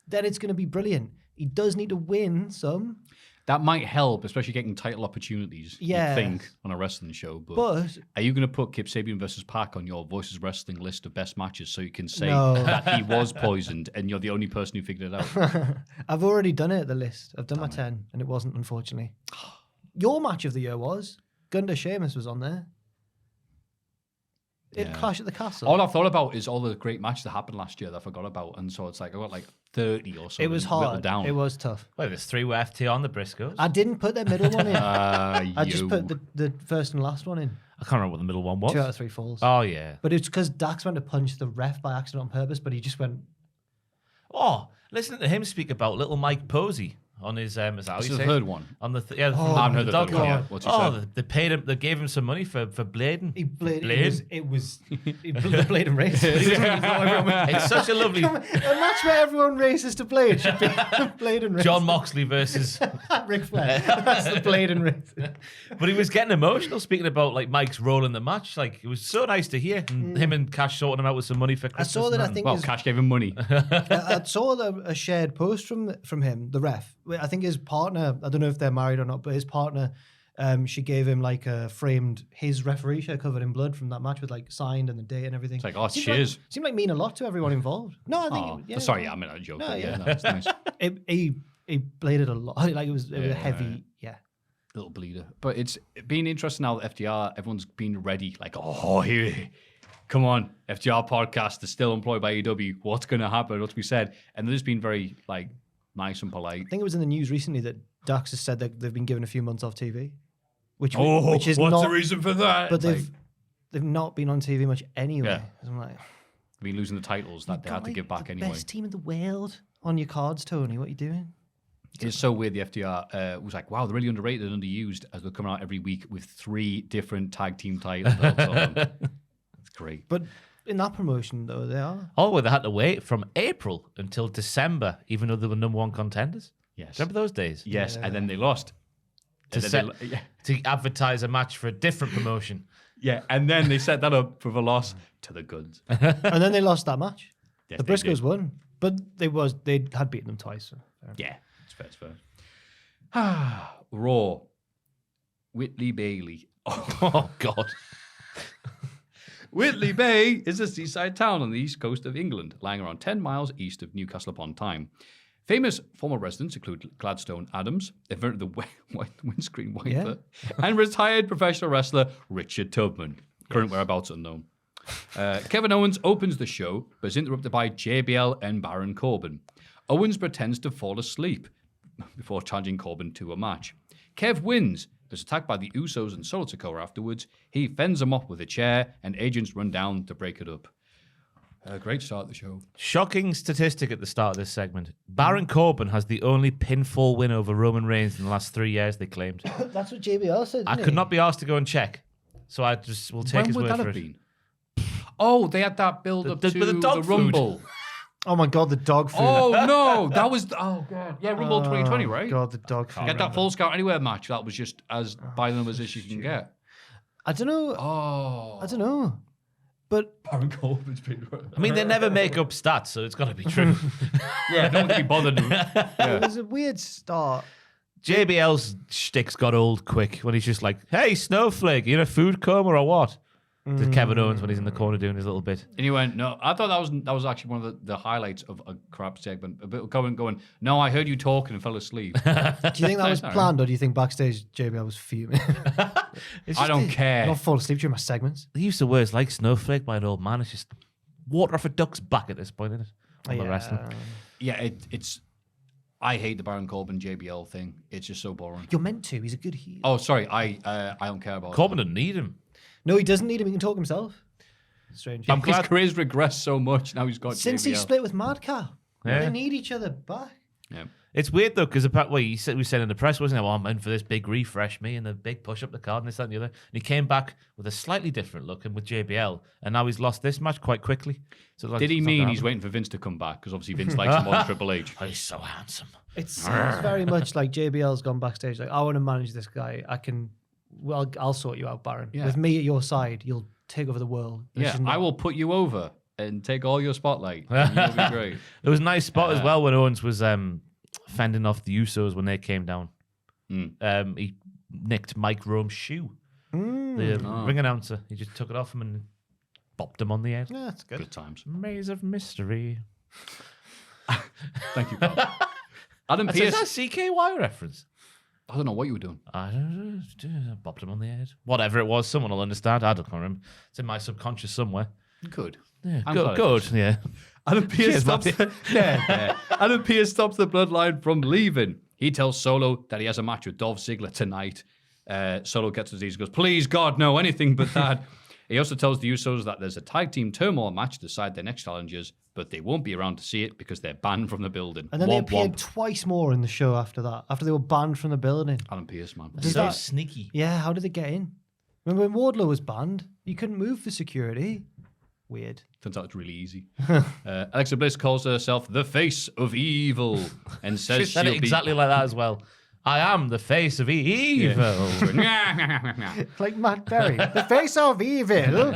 then it's going to be brilliant. He does need to win some, That might help, especially getting title opportunities. Yeah. You think on a wrestling show, but are you going to put Kip Sabian versus Pac on your Voices Wrestling list of best matches so you can say No. that he was poisoned and you're the only person who figured it out? I've already done it at the list. I've done my 10, and it wasn't, unfortunately. Your match of the year was Gunther Sheamus was on there. It Yeah. Clash at the Castle. All I've thought about is all the great matches that happened last year that I forgot about, and so it's like I got like 30 or so. It was whittled hard. down. It was tough. Well, there's 3 with FT on the Briscoes. I didn't put their middle one in. I just You. put the first and last one in. I can't remember what the middle one was. 2 out of 3 falls. Oh yeah. But it's because Dax went to punch the ref by accident on purpose, but he just went. Oh, listening to him speak about little Mike Posey on his is that how This you is say the it? therd one. On the Oh, I haven't heard the dog third one one. yet. What's he Oh, said? they paid him. They gave him some money for blading. He bladed. Blade? It was the Blade and Race. It's such a lovely A match where everyone races to Blade should be Blade and Race. John Moxley versus. Ric Flair. That's the Blade and Race. But he was getting emotional speaking about like Mike's role in the match. Like it was so nice to hear. And him and Cash sorting him out with some money for I Christmas. saw that. and I think Well, his, Cash gave him money. I saw a shared post from him, the ref. I think his partner. I don't know if they're married or not, but his partner. She gave him like a framed his referee shirt covered in blood from that match with like signed and the date and everything. It's like, oh, Seemed cheers. Seemed like mean a lot to everyone involved. No, I think. Oh, yeah, sorry, I mean a joke. No, but yeah. yeah, no, it's nice. He bladed a lot. Like it was a heavy. Yeah. Little bleeder. But it's been interesting now that FDR, everyone's been ready. Like, oh, here, come on, FDR podcast is still employed by AEW. What's going to happen? What's to be said? And they've just been very like nice and polite. I think it was in the news recently that Dax has said that they've been given a few months off TV, which is what's not the reason for that? But Like, they've not been on TV much anyway. Yeah. So I'm like, I mean, losing the titles that they had to give back the anyway. best team in the world on your cards, Tony. What are you doing? It's so weird. The FTR was like, wow, they're really underrated and underused as they're coming out every week with 3 different tag team titles. belts on them. It's great. But in that promotion, though, they are. Oh, well, they had to wait from April until December, even though they were number 1 contenders. Yes. Remember those days? Yes, and then they lost. To, And set, then they, to advertise a match for a different promotion. yeah, and then they set that up for the loss to the Goods. And then they lost that match. Yes, The they Briscoes did. won, but they had beaten them twice. So. Yeah, it's fair. It's fair. Raw. Whitley Bailey. Oh, God. Whitley Bay is a seaside town on the east coast of England, lying around 10 miles east of Newcastle upon Tyne. Famous former residents include Gladstone Adams, inventor of the windscreen wiper, and retired professional wrestler Richard Tubman. Current whereabouts unknown. Kevin Owens opens the show, but is interrupted by JBL and Baron Corbin. Owens pretends to fall asleep before challenging Corbin to a match. Kev wins, but is attacked by the Usos and Solo Sikoa afterwards. He fends them off with a chair, and agents run down to break it up. Great start of the show. Shocking statistic at the start of this segment. Baron Corbin has the only pinfall win over Roman Reigns in the last 3 years, they claimed. That's what JBL said. I could not be asked to go and check. So I just will take When his would word that for have it. been? Oh, they had that build up The- to the dog the food. Rumble. Oh my God, the dog food. Oh no, that was God. Yeah, Rumble 2020, right? God, the dog food. Get that full Scout Anywhere match. That was just as by the numbers as you can get. I don't know. Oh, I don't know. But Baron Corbin's been. I mean, they never make up stats, so it's got to be true. Yeah, no one can be bothered. it was a weird start. JBL's shtick's got old quick when he's just like, hey, Snowflake, you in a food coma or what? To Kevin Owens when he's in the corner doing his little bit. And he went, no, I thought that was actually one of the highlights of a crap segment. A bit of going, no, I heard you talking and fell asleep. Do you think that was Sorry. planned, or do you think backstage JBL was fuming? I don't care. Not fall asleep during my segments. They used to words like Snowflake by an old man. It's just water off a duck's back at this point, isn't it? On the wrestling. Yeah, it's. I hate the Baron Corbin JBL thing. It's just so boring. You're meant to. He's a good heel. Oh, sorry, I don't care about Corbin doesn't need him. No, he doesn't need him. He can talk himself. Strange. I'm His glad. career's regressed so much. Now he's got Since JBL. he split with Madcap, Yeah. they need each other back. Yeah. It's weird though, because we said in the press, wasn't it? Well, I'm in for this big refresh, me, and the big push up the card and this, that, and the other. And he came back with a slightly different look and with JBL, and now he's lost this match quite quickly. So like, Did he it's not mean gonna he's happen. waiting for Vince to come back? Because obviously Vince likes him more than Triple H. Oh, he's so handsome. It seems very much like JBL's gone backstage. Like, I want to manage this guy. I'll sort you out, Baron. Yeah. With me at your side, you'll take over the world. This Yeah, is not- I will put you over and take all your spotlight. And you'll be great. There was a nice spot as well when Owens was fending off the Usos when they came down. He nicked Mike Rome's shoe. The ring announcer. He just took it off him and bopped him on the head. Yeah, that's good. Good times. Maze of mystery. Thank you, pal. Adam Is Pearce. that a CKY reference? I don't know what you were doing. I don't know. Bopped him on the head. Whatever it was, someone will understand. I don't remember. It's in my subconscious somewhere. Good. Yeah, I'm good. glad it Good. Yeah. Adam Pearce Cheers, stops. Adam Pearce stops the Bloodline from leaving. He tells Solo that he has a match with Dolph Ziggler tonight. Solo gets his knees and goes, "Please, God, no, anything but that." He also tells the Usos that there's a tag team turmoil match to decide their next challengers, but they won't be around to see it because they're banned from the building. And then they Womp appeared womp. twice more in the show after that, after they were banned from the building. Adam Pearce, man. Does So that- sneaky. Yeah, how did they get in? Remember when Wardlow was banned? You couldn't move for security. Weird. Turns out it's really easy. Alexa Bliss calls herself the face of evil and says She said it she'll exactly like that as well. I am the face of evil. Like Matt Berry, the face of evil.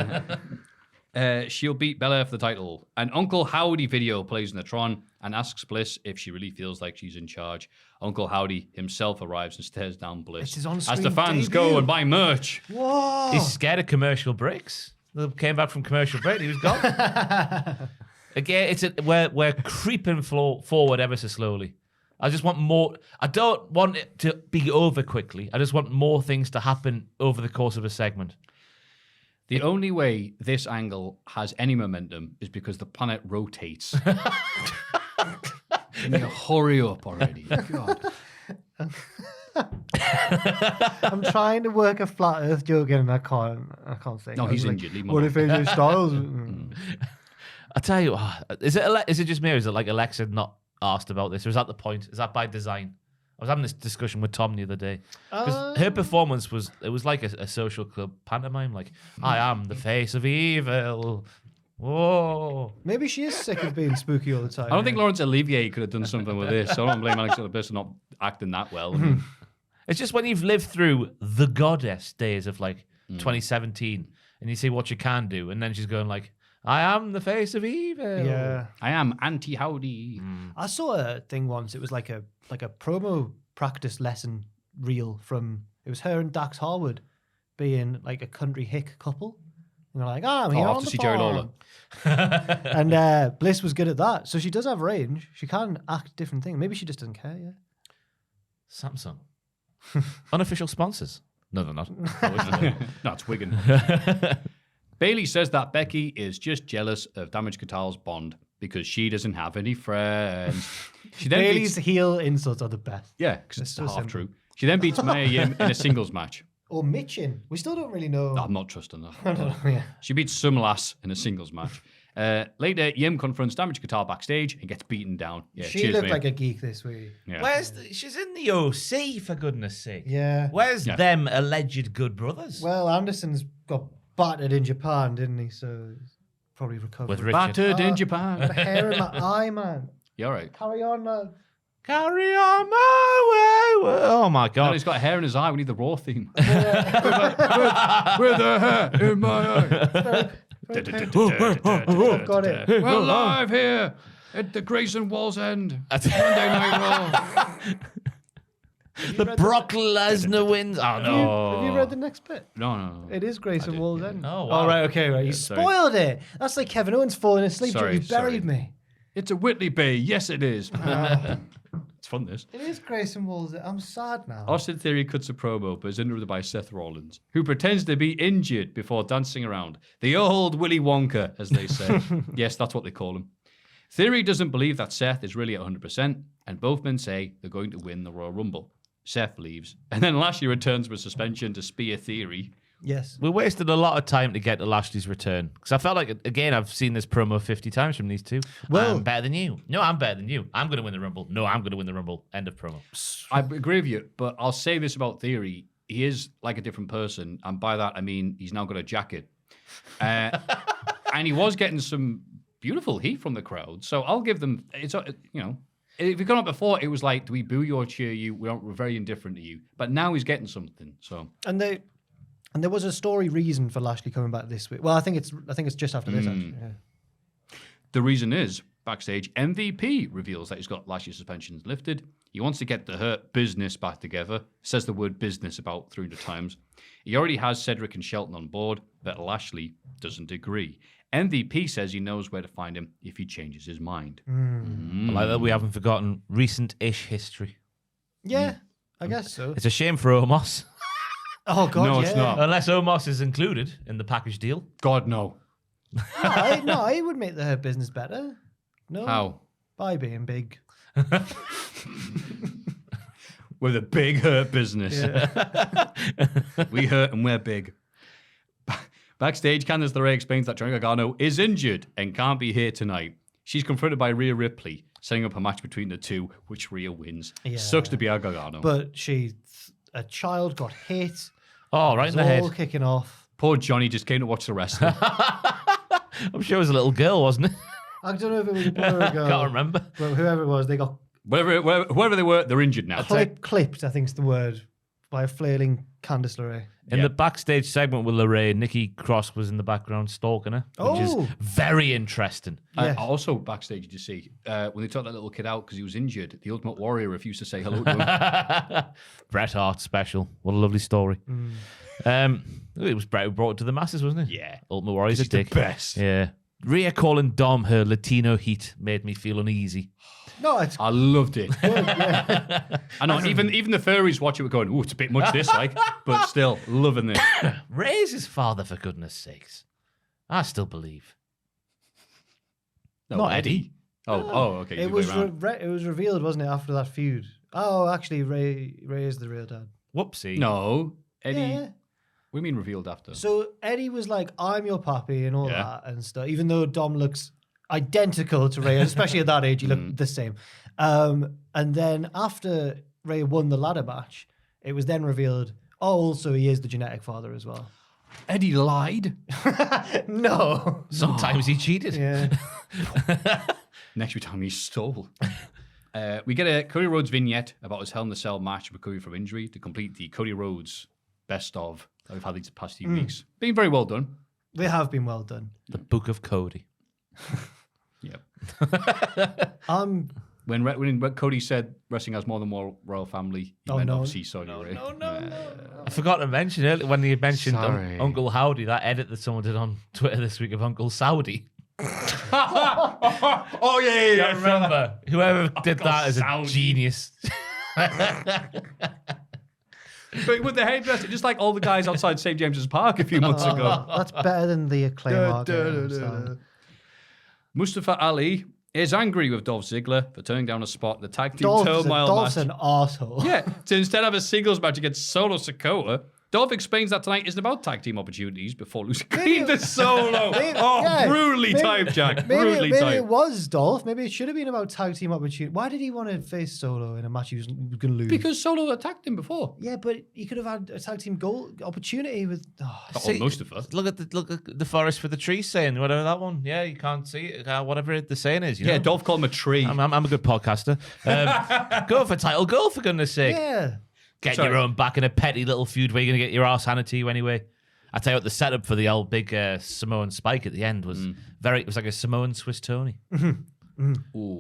She'll beat Belair for the title. An Uncle Howdy video plays in the Tron and asks Bliss if she really feels like she's in charge. Uncle Howdy himself arrives and stares down Bliss It's his on-screen as the fans debut. go and buy merch. Whoa. He's scared of commercial breaks. They came back from commercial break. He was gone. Again, we're creeping forward ever so slowly. I just want more. I don't want it to be over quickly. I just want more things to happen over the course of a segment. The only way this angle has any momentum is because the planet rotates. Can you hurry up already? God. I'm trying to work a flat Earth joke in and I can't think. No, I was he's like, injured. Leave him What alone. if AJ Styles? I tell you, is it just me or is it like Alexa not asked about this? Or is that the point? Is that by design? I was having this discussion with Tom the other day. Because her performance was like a social club pantomime. Like, I am the face of evil. Whoa. Maybe she is sick of being spooky all the time. I don't think Laurence Olivier could have done something with this. So I don't blame Alex the person not acting that well. I mean, It's just when you've lived through the goddess days of like 2017 and you see what you can do. And then she's going like, I am the face of evil. Yeah. I am anti-howdy. I saw a thing once. It was like a promo practice lesson reel from. It was her and Dax Harwood being like a country hick couple. And they're like, I'm here I'll have on to the see Jerry farm. Lawler. And Bliss was good at that, so she does have range. She can act different things. Maybe she just doesn't care. Yeah. Samsung. Unofficial sponsors. No, they're not. No, it's Wigan. Bailey says that Becky is just jealous of Damage Katal's bond because she doesn't have any friends. She then Bailey's beats, heel insults are the best. yeah, because it's so half simple. true. She then beats Maya Yim in a singles match. Or Mitchin. We still don't really know. I'm not trusting that. I don't know, yeah. She beats some lass in a singles match. Later, Yim confronts Damage Katal backstage and gets beaten down. Yeah, She cheers, looked mate. like a geek this week. Yeah. She's in the OC, for goodness sake. Yeah. Where's Yeah. them alleged good brothers? Well, Anderson's got battered in Japan, didn't he? So he's probably recovered. With Richard. Battered in The Japan. hair in my eye, man. Yeah, all right. Carry on, man. Carry on my way. Oh my No, God. he's got hair in his eye. We need the Raw theme. with the hair in my eye. Got it. We're live here at the Grayson Wall's End. Monday Night Raw. The Brock Lesnar wins. Oh no. Have you read the next bit? No. It is Grayson Wall's End. Oh, wow. Oh, right, okay, right. You sorry. spoiled it. That's like Kevin Owens falling asleep. Sorry, You buried me. It's a Whitley Bay. Yes, it is. It's fun, this. It is Grayson Wall's End. I'm sad now. Austin Theory cuts a promo, but is interrupted by Seth Rollins, who pretends to be injured before dancing around. The old Willy Wonka, as they say. Yes, that's what they call him. Theory doesn't believe that Seth is really at 100%, and both men say they're going to win the Royal Rumble. Seth leaves, and then Lashley returns with suspension to spear Theory. Yes. We wasted a lot of time to get to Lashley's return. Because I felt like, again, I've seen this promo 50 times from these two. Well- I'm better than you. No, I'm better than you. I'm going to win the Rumble. No, I'm going to win the Rumble. End of promo. I agree with you, but I'll say this about Theory. He is like a different person, and by that I mean he's now got a jacket. And he was getting some beautiful heat from the crowd, so I'll give them, it's if you've gone up before, it was like, do we boo you or cheer you? We're very indifferent to you. But now he's getting something, so... And there was a story reason for Lashley coming back this week. Well, I think it's just after this, actually. Yeah. The reason is, backstage, MVP reveals that he's got Lashley's suspensions lifted. He wants to get the Hurt business back together. Says the word business about 300 times. He already has Cedric and Shelton on board, but Lashley doesn't agree. MVP says he knows where to find him if he changes his mind. I like that we haven't forgotten recent-ish history. Yeah, I guess so. It's a shame for Omos. Oh, God, No, yeah. it's not. Unless Omos is included in the package deal. God, no. No, he would make the Hurt business better. No. How? By being big. We're the big Hurt business. We hurt and we're big. Backstage, Candice LeRae explains that Johnny Gargano is injured and can't be here tonight. She's confronted by Rhea Ripley, setting up a match between the two, which Rhea wins. Yeah. Sucks to be a Gargano. But a child got hit. Oh, right It in was the head. all kicking off. Poor Johnny just came to watch the wrestling. I'm sure it was a little girl, wasn't it? I don't know if it was a boy or a girl. Can't remember. But whoever it was, they got Whoever they were, they're injured now. clipped, I think is the word, by a flailing Candice LeRae. In the backstage segment with LeRae, Nikki Cross was in the background stalking her, which is Oh. very interesting. Yes. Also, backstage, did you see, when they took that little kid out because he was injured, the Ultimate Warrior refused to say hello to him. Bret Hart special. What a lovely story. It was Bret who brought it to the masses, wasn't it? Yeah. Ultimate Warrior's a He's the dick. best. Yeah. Rhea calling Dom her Latino heat made me feel uneasy. No, it's I loved it. good, yeah. I know, even the furries watch it, were going, "Ooh, it's a bit much this, like," but still loving this. Ray's his father, for goodness sakes. I still believe. No, Not Eddie. Okay. It was it was revealed, wasn't it, after that feud? Oh, actually, Ray is the real dad. Whoopsie. No, Eddie. Yeah. We mean revealed after. So Eddie was like, "I'm your pappy" and all Yeah. that and stuff. Even though Dom looks identical to Ray, especially at that age, he looked the same. And then after Ray won the ladder match, it was then revealed. Oh, also he is the genetic father as well. Eddie lied. No. Sometimes he cheated. Yeah. Next time he stole. We get a Cody Rhodes vignette about his Hell in a Cell match with Cody from injury to complete the Cody Rhodes best of that we've had these past few weeks. Being very well done. They have been well done. The Book of Cody. Yep. When Cody said wrestling has more than one royal family, he meant obviously sorry, Ray. No. I forgot to mention earlier when he mentioned Sorry. Uncle Howdy, that edit that someone did on Twitter this week of Uncle Saudi. Oh yeah. I remember. Whoever did that is a Saudi. genius. But with the hairdresser, just like all the guys outside St. James's Park a few months ago. That's better than the Acclaim argument. Mustafa Ali is angry with Dolph Ziggler for turning down a spot in the tag team Dolph's turmoil match. an arsehole. Yeah, to instead have a singles match against Solo Sikoa. Dolph explains that tonight isn't about tag team opportunities before losing clean to Solo. Brutally timed, Jack. Brutally Maybe timed. it was Dolph. Maybe it should have been about tag team opportunity. Why did he want to face Solo in a match he was going to lose? Because Solo attacked him before. Yeah, but he could have had a tag team goal opportunity with. Or Mustafa. Look at the forest for the trees saying, whatever that one. Yeah, you can't see it. Whatever the saying is. You know? Dolph called him a tree. I'm a good podcaster. Go for title goal, for goodness sake. Yeah. Get your own back in a petty little feud where you're going to get your arse handed to you anyway. I tell you what, the setup for the old big Samoan spike at the end was it was like a Samoan Swiss Tony.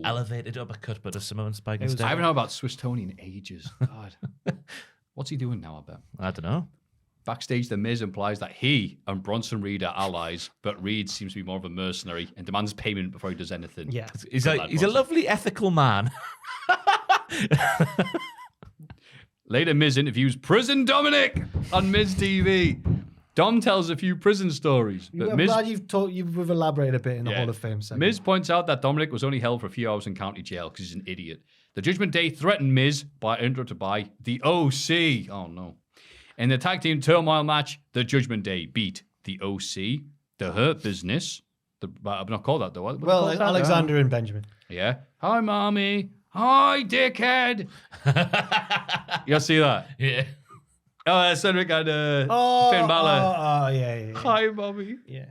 Elevated uppercut, but a Samoan spike instead. I haven't heard about Swiss Tony in ages. God. What's he doing now, I bet? I don't know. Backstage, The Miz implies that he and Bronson Reed are allies, but Reed seems to be more of a mercenary and demands payment before he does anything. Yeah. He's a lovely, ethical man. Later, Miz interviews Prison Dominic on Miz TV. Dom tells a few prison stories. But I'm glad you've elaborated a bit in the Hall of Fame segment. Miz points out that Dominic was only held for a few hours in county jail because he's an idiot. The Judgment Day threatened Miz by interrupted by the OC. Oh no. In the tag team turmoil match, the Judgment Day beat the OC, the Hurt Business. I'm not called that though. Well, Alexander and Benjamin. Yeah. Hi, mommy. Hi, dickhead. You see that? Yeah. Oh, Cedric and Finn Balor. Oh, yeah. Hi, mommy. Yeah.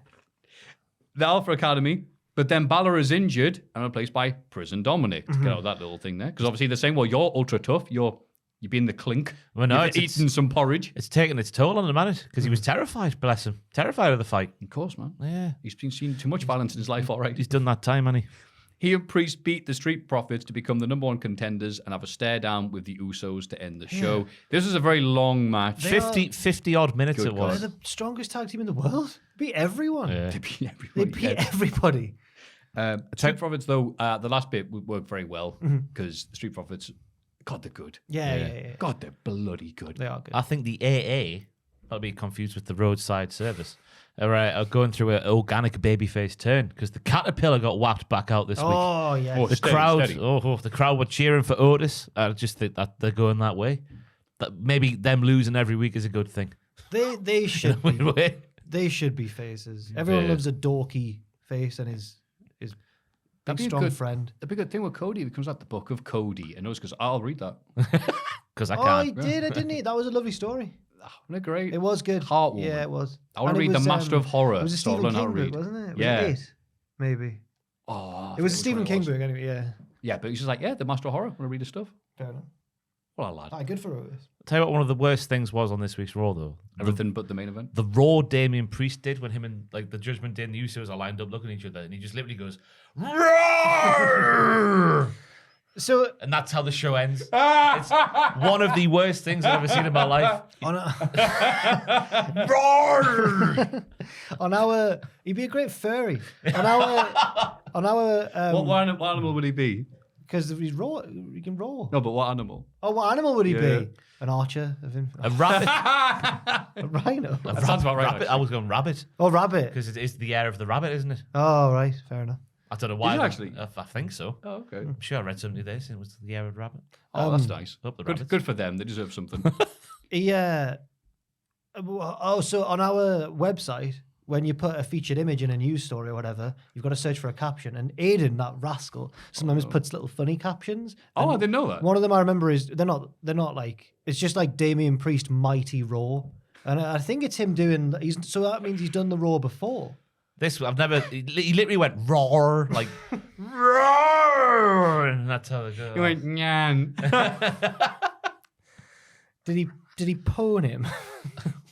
The Alpha Academy. But then Balor is injured and replaced by Prison Dominic to get out of that little thing there. Because obviously they're saying, well, you're ultra tough. You're being the clink. Well, no, You've eaten some porridge. It's taken its toll on the man because he was terrified, bless him. Terrified of the fight. Of course, man. Yeah. He's been seeing too much violence in his life, all right. He's done that time, hasn't he? He and Priest beat the Street Profits to become the number one contenders and have a stare down with the Usos to end the show. This was a very long match. 50 odd minutes Good it was. They're the strongest tag team in the world. Beat everyone. Yeah. They beat everybody. They beat everybody. Street Profits, though, the last bit would work very well because the Street Profits, God, they're good. Yeah. God, they're bloody good. They are good. I think the AA, I'll be confused with the roadside service, are going through an organic babyface turn because the Caterpillar got whacked back out this week. Oh, yeah. Oh, The steady, crowd, steady. the crowd were cheering for Otis. I just think that they're going that way. That maybe them losing every week is a good thing. They should be. Weird way. They should be faces. Everyone Yeah. loves a dorky face and his big be a strong good- friend. The big thing with Cody, it comes out the book of Cody, and goes, I'll read that. Because I Oh, he can't. did, didn't he? That was a lovely story. Isn't it great? It was good. Heartwarming. Yeah, it was. I want And to it read was, The Master of Horror. It was a so I'll Stephen learn how King to read. book, wasn't it? Yeah. Was it 8? Maybe. Oh, I It think was a Stephen what King was. book anyway, yeah. Yeah, but he's just like, The Master of Horror. Want to read his stuff? Fair enough. Well, lad. Ah, good for Otis. I'll tell you what, one of the worst things was on this week's Raw, though. Everything but the main event. The Raw Damian Priest did when him and like the Judgment Day and the Usos are lined up looking at each other, and he just literally goes, "Roar!" So And that's how the show ends. It's one of the worst things I've ever seen in my life. on Roar! our, he'd be a great furry. On our, What animal would he be? because he's raw, he can roar. No, but what animal? Oh, what animal would he Yeah. be? An archer of him? A rabbit. A rhino? That sounds about right. Rabbit. I was going rabbit Oh, rabbit. because it is the air of the rabbit, isn't it? Oh, right, fair enough. I don't know why. Is it actually? I think so. Oh, okay. I'm sure I read something today saying it was the year of rabbit. Oh, that's nice. Up the Good, rabbits. good for them. They deserve something. Yeah. Oh, so on our website, when you put a featured image in a news story or whatever, you've got to search for a caption. And Aiden, that rascal, sometimes puts little funny captions. Oh, I And didn't know that. One of them I remember is they're not like, it's just like Damian Priest Mighty Raw. And I think it's him doing, so that means he's done the Raw before. This I've never. He literally went roar like roar, and that's how it goes. You went, nyan. Did he pwn him?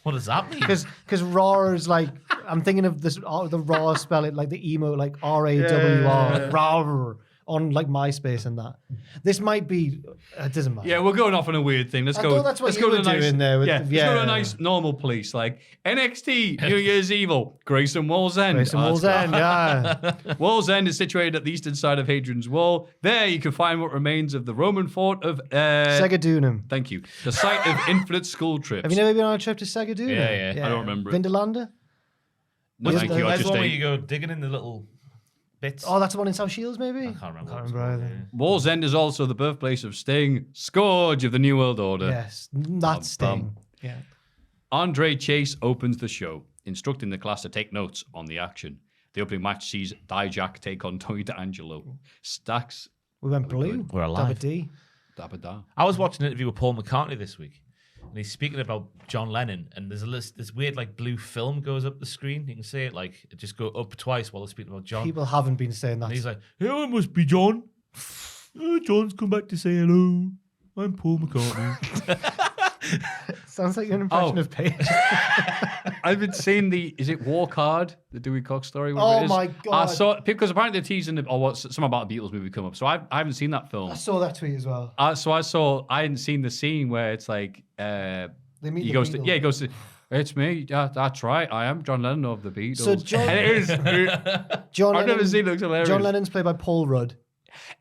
What does that mean? Because Raw is like, I'm thinking of this, the Raw spelling, like the emo, like R-A-W-R, Raw, on like MySpace and that. This might be, it doesn't matter. Yeah, we're going off on a weird thing. Let's I go. thought that's what let's you go were to a nice, doing there with yeah, the- let's go to yeah. a nice normal police like NXT New Year's Evil, Grayson Wall's End. Grayson Wall's End, yeah. Wall's End is situated at the eastern side of Hadrian's Wall. There you can find what remains of the Roman fort of Segadunum. Thank you. The site of infinite school trips. Have you never been on a trip to Segadunum? Yeah. I don't remember it. Vindalanda? No, thank you. I That's just one where ate. you go digging in the little bits. Oh, that's the one in South Shields, maybe? I can't remember. Can't what it's remember called, either. Wall's End is also the birthplace of Sting, Scourge of the New World Order. Yes, that's Sting. Yeah. Andre Chase opens the show, instructing the class to take notes on the action. The opening match sees Dijak take on Tony D'Angelo. Stacks. We went blue. We're alive. Dabba D. Dabba-da. I was watching an interview with Paul McCartney this week, and he's speaking about John Lennon. And there's a list, this weird like blue film goes up the screen. You can see it like it just go up twice while they're speaking about John. People haven't been saying that. And he's like, "Oh, it must be John. Oh, John's come back to say hello. I'm Paul McCartney." Sounds like an impression Oh. of Paige. I've been seeing is it War Card, the Dewey Cox story? Oh whatever it is. my I God. saw, because apparently they're teasing, something about a Beatles movie come up. So I haven't seen that film. I saw that tweet as well. I hadn't seen the scene where it's like, They meet he the goes to, Beatles. yeah, he goes to, it's me. Yeah, that's right. I am John Lennon of the Beatles. So John- And it is. John I've never Lennon- seen it. Looks hilarious. John Lennon's played by Paul Rudd.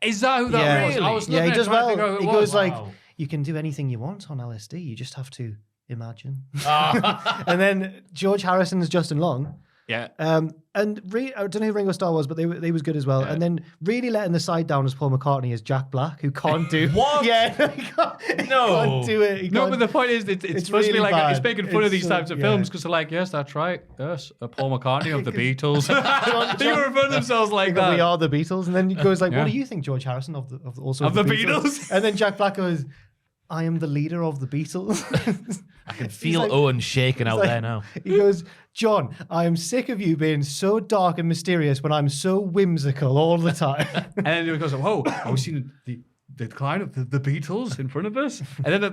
Is that who that was? I was Yeah, he looking does at trying to well. figure out who He it goes was. like, Wow. you can do anything you want on LSD. You just have to imagine. Ah. And then George Harrison's Justin Long. Yeah. And I don't know who Ringo Starr was, but they was good as well. Yeah. And then really letting the side down as Paul McCartney is Jack Black, who can't do What? Yeah, he can't do it. He No, can't- but the point is, it's supposed to be really like it's bad. making fun of It's these so- types of yeah. films because they're like, yes, that's right, yes, Paul McCartney of the Beatles. They were in front of themselves like we that. are the Beatles, and then he goes like, Yeah. "What do you think, George Harrison of the Beatles?" And then Jack Black goes, "I am the leader of the Beatles." I can feel like- Owen shaking out like- there now. He goes, "John, I am sick of you being so dark and mysterious when I'm so whimsical all the time." And then he goes, whoa, are we seeing the decline of the Beatles in front of us? And then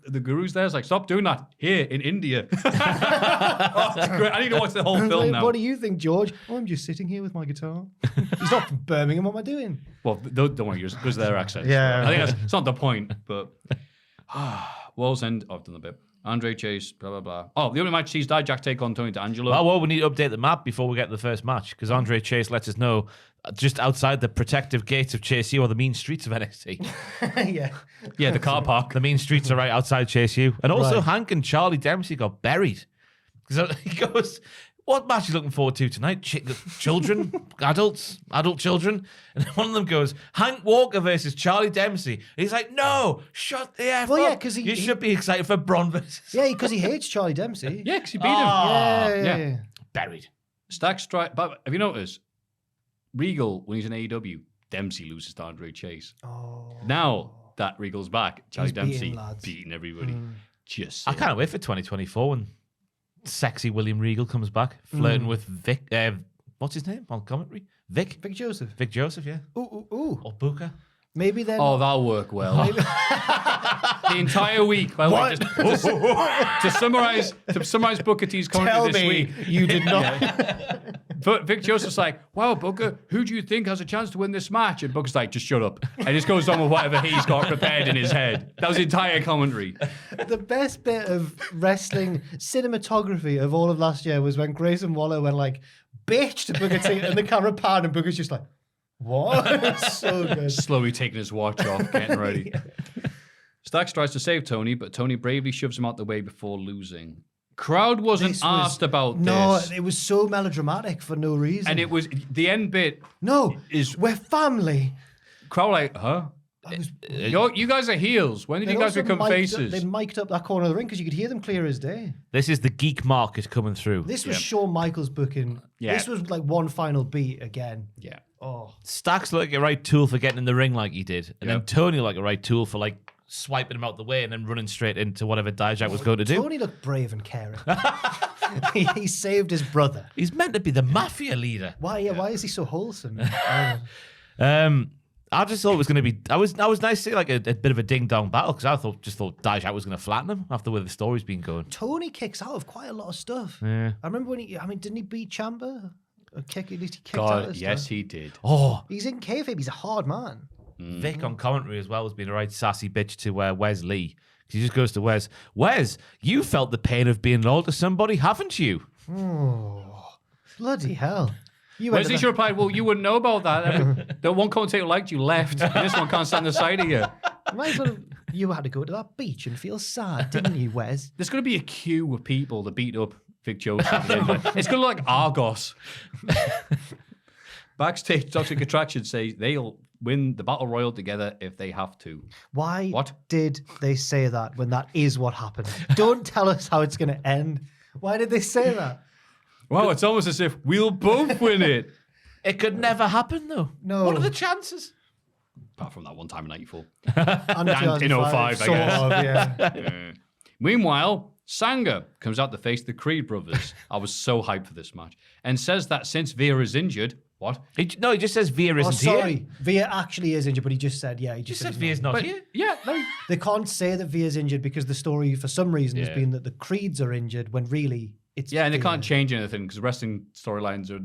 the guru's there is like, stop doing that here in India. Oh, it's great. I need to watch the whole I was film like, now. "What do you think, George?" "Oh, I'm just sitting here with my guitar." He's not from Birmingham. What am I doing? Well, don't worry, because their accents. Yeah. I think it's not the point, but Wall's End, I've done a bit. Andre Chase, blah, blah, blah. Oh, the only match sees Dijak take on Tony D'Angelo. Well, we need to update the map before we get to the first match because Andre Chase lets us know just outside the protective gates of Chase U are the mean streets of NXT. Yeah. Yeah, the car park. The mean streets are right outside Chase U. And also Right. Hank and Charlie Dempsey got buried. Because he goes, what match are you looking forward to tonight? Children? adult children? And one of them goes, Hank Walker versus Charlie Dempsey. And he's like, no, shut the F Well, up. yeah, 'cause he- You should be excited for Braun versus... Yeah, because he hates Charlie Dempsey. Yeah, because he beat him. Yeah. Buried. Stack strike. But have you noticed? Regal, when he's in AEW, Dempsey loses to Andre Chase. Oh. Now that Regal's back, Charlie He's beating Dempsey lads. beating everybody. Just I saying. can't wait for 2024 when sexy William Regal comes back, flirting with Vic. What's his name on commentary? Vic Joseph. Vic Joseph, yeah. Ooh. Or Booker. Maybe then. Oh, that'll work well. The entire week. By the way, just to summarize Booker T's Tell commentary this me week. you did not. But Vic Joseph's like, wow, Booker, who do you think has a chance to win this match? And Booker's like, just shut up. And just goes on with whatever he's got prepared in his head. That was the entire commentary. The best bit of wrestling cinematography of all of last year was when Grayson Waller went like, "Bitch" to Booker T, and the camera panned, and Booker's just like, "What?" It's so good. Slowly taking his watch off, getting ready. Stacks tries to save Tony, but Tony bravely shoves him out the way before losing. Crowd wasn't This was- asked about No, this. it was so melodramatic for no reason. And it was the end bit. no, is- we're family. Crowd like, huh? You guys are heels. When did They you guys also become faces? They mic'd up that corner of the ring because you could hear them clear as day. This is the geek market coming through. This was Shawn Michaels booking. Yeah. This was like one final beat again. Yeah. Oh, Stacks looked like a right tool for getting in the ring like he did. And then Yep. Tony looked like a right tool for like swiping him out the way and then running straight into whatever Dijak was going to do. Tony looked brave and caring. he saved his brother. He's meant to be the mafia leader. Why? Yeah. Why is he so wholesome? I just thought it was going to be. I was nice to see like a bit of a ding dong battle because I thought Dijak was going to flatten him after where the story's been going. Tony kicks out of quite a lot of stuff. Yeah. I remember when didn't he beat Ciampa? At least he kicked out God, of yes, stuff. he did. Oh, He's in kayfabe. He's a hard man. Vic on commentary as well has been a right sassy bitch to Wes Lee. He just goes to Wes. Wes, you felt the pain of being loyal to somebody, haven't you? Oh, bloody hell! You Whereas went he to should reply, well, you wouldn't know about that. The one commentator who liked you left. And this one can't stand the side of you. you had to go to that beach and feel sad, didn't you, Wes? There's going to be a queue of people that beat up Vic Joseph. It's going to look like Argos. Backstage, Toxic Attraction says they'll win the Battle Royal together if they have to. Why What? did they say that when that is what happened? Don't tell us how it's going to end. Why did they say that? Well, it's almost as if we'll both win it. It could never happen though. No. What are the chances? Apart from that one time in '94. And in 05, I sort guess. of, yeah. Meanwhile, Sanga comes out to face the Creed brothers. I was so hyped for this match. And says that since Veer is injured, what? He just says Veer isn't sorry. here. Via actually is injured, but he just said, yeah, he He just just said he's Veer's not But here. yeah, no. They can't say that Via's injured because the story, for some reason, has Yeah. been that the Creeds are injured when really it's Yeah, and they Via. can't change anything because wrestling storylines are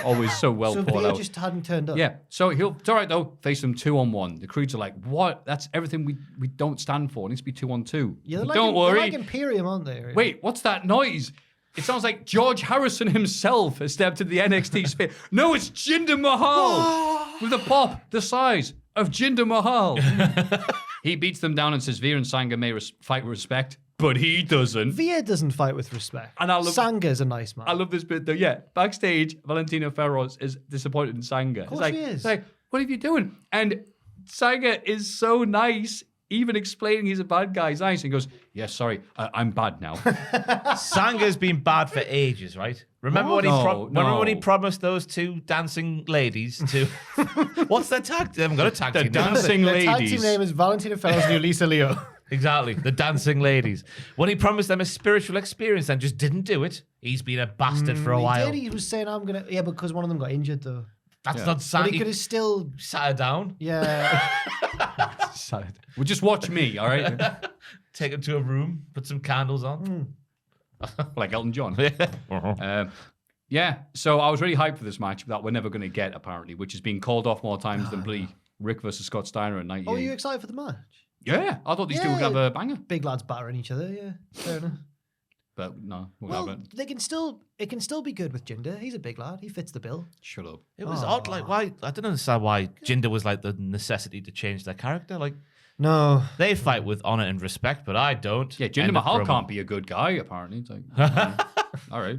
always so well So thought Via out. just hadn't turned up. Yeah, so it's all right though. Face them 2-on-1. The Creeds are like, what? That's everything we don't stand for. It needs to be 2-on-2. Yeah, they're like, Don't they're worry. like Imperium, aren't they? Wait, what's that noise? It sounds like George Harrison himself has stepped into the NXT sphere. No, it's Jinder Mahal with a pop the size of Jinder Mahal. He beats them down and says Veer and Sanga may fight with respect, but he doesn't. Via doesn't fight with respect. And I love- Sanga's a nice man. I love this bit though. Yeah, backstage, Valentino Ferros is disappointed in Sanga. course It's he is. It's like, what are you doing? And Sanga is so nice, even explaining he's a bad guy. He's nice. And he goes, yeah, sorry, I'm bad now. Sanga's been bad for ages, right? Remember when No, he no. promised those two dancing ladies to what's their tag? They haven't got a tag The team. have they? dancing Their tag team ladies. name is Valentina Fellows and Lisa Leo. Exactly, the dancing ladies. When he promised them a spiritual experience and just didn't do it, he's been a bastard for a while. He was saying, I'm going to... Yeah, because one of them got injured, though. That's Yeah. not But Sanga. he could have still... Sat her down, Yeah. Well, just watch me, all right? take him to a room, put some candles on. Like Elton John. Yeah, so I was really hyped for this match that we're never going to get, apparently, which has been called off more times than bloody Rick versus Scott Steiner in 98. Oh, are you excited for the match? Yeah, I thought these two would have a banger. Big lads battering each other, yeah. Fair enough. But no, we'll Well, have it. it can still be good with Jinder. He's a big lad. He fits the bill. Shut up. It was odd. Like, why? I don't understand why Jinder was like the necessity to change their character. Like, No. they fight with honor and respect, but I don't. Yeah, Jinder End of Mahal promo. can't be a good guy, apparently. It's like, all right.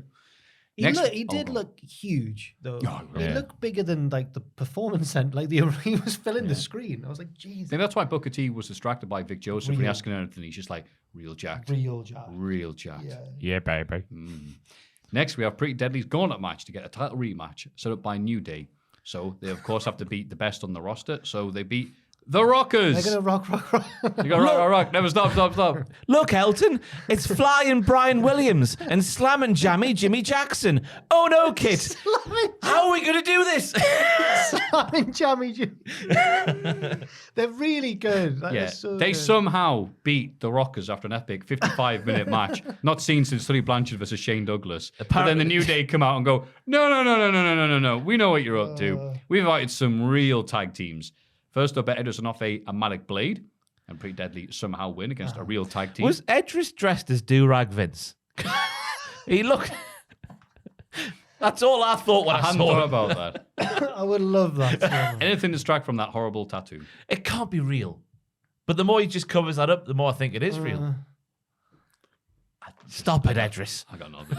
He did look huge, though. Oh, He yeah. looked bigger than, like, the performance center. Like, he was filling the screen. I was like, jeez. Maybe that's why Booker T was distracted by Vic Joseph when he Real. asking anything. He's just like, real jacked. Real job. Real jacked. Yeah. Yeah, baby. Next, we have Pretty Deadly's gauntlet match to get a title rematch set up by New Day. So they, of course, have to beat the best on the roster. So they beat the Rockers. They're going to rock. You go rock. Never stop. Look, Elton, it's flying Brian Williams and slamming Jammy Jimmy Jackson. Oh no, Kit. How are we going to do this? Slamming Jammy. They're really good. That Yeah, is so they good. somehow beat the Rockers after an epic 55-minute match, not seen since Tully Blanchard versus Shane Douglas. But then the New Day come out and go, no. We know what you're up to. We've invited some real tag teams. First up, Edison off a Malik Blade, and Pretty Deadly somehow win against a real tag team. Was Edris dressed as Do-Rag Vince? He looked... That's all I thought when I I hadn't saw thought it. about that. I would love that. so much. Anything to distract from that horrible tattoo. It can't be real. But the more he just covers that up, the more I think it is real. Stop it, Edris. I got nothing.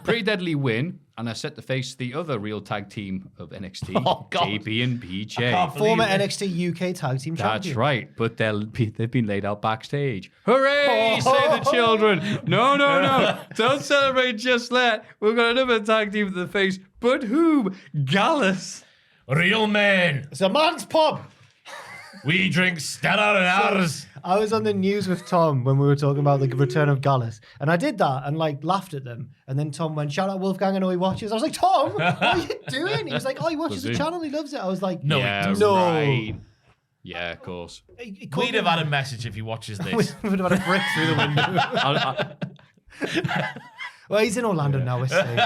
Pretty Deadly win, and are set to face the other real tag team of NXT, Oh, God. JP and PJ. Former NXT UK Tag Team That's Champion. right, but they've been laid out backstage. Hooray! Say the children. No. Don't celebrate just yet. We've got another tag team to the face. But whom? Gallus. Real men. It's a man's pub. We drink Stella and ours. I was on the news with Tom when we were talking about the return of Gallus, and I did that and like laughed at them. And then Tom went, "Shout out Wolfgang, I know he watches." I was like, "Tom, what are you doing?" He was like, "Oh, he watches the channel, he loves it." I was like, No, Yeah, no. right. Yeah, of course. We'd have had a message if he watches this. We would have had a brick through the window. Well, he's in Orlando now, we're safe.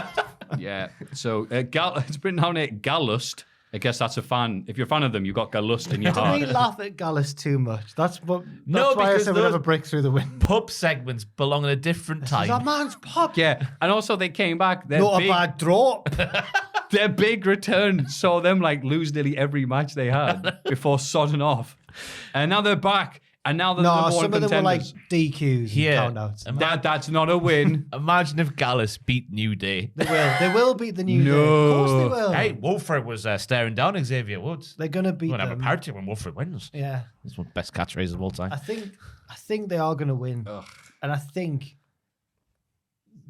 Yeah. So it's written down here, Gallust. I guess that's a fan. If you're a fan of them, you've got Gallust in your Don't heart. we laugh at Gallus too much? That's why I because said we'd have a those- brick through the window. Pub segments belong in a different Is that time. man's pub? Yeah, and also they came back. Not a bad drop. Their big return saw them like lose nearly every match they had before sodding off, and now they're back. And now they're the No, number one some of them were like contenders. DQs Yeah. and countouts. That's not a win. Imagine if Gallus beat New Day. They will beat the New Day. No. Of course they will. Hey, Wolfred was staring down Xavier Woods. They're gonna beat We're gonna have them. a party when Wolfred wins. Yeah, It's one of the best catchphrases of all time. I think they are gonna win, and I think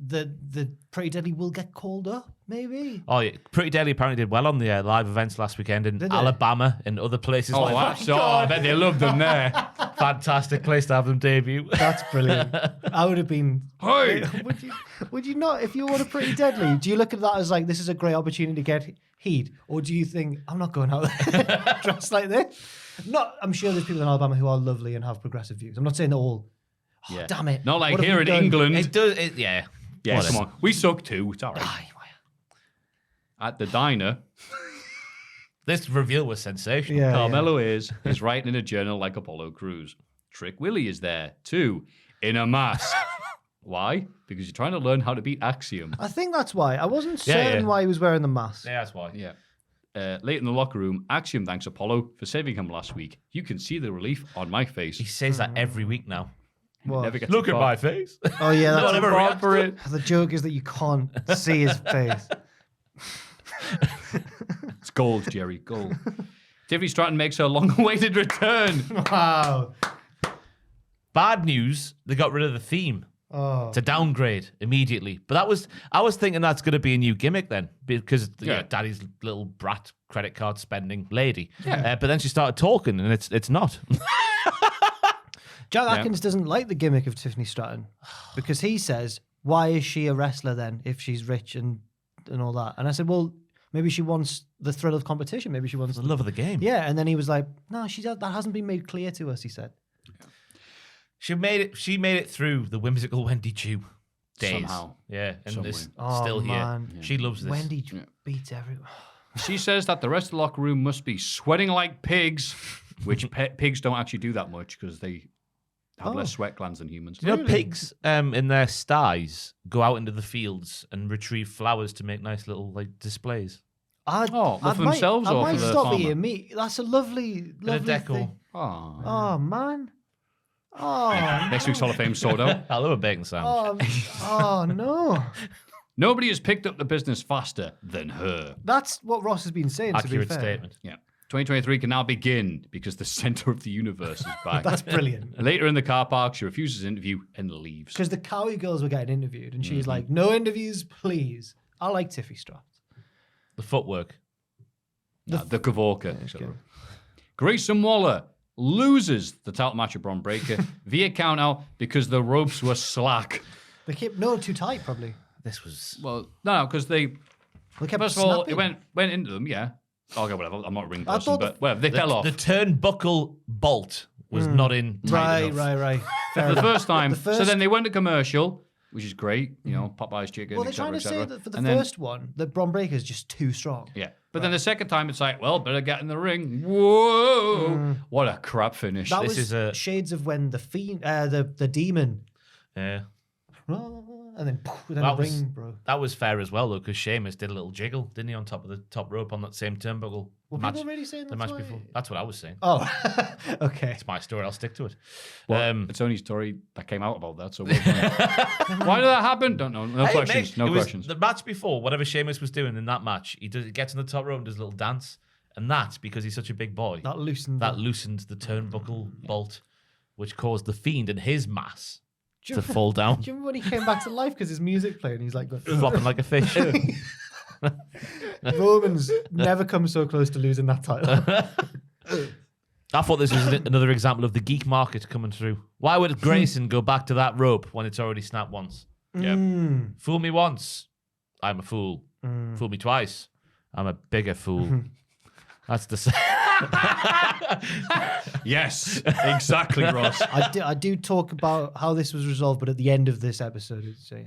the Pretty Deadly will get called up. Maybe. Oh, yeah. Pretty Deadly apparently did well on the live events last weekend in Did they? Alabama and other places Oh, like that. I bet they loved them there. Fantastic place to have them debut. That's brilliant. I would have been. Hey! Would you not, if you were a Pretty Deadly, do you look at that as like, this is a great opportunity to get heat? Or do you think, I'm not going out there dressed like this? I'm sure there's people in Alabama who are lovely and have progressive views. I'm not saying they're all, Yeah. damn it. Not like what have here we in done? England. It does, yeah. Yeah, Whatever. come on. We suck too. It's all right. Aye, At the diner, This reveal was sensational. Yeah. Carmelo is writing in a journal like Apollo Crews. Trick Willie is there too, in a mask. Why? Because you're trying to learn how to beat Axiom. I think that's why. I wasn't Yeah, certain yeah. why he was wearing the mask. Yeah, that's why. Yeah. Late in the locker room, Axiom thanks Apollo for saving him last week. You can see the relief on my face. He says that every week now. What? Never gets Look a at bar- my face. Oh, yeah. No That's one ever reacts for it. the joke is that you can't see his face. It's gold, Jerry, gold. Tiffany Stratton makes her long-awaited return. Wow. Bad news, they got rid of the theme. Oh. To downgrade immediately. But I was thinking that's going to be a new gimmick then, because Yeah. Daddy's little brat credit card spending lady. Yeah. But then she started talking, and it's not. Jack Atkins doesn't like the gimmick of Tiffany Stratton because he says, why is she a wrestler then if she's rich and all that? And I said, well, maybe she wants the thrill of competition. Maybe she wants the love of the game. Yeah, and then he was like, no, that hasn't been made clear to us, he said. She made it through the whimsical Wendy Chu days. Somehow. Yeah, and Some is way. Oh, still man. here. She loves this. Wendy beats everyone. She says that the rest of the locker room must be sweating like pigs, which pigs don't actually do that much because they have less sweat glands than humans. You know, pigs in their sties go out into the fields and retrieve flowers to make nice little like displays. For themselves I or might for the stop farmer? eating meat. That's a lovely Bit of decor. thing. Oh. Oh, man. Oh, Next week's Hall of Fame sold out. I love a bacon sandwich. oh no. Nobody has picked up the business faster than her. That's what Ross has been saying, to be Accurate fair. statement. Yeah. 2023 can now begin because the center of the universe is back. That's brilliant. Later in the car park, she refuses an interview and leaves. Because the Cowie girls were getting interviewed, and she's like, no interviews, please. I like Tiffy Stratton. The footwork. The Kavorka. etc. Grayson Waller loses the title match of Braun Breaker via countout because the ropes were slack. They kept too tight, probably. This was Well, no, because they They kept first of all snapping. it went into them. Yeah. Okay, whatever. I'm not a ring I person, thought but whatever. They fell off. the turnbuckle bolt was not in tight enough. Right. Fair For the enough. first time. The first- So then they went to commercial, which is great. You know, Popeye's chicken. Well, they're et cetera, trying to et say cetera. that for the And then- first one, that Braun Breaker is just too strong. Yeah. But then the second time, it's like, well, better get in the ring. Whoa. What a crap finish. That This was is a- shades of when the fiend, the demon, Yeah. and then then That the was- ring, bro. That was fair as well, though, because Sheamus did a little jiggle, didn't he, on top of the top rope on that same turnbuckle. Were match, people really saying the that's match why? before. That's what I was saying. Oh, okay. It's my story. I'll stick to it. Well, it's only story that came out about that. So why did that happen? Don't know. No Hey, questions. mate, No it was questions. The match before, whatever Sheamus was doing in that match, he gets on the top rope and does a little dance. And that's because he's such a big boy. That loosened. Loosened the turnbuckle bolt, which caused the Fiend and his mass Do you to remember- fall down, Do you remember when he came back to life because his music played and he's like, going, flopping like a fish. Roman's never come so close to losing that title. I thought this was another example of the geek market coming through. Why would Grayson go back to that rope when it's already snapped once? Yeah. Fool me once, I'm a fool. Fool me twice, I'm a bigger fool. That's the same. Yes, exactly, Ross. I do talk about how this was resolved, but at the end of this episode, I'd say,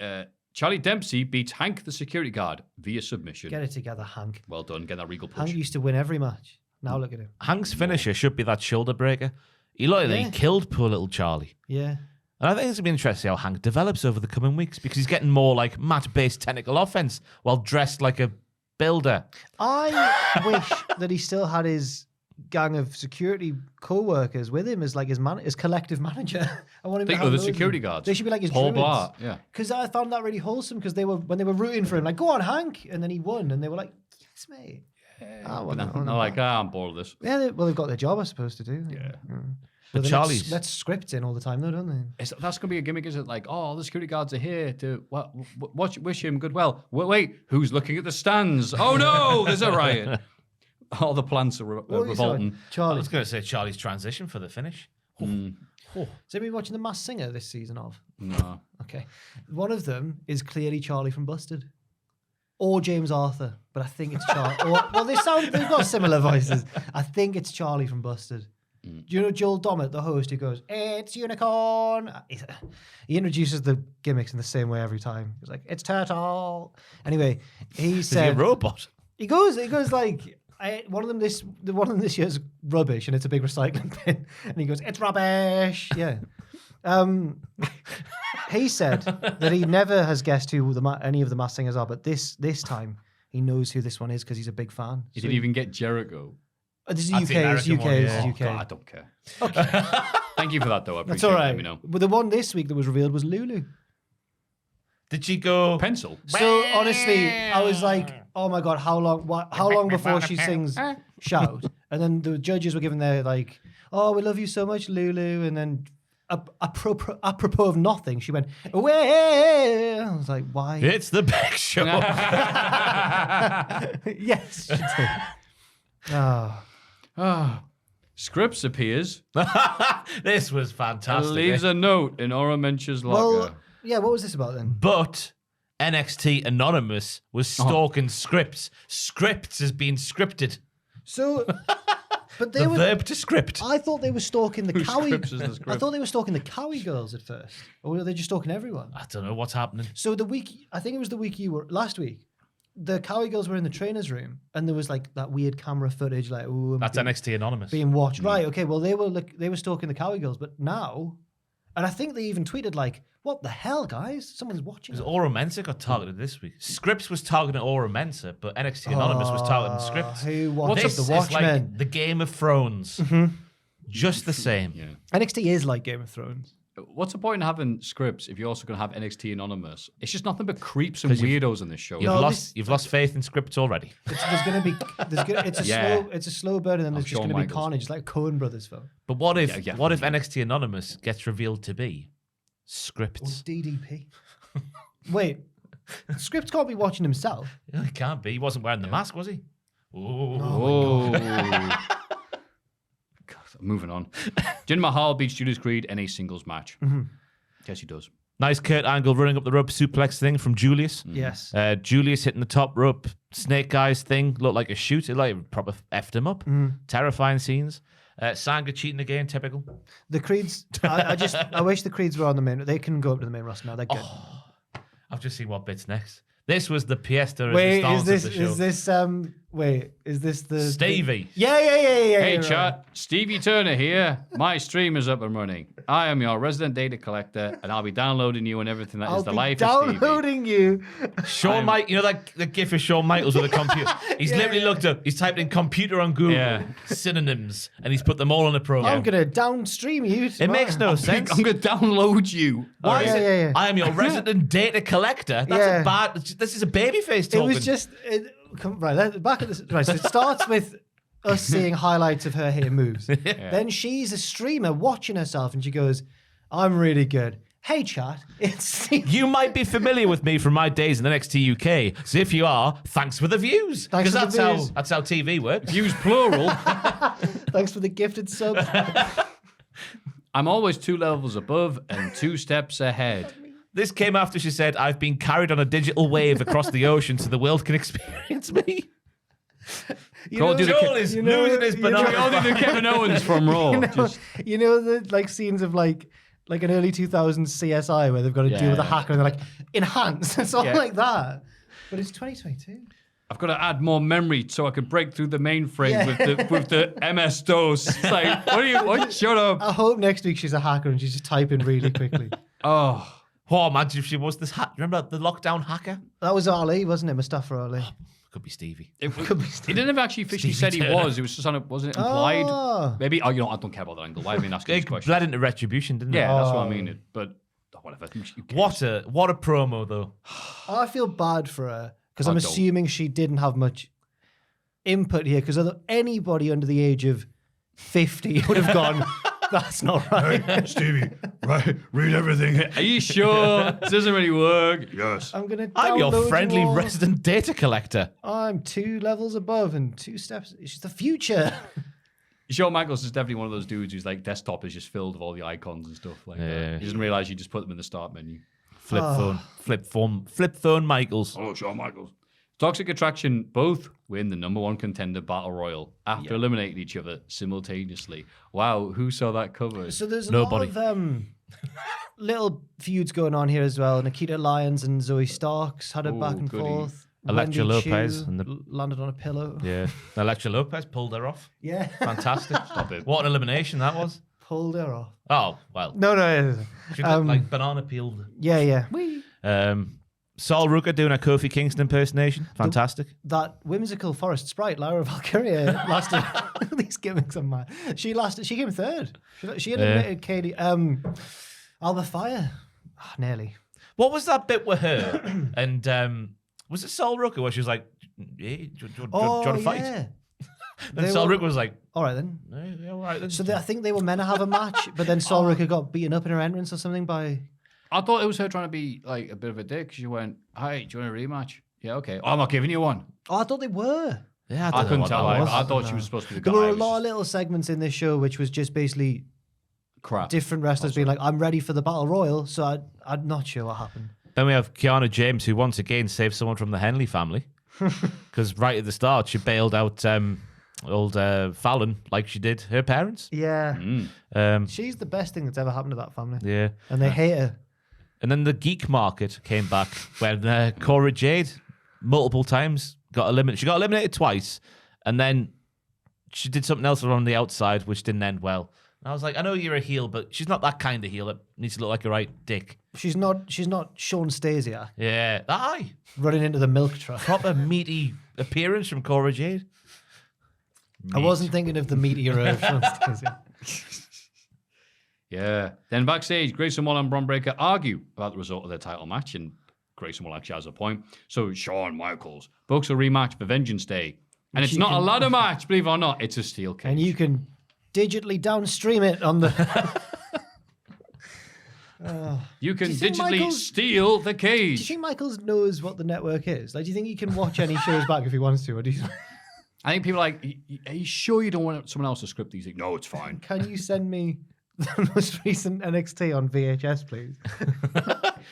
Yeah. Charlie Dempsey beats Hank the security guard via submission. get it together, Hank. Well done. Get that regal push. Hank used to win every match. Now look at him. Hank's finisher should be that shoulder breaker. He looked like Yeah. he killed poor little Charlie. Yeah. And I think it's going to be interesting to see how Hank develops over the coming weeks because he's getting more like mat-based technical offense while dressed like a builder. I wish that he still had his gang of security co-workers with him as like his collective manager. I want him to Think have of the loads of security them. guards. They should be like his Paul druids. Blart. Yeah. Because I found that really wholesome because when they were rooting for him, like, go on, Hank. And then he won. And they were like, yes, mate. But then they're like, I'm bored of this. Yeah, well, they've got their job, I suppose, to do. Yeah. But Charlie's- Let's script in all the time, though, don't they? That's going to be a gimmick, is it? Like, oh, the security guards are here to wish him goodwill. Wait, who's looking at the stands? Oh, no, there's a riot. All the plants are What were you revolting. saying? I Charlie. was going to say Charlie's transition for the finish. Has anybody watching The Masked Singer this season of? No. Okay. One of them is clearly Charlie from Busted. Or James Arthur, but I think it's Charlie. They've got similar voices. I think it's Charlie from Busted. Do you know Joel Dommett, the host, who goes, "It's unicorn"? He introduces the gimmicks in the same way every time. He's like, "It's turtle." Anyway, he Is he said, a robot? He goes like, one of them this year is rubbish, and it's a big recycling bin. And he goes, "It's rubbish." Yeah. He said that he never has guessed who any of the Masked Singers are, but this time he knows who this one is because he's a big fan. He didn't even get Jericho. This is That's the American one, yeah. UK. God, I don't care. Okay. Thank you for that, though. I appreciate That's all it. right. Let me know. But the one this week that was revealed was Lulu. Did she go? Pencil. So honestly, I was like, "Oh my god, how long before she sings Shout?" And then the judges were giving their like, "Oh, we love you so much, Lulu," and then apropos of nothing, she went, "Away!" I was like, "Why?" It's the Big Show. Yes, she did. Scripps appears This was and fantastic. leaves a note in Ora Mensch's locker. Well, yeah. What was this about then? But NXT Anonymous was stalking Scripts. Scripts has been scripted. So, but they The were. verb to script. I thought they were stalking the Cowie. Scripps is the I script? thought they were stalking the Cowie girls at first, or were they just stalking everyone? I don't know what's happening. So I think it was the week you were last week. The Cowie girls were in the trainer's room, and there was like that weird camera footage, like That's NXT Anonymous. being watched. Right? Okay. Well, they were stalking the Cowie girls, but now, and I think they even tweeted like, "What the hell, guys? Someone's watching." Because us." Aura Mensa got targeted this week. Scripts was targeting Aura Mensa, but NXT Anonymous was targeting Scripts. Who This watches the is Watchmen? like the Game of Thrones. Just the same. Yeah. NXT is like Game of Thrones. What's the point in having Scripts if you're also going to have NXT Anonymous? It's just nothing but creeps and 'Cause weirdos in this show. You've lost faith in Scripts already. It's a slow burn, and then there's just Shawn going to be Michaels. carnage, it's like Coen Brothers film. But what if Yeah. NXT Anonymous gets revealed to be Or Scripts? DDP. Wait, Scripts can't be watching himself. Yeah, it can't be. He wasn't wearing the mask, was he? Ooh. Oh. God, moving on. Jinder Mahal beats Judas Creed in a singles match. Yes, he does. Nice Kurt Angle running up the rope suplex thing from Julius. Yes. Julius hitting the top rope snake eyes thing looked like a shoot. It like proper effed him up. Terrifying scenes. Sanga cheating again, typical. The Creeds, I wish the Creeds were on the main. They can go up to the main roster now. They're good. I've just seen what bit's next. This was the pièce de Wait, resistance is of the show. this Wait, is this the Stevie. Yeah. Hey, right. chat. Stevie Turner here. My stream is up and running. I am your resident data collector, and I'll be downloading you and everything that is I'll the be life of Stevie. downloading you. Shawn Mike, you know that the gif of Shawn Michaels with a computer? He's literally looked up, he's typed in computer on Google, synonyms, and he's put them all on a program. I'm gonna downstream you. It makes no sense. I'm going to download you. Why is it? Yeah. I am your resident data collector. That's a bad. This is a babyface talking. It was just back at this. Right, so it starts with us seeing highlights of her hitting moves. Then she's a streamer watching herself, and she goes, "I'm really good. Hey, chat, it's You might be familiar with me from my days in NXT UK. So if you are, thanks for the views. Thanks Because for the views. that's how TV works. Views plural. Thanks for the gifted sub." I'm always 2 levels above and 2 steps ahead. This came after she said, "I've been carried on a digital wave across the ocean so the world can experience me." Joel Joel is losing his We banana. all did the Kevin Owens from Raw. You know the like scenes of like an early 2000s CSI where they've got to deal with a hacker and they're like, enhance. It's all like that. But it's 2022. I've got to add more memory so I can break through the mainframe with the MS-DOS. It's like, what? Shut up. I hope next week she's a hacker and she's just typing really quickly. Oh, Imagine if she was this remember the lockdown hacker? That was Ali, wasn't it? Mustafa Ali. Could be Stevie. he didn't actually officially said he was. It was just wasn't it implied? Oh. Maybe. Oh, I don't care about that angle. Why have you been asking this It question? bled into retribution, didn't it? Yeah, that's what I mean. But whatever. Who cares? What a promo though. I feel bad for her because I'm I don't. assuming she didn't have much input here because anybody under the age of 50 would have gone, that's not right. Stevie, right? Read everything. Are you sure? This doesn't really work. Yes. I'm going to I'm your download friendly you all. resident data collector. I'm 2 levels above and 2 steps. It's the future. Shawn Michaels is definitely one of those dudes whose like desktop is just filled with all the icons and stuff like that. He doesn't realize you just put them in the start menu. Flip phone Michaels. Oh, Shawn Michaels. Toxic Attraction both win the #1 contender battle royal after eliminating each other simultaneously. Wow, who saw that cover? So there's a Nobody. lot of little feuds going on here as well. Nikita Lyons and Zoe Starks had a back and goody. forth. Electra Wendy Lopez Chu and the- landed on a pillow. Yeah. Electra Lopez pulled her off. Yeah, Fantastic. Stop it. What an elimination that was. pulled her off. Oh, well. No. She looked like banana peeled. Yeah. Saul Ruka doing a Kofi Kingston impersonation. Fantastic. That whimsical forest sprite, Lyra Valkyria, lasted. These gimmicks are mad. She came third. She eliminated Katie. Alba Fire. Oh, nearly. What was that bit with her? And was it Saul Ruka where she was like, hey, do you want to fight? Yeah. And Saul Ruka was like, All right then. yeah, all right then. So I think they were meant to have a match, but then Saul Ruka got beaten up in her entrance or something by. I thought it was her trying to be like a bit of a dick. She went, "Hi, do you want a rematch?" Yeah, okay. Oh, I'm not giving you one. Oh, I thought they were. Yeah, I know couldn't what tell. that was. I thought she was supposed to be the guy. There were a It was lot of just little segments in this show which was just basically crap. different wrestlers being like, "I'm ready for the battle royal," so I'm not sure what happened. Then we have Kiana James, who once again saved someone from the Henley family. Because right at the start, she bailed out old Fallon like she did her parents. Yeah, Mm. she's the best thing that's ever happened to that family, Yeah. and they hate her. And then the geek market came back when Cora Jade multiple times got eliminated. She got eliminated twice, and then she did something else around the outside, which didn't end well. And I was like, I know you're a heel, but she's not that kind of heel that needs to look like a right dick. She's not Sean Stasiak Yeah. Aye. running into the milk truck. Proper meaty appearance from Cora Jade. I wasn't thinking of the meteor of Sean Stasiak. Yeah. Then backstage, Grayson Waller and Bron Breakker argue about the result of their title match, and Grayson Waller actually has a point. So Shawn Michaels books a rematch for Vengeance Day. And Which it's you not a can- ladder match, believe it or not. It's a steel cage. And you can digitally downstream it on the. You can Do you think digitally Michaels- steal the Do you cage. think Michaels knows what the network is? Like, do you think he can watch any shows back if he wants to, or do you? I think people are like, are you sure you don't want someone else to script these things? No, it's fine. Can you send me the most recent NXT on VHS, please?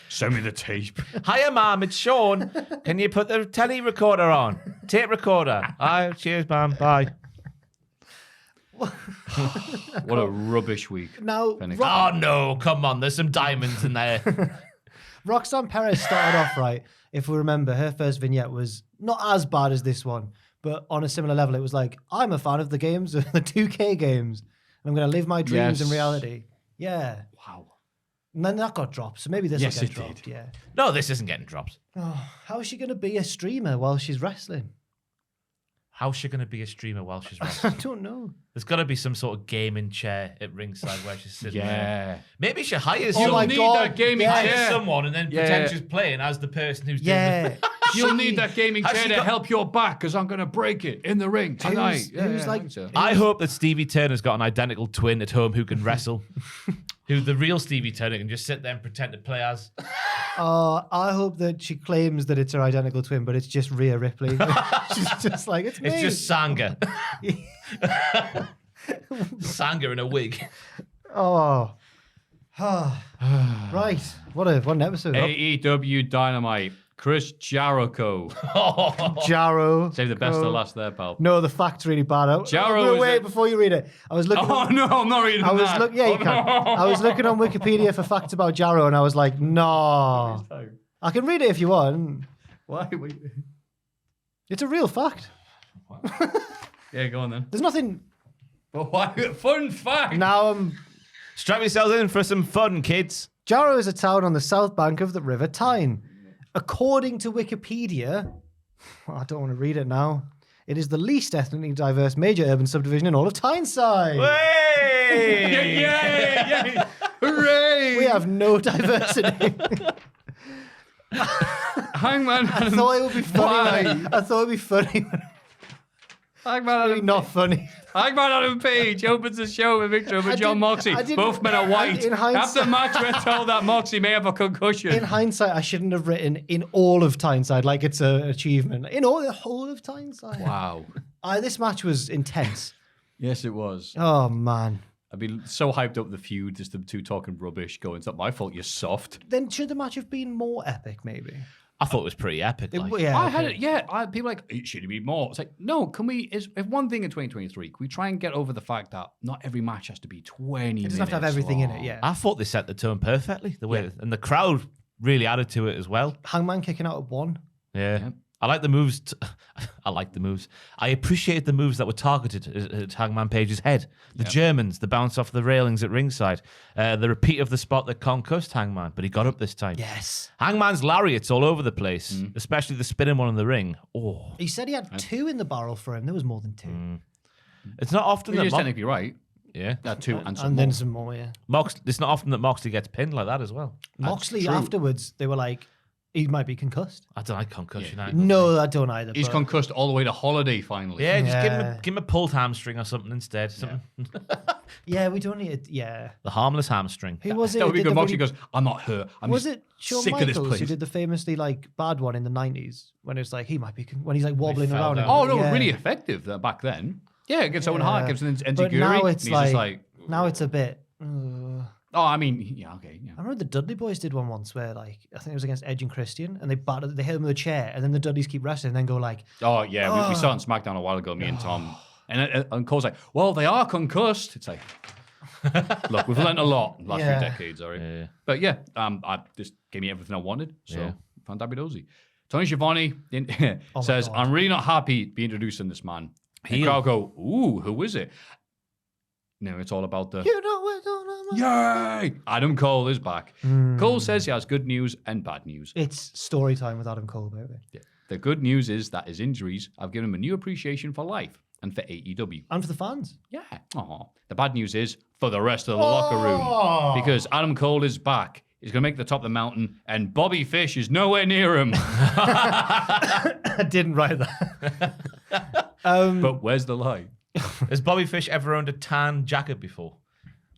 Send me the tape. Hiya, Mum. It's Sean. Can you put the telly recorder on? Tape recorder. Aye. Cheers, Mum. Bye. What a rubbish week. Now, Phoenix. Oh, no. Come on. There's some diamonds in there. Roxanne Perez started off right. If we remember, her first vignette was not as bad as this one, But on a similar level, it was like, I'm a fan of the games, the 2K games. And I'm going to live my dreams in Yes. reality. Yeah. Wow. And then that got dropped. So maybe this Yes, will get it dropped. did. Yeah. No, this isn't getting dropped. Oh, how is she going to be a streamer while she's wrestling? How's she going to be a streamer while she's I wrestling? don't know. There's got to be some sort of gaming chair at ringside where she's sitting there. Yeah. Maybe she hires Oh You'll my need God, that gaming yes. hires chair. someone and then Yeah. pretend she's playing as the person who's doing Yeah. the... You'll need that gaming Has chair she to got- help your back because I'm going to break it in the ring tonight. who's like- I think so. I hope that Stevie Turner's got an identical twin at home who can wrestle. Who the real Stevie Turner can just sit there and pretend to play as. I hope that she claims that it's her identical twin, but it's just Rhea Ripley. She's just like, it's me. It's just Sanga. Sanga in a wig. Oh. Right. What an episode. AEW Dynamite. Chris Jericho. Jarrow. Save the best for last there, pal. No, the fact's really bad. Jarrow is wait, a- before you read it. I was looking. Oh, no, I'm not reading I was that. yeah, you can. I was looking on Wikipedia for facts about Jarrow, and I was like, no. I can read it if you want. Why? It's a real fact. Yeah, go on then. There's nothing. But why? Fun fact. Now Strap yourselves in for some fun, kids. Jarrow is a town on the south bank of the River Tyne. According to Wikipedia, I don't want to read it now. It is the least ethnically diverse major urban subdivision in all of Tyneside. Hey! Yay! Hooray! We have no diversity. Hangman. I thought it would be funny. I thought it would be funny. Hangman Really Adam. not funny. Hangman Adam Page opens the show with Victor over I John didn't- Moxley. I didn't- Both men are white. in hindsight- After the match, we're told that Moxley may have a concussion. In hindsight, I shouldn't have written in all of Tyneside like it's an achievement. In all the whole of Tyneside. Wow. This match was intense. Yes, it was. Oh man. I've been so hyped up the feud, just the two talking rubbish, going, it's not my fault, you're soft. Then should the match have been more epic? Maybe. I thought it was pretty epic. Like. Yeah. I had okay. it, yeah. People are like, it should be more. It's like, no, can we, if one thing in 2023, can we try and get over the fact that not every match has to be 20 minutes It doesn't have to have everything in it. long? Yeah. I thought they set the tone perfectly. The way and the crowd really added to it as well. Hangman kicking out at 1. Yeah. I like the moves. I like the moves. I appreciate the moves that were targeted at Hangman Page's head. The Germans, the bounce off the railings at ringside. The repeat of the spot that concussed Hangman, but he got up this time. Yes. Hangman's lariats all over the place, especially the spinning one in the ring. Oh, He said he had 2 in the barrel for him. There was more than 2. it's not often You're that technically right. yeah. Two and some And then more. some more, yeah. It's not often that Moxley gets pinned like that as well. Moxley true. afterwards, they were like, he might be concussed. I don't like concussion. Yeah. No, I don't either. He's but concussed all the way to Holiday finally. Yeah, just Yeah. give him a pulled hamstring or something instead. Something. yeah, we don't need it. Yeah. The harmless hamstring. Who was it? That who would be did good. the Moxley really- goes, I'm not hurt. I'm was just it Shawn sick of this Michaels place. who did the famously like bad one in the 90s when it's like he might be when he's like wobbling fell around? down. Oh, no, yeah. really effective back then. Yeah, against Owen Hart, gives an But Enziguri. now and it's he's just like, like, now it's a bit. oh, I mean, yeah, okay. Yeah. I remember the Dudley Boys did one once where like I think it was against Edge and Christian, and they hit him with a chair, and then the Dudleys keep wrestling, and then go like, Oh, yeah, we saw it on SmackDown a while ago, me and Tom. And Cole's like, well, they are concussed. It's like, look, we've learned a lot in the last Yeah. few decades, all right? Yeah. But yeah, I just gave me everything I wanted, so Yeah. fantabulous. Tony Schiavone my says, God. I'm really not happy to be introducing this man. And the Heel. crowd go, ooh, who is it? No, it's all about the... you know what? don't know, Yay! Adam Cole is back. Cole says he has good news and bad news. It's story time with Adam Cole, baby. Yeah. The good news is that his injuries have given him a new appreciation for life and for AEW. And for the fans. Yeah. Aw. The bad news is for the rest of the locker room. Because Adam Cole is back. He's going to make the top of the mountain, and Bobby Fish is nowhere near him. I didn't write that. But where's the lie? Has Bobby Fish ever owned a tan jacket before?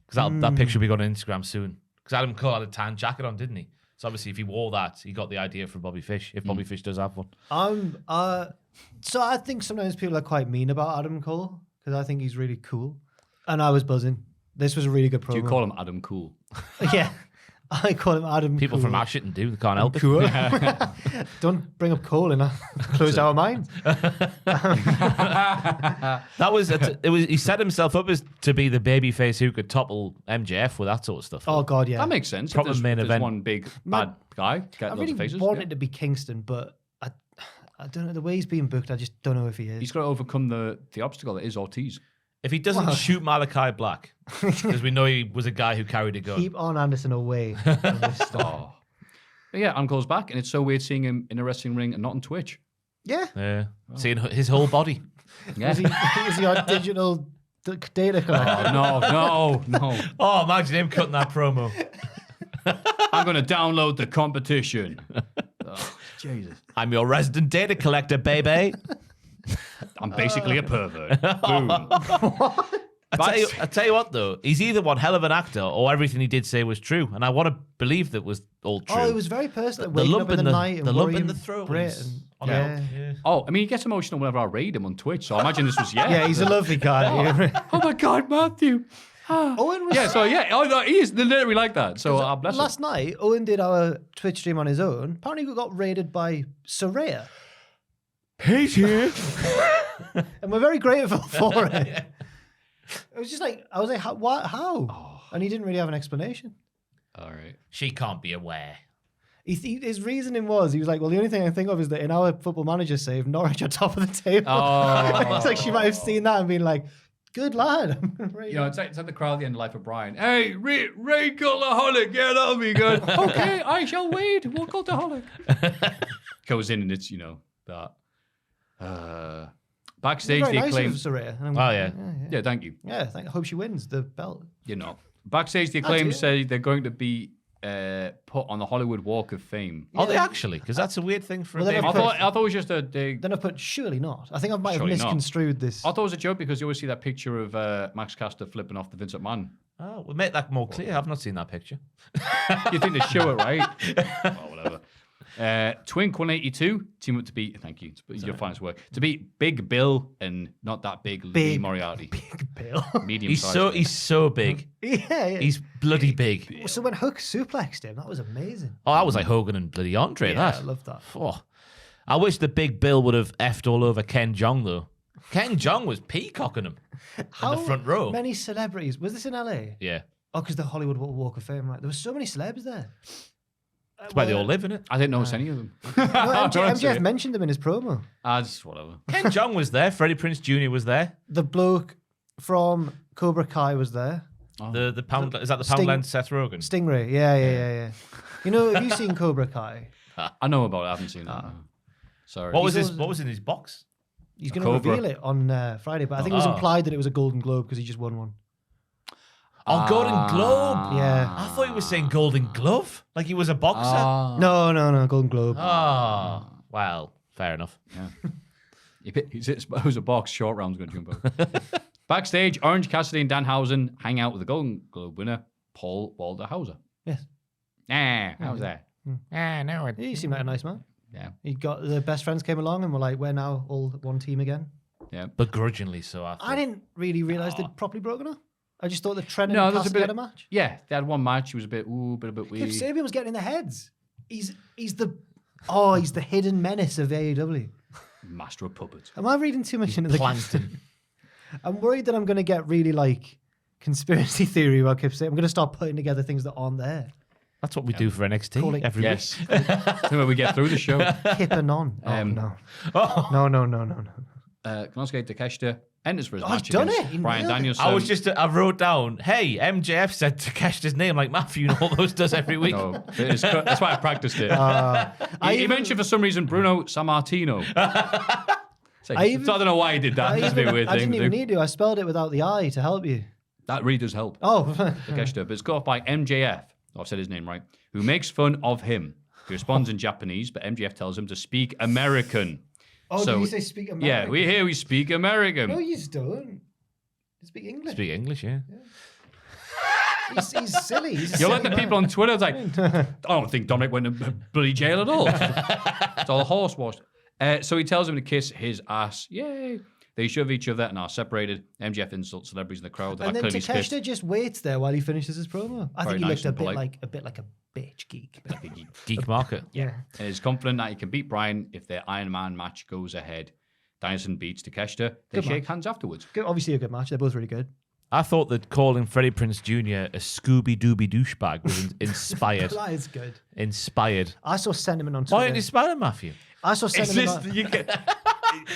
Because that picture will be going on Instagram soon. Because Adam Cole had a tan jacket on, didn't he? So obviously, if he wore that, he got the idea from Bobby Fish. If Bobby Fish does have one, So I think sometimes people are quite mean about Adam Cole because I think he's really cool, and I was buzzing. This was a really good promo. Do you call him Adam Cool? Yeah, I call him Adam. people cool. from Ashton do. They can't help it. Cool. Don't bring up Cole in a closed our minds. That was it. Was he set himself up as to be the babyface who could topple MJF with that sort of stuff? Oh God, yeah. That makes sense. Proper If there's, main there's event. one big bad guy, get I lots really of faces. wanted yeah. to be Kingston, but I don't know the way he's being booked. I just don't know if he is. He's got to overcome the obstacle that is Ortiz. If he doesn't shoot Malachi Black, because we know he was a guy who carried a gun. Keep on Anderson away from this stuff. Oh. But yeah, Uncle's back, and it's so weird seeing him in a wrestling ring and not on Twitch. Yeah. Yeah, seeing his whole body. Yeah. Was he on digital data collector? Oh, no. Oh, imagine him cutting that promo. I'm going to download the competition. Oh, Jesus. I'm your resident data collector, baby. I'm basically a pervert. Boom. I tell you what, though, he's either one hell of an actor or everything he did say was true, and I want to believe that was all true. Oh, it was very personal. The Waking lump up in in the the- night and the lump in worrying the throat Brit was- and- Yeah. Oh, I mean, he gets emotional whenever I raid him on Twitch, so I imagine this was, Yeah, he's a lovely guy. Oh my God, Maffew. Owen was He is literally like that. So I bless him. last night. Owen did our Twitch stream on his own. Apparently, we got raided by Soraya, and we're very grateful for it. It was just like I was like, how? And he didn't really have an explanation. All right. She can't be aware. His reasoning was, he was like, well, the only thing I think of is that in our Football Manager save, Norwich are top of the table. Oh. It's like she might have seen that and been like, good lad. You know, it's like the crowd at the end of Life of Brian. Hey, Ray Cultaholic, get on me, good. Okay, I shall wait. We'll Cultaholic. Goes in and it's, you know, that. Backstage, very the nice Acclaimed. of Soraya. And Oh, yeah. Yeah, thank you. Yeah, I hope she wins the belt. You know. Backstage, the do. Acclaimed say they're going to be put on the Hollywood Walk of Fame. Are they actually? Because that's a weird thing for Well, a they baby. never I thought it was just a. Then I put, surely not. I think I might have Surely not. misconstrued this. I thought it was a joke because you always see that picture of Max Caster flipping off the Vince McMahon. Oh, we'll make that more clear. I've not seen that picture. You think they show it, right? Well, whatever. Twink 182 team up to beat. Thank you. Your finest work to beat Big Bill and not that big Lee Moriarty. Big Bill. Medium. He's so big. yeah. He's bloody big. So when Hook suplexed him, that was amazing. Oh, that was like Hogan and bloody Andre. Yeah, that. I love that. Oh. I wish the Big Bill would have effed all over Ken Jeong though. Ken Jeong was peacocking him in the front row. Many celebrities. Was this in LA? Yeah, Oh, because the Hollywood Walk of Fame, right? There were so many celebs there. that's why they all live in it. I didn't notice any of them. No, MJF mentioned them in his promo. Just whatever. Ken Jeong was there. Freddie Prinze Jr. was there. The bloke from Cobra Kai was there. The pound is that the Sting- Poundland Seth Rogen? Stingray. Yeah. You know, have you seen Cobra Kai? I know about it. I haven't seen that. no. Sorry. What was He's his? What was in his box? He's going to Cobra. reveal it on Friday, but I think it was implied that it was a Golden Globe because he just won one. Oh, Golden Globe. Yeah. I thought he was saying Golden Glove, like he was a boxer. No, Golden Globe. Oh, well, fair enough. It was a box. Short round's going to jump out. Backstage, Orange Cassidy and Danhausen hang out with the Golden Globe winner, Paul Walter Hauser. Yes. How's that? He seemed like a nice man. Yeah. He got the best friends came along and were like, we're now all one team again. Yeah. Begrudgingly so. I didn't really realise they'd properly broken up. I just thought that Trent No, and there's a Cassidy bit- had a match. Yeah, they had one match. It was a bit Kip weird. Sabian was getting in their heads. He's the hidden menace of AEW. Master of puppets. Am I reading too much into the Plankton. I'm worried that I'm going to get really like conspiracy theory about Kip Sabian. I'm going to start putting together things that aren't there. That's what we do for NXT Call it- every Yes. That's where we get through the show. Kip and on. No. No. Konosuke Takeshita enters for his Oh, match he's done against it. He Bryan nailed it. Danielson. I wrote down, hey, MJF said Takeshita's name like Maffew and all those does every week. No, that's why I practiced it. He mentioned for some reason Bruno Sammartino. I don't know why he did that. That's a bit weird I thing didn't to even do. need to. I spelled it without the I to help you. That really does help. Oh, Takeshita, but it's got off by MJF. I've said his name right. Who makes fun of him. He responds in Japanese, but MJF tells him to speak American. did you say speak American? Yeah, we speak American. No, you don't. You speak English. Speak English, yeah. He's silly. He's a You're silly like the man. people on Twitter. It's like, I don't think Dominic went to bloody jail at all. It's all horse washed. So he tells him to kiss his ass. Yay. They shove each other and are separated. MJF insults celebrities in the crowd. And then clearly pissed. Takeshita just waits there while he finishes his promo. I Very think he nice looked and a bit like a bitch geek. Geek market. Yeah. And is confident that he can beat Bryan if their Iron Man match goes ahead. Danielson beats Takeshita. They Good shake match. hands afterwards. Good, obviously a good match. They're both really good. I thought that calling Freddie Prinze Jr. a Scooby-Dooby douchebag was inspired. That is good. Inspired. I saw sentiment on Twitter. Why aren't you smiling, Maffew? I saw It's sentiment. just you get.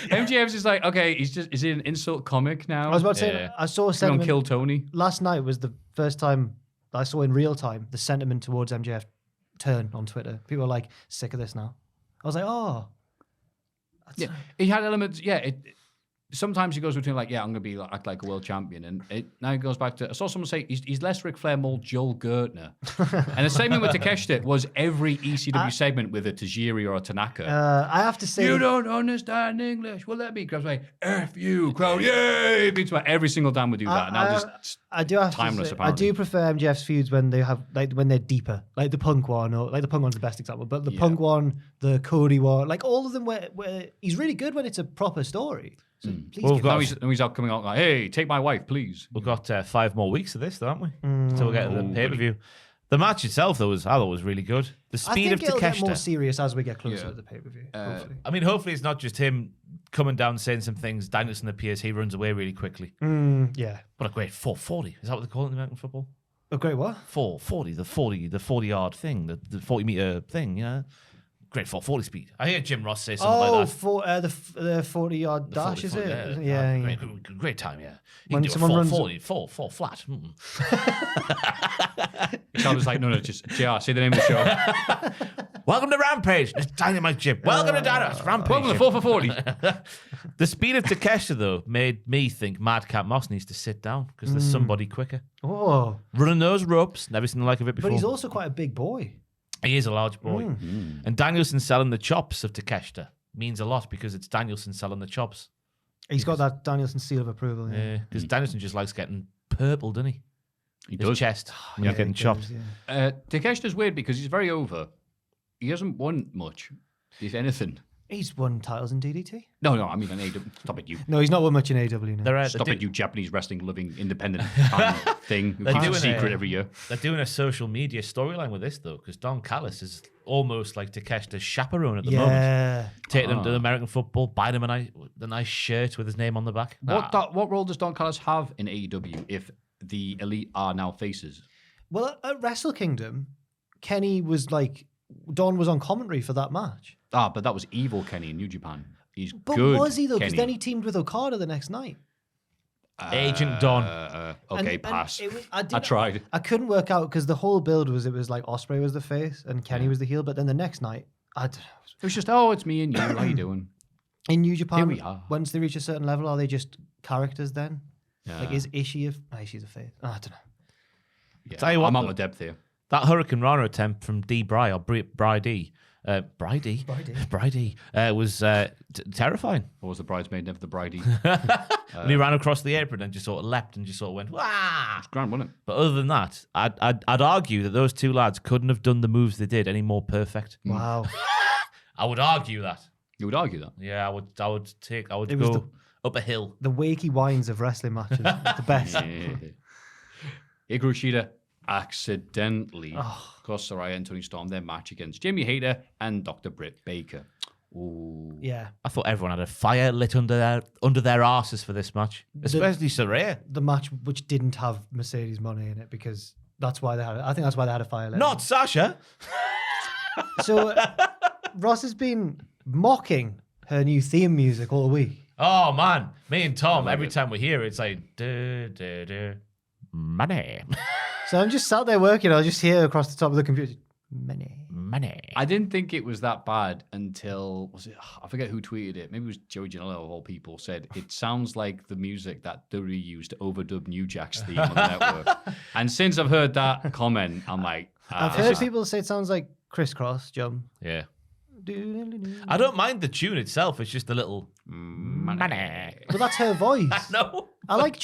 MJF's just like, okay, is he an insult comic now? I was about to say, Yeah. I saw He's gonna sentiment. kill Tony. Last night was the first time I saw in real time the sentiment towards MJF turn on Twitter. People are like, sick of this now. I was like, oh. Yeah, he had elements. Yeah, sometimes he goes between like, yeah, I'm gonna be act like a world champion, and now he goes back to. I saw someone say he's less Ric Flair, more Joel Gertner, and the same thing with Takeshita was every ECW segment with a Tajiri or a Tanaka. I have to say, You don't understand English. Well, let me grab my F you crowd. Yay! Beats my every single time we do that. Now just I do have timeless, to say, I apparently. do prefer MJF's feuds when they have when they're deeper, like the Punk one, or like the Punk one's the best example, but the Punk one, the Cody one, like all of them where he's really good when it's a proper story. So please Well, give we've now us- he's out coming out like, hey, take my wife, please. We've got 5 more weeks of this, though, haven't we? Until we get to the pay-per-view. The match itself, though, I thought was really good. The I speed think of it'll get more Takeshita. serious as we get closer Yeah. to the pay-per-view. Hopefully. I mean, hopefully it's not just him coming down saying some things. Danielson appears, he runs away really quickly. Yeah. What a great 440. Is that what they call it in American football? A great what? 440, the 40-yard thing, the 40-meter thing, you know? Great 440 speed. I hear Jim Ross say something like that. The 40-yard dash, is it? Yeah, Yeah. great time, yeah. You When can do someone a runs- 440, four flat. Charles was like, no, just JR, say the name of the show. Welcome to Rampage. It's Dynamite Jim. Welcome to Dynamite. Rampage. Welcome to 4 for 40. The speed of Takeshita, though, made me think Madcap Moss needs to sit down because there's somebody quicker. Oh, Running those ropes, never seen the like of it before. but he's also quite a big boy. He is a large boy. And Danielson selling the chops of Takeshita means a lot because it's Danielson selling the chops. He's got that Danielson seal of approval. Yeah. Because Danielson just likes getting purple, doesn't he? He His does. chest when he's getting he chopped. does, yeah. Takeshita's weird because he's very over. He hasn't won much, if anything. He's won titles in DDT. No, I mean, an AEW. Stop it, you. No, he's not won much in AW now. They're, Stop they're, it, you Japanese wrestling living independent fan thing who They're keeps a doing secret a- every year. they're doing a social media storyline with this, though, because Don Callis is almost like Takeshita's chaperone at the moment. Yeah. Taking him to American football, buying him the nice shirt with his name on the back. What role does Don Callis have in AEW if the Elite are now faces? Well, at Wrestle Kingdom, Kenny was like, Don was on commentary for that match. But that was evil Kenny in New Japan. He's But good. was he though? Because Kenny. then he teamed with Okada the next night. Agent Don. Okay, And pass. it was- I tried. I couldn't work out because the whole build was it was like Ospreay was the face and Kenny was the heel. But then the next night, It was just, oh, it's me and you. How you doing? in New Japan, Here we are. once they reach a certain level, are they just characters then? Yeah. Like, is Ishii she's a face? I don't know. Yeah, Tell you what, I'm out though. my depth here. That Hurricane Rana attempt from D. Bry or Bridie, Bridie was terrifying. Or was the bridesmaid never the bridie? When he ran across the apron and just sort of leapt and just sort of went, wah! Grand, wasn't it? But other than that, I'd argue that those two lads couldn't have done the moves they did any more perfect. Wow. I would argue that. You would argue that. Yeah, I would It was go up a hill. The Wakey Wines of wrestling matches. The best. Hikaru Shida accidentally Oh. cost Saraya and Tony Storm their match against Jamie Hayter and Dr. Britt Baker. Ooh. Yeah. I thought everyone had a fire lit under their arses for this match, especially Saraya. The match which didn't have Mercedes Moné in it because that's why they had it. I think that's why they had a fire lit. Not Sasha. So Ross has been mocking her new theme music all week. Oh man, me and Tom, every time we hear it, it's like duh, duh, duh, money, So I'm just sat there working. I'll just hear across the top of the computer, money. money. I didn't think it was that bad until, I forget who tweeted it. Maybe it was Joey Janela of all people said, it sounds like the music that WWE used to overdub New Jack's theme on the network. And since I've heard that comment, I'm like, I've heard people say it sounds like Crisscross jump. Yeah, I don't mind the tune itself. It's just a little money. But that's her voice. No, I like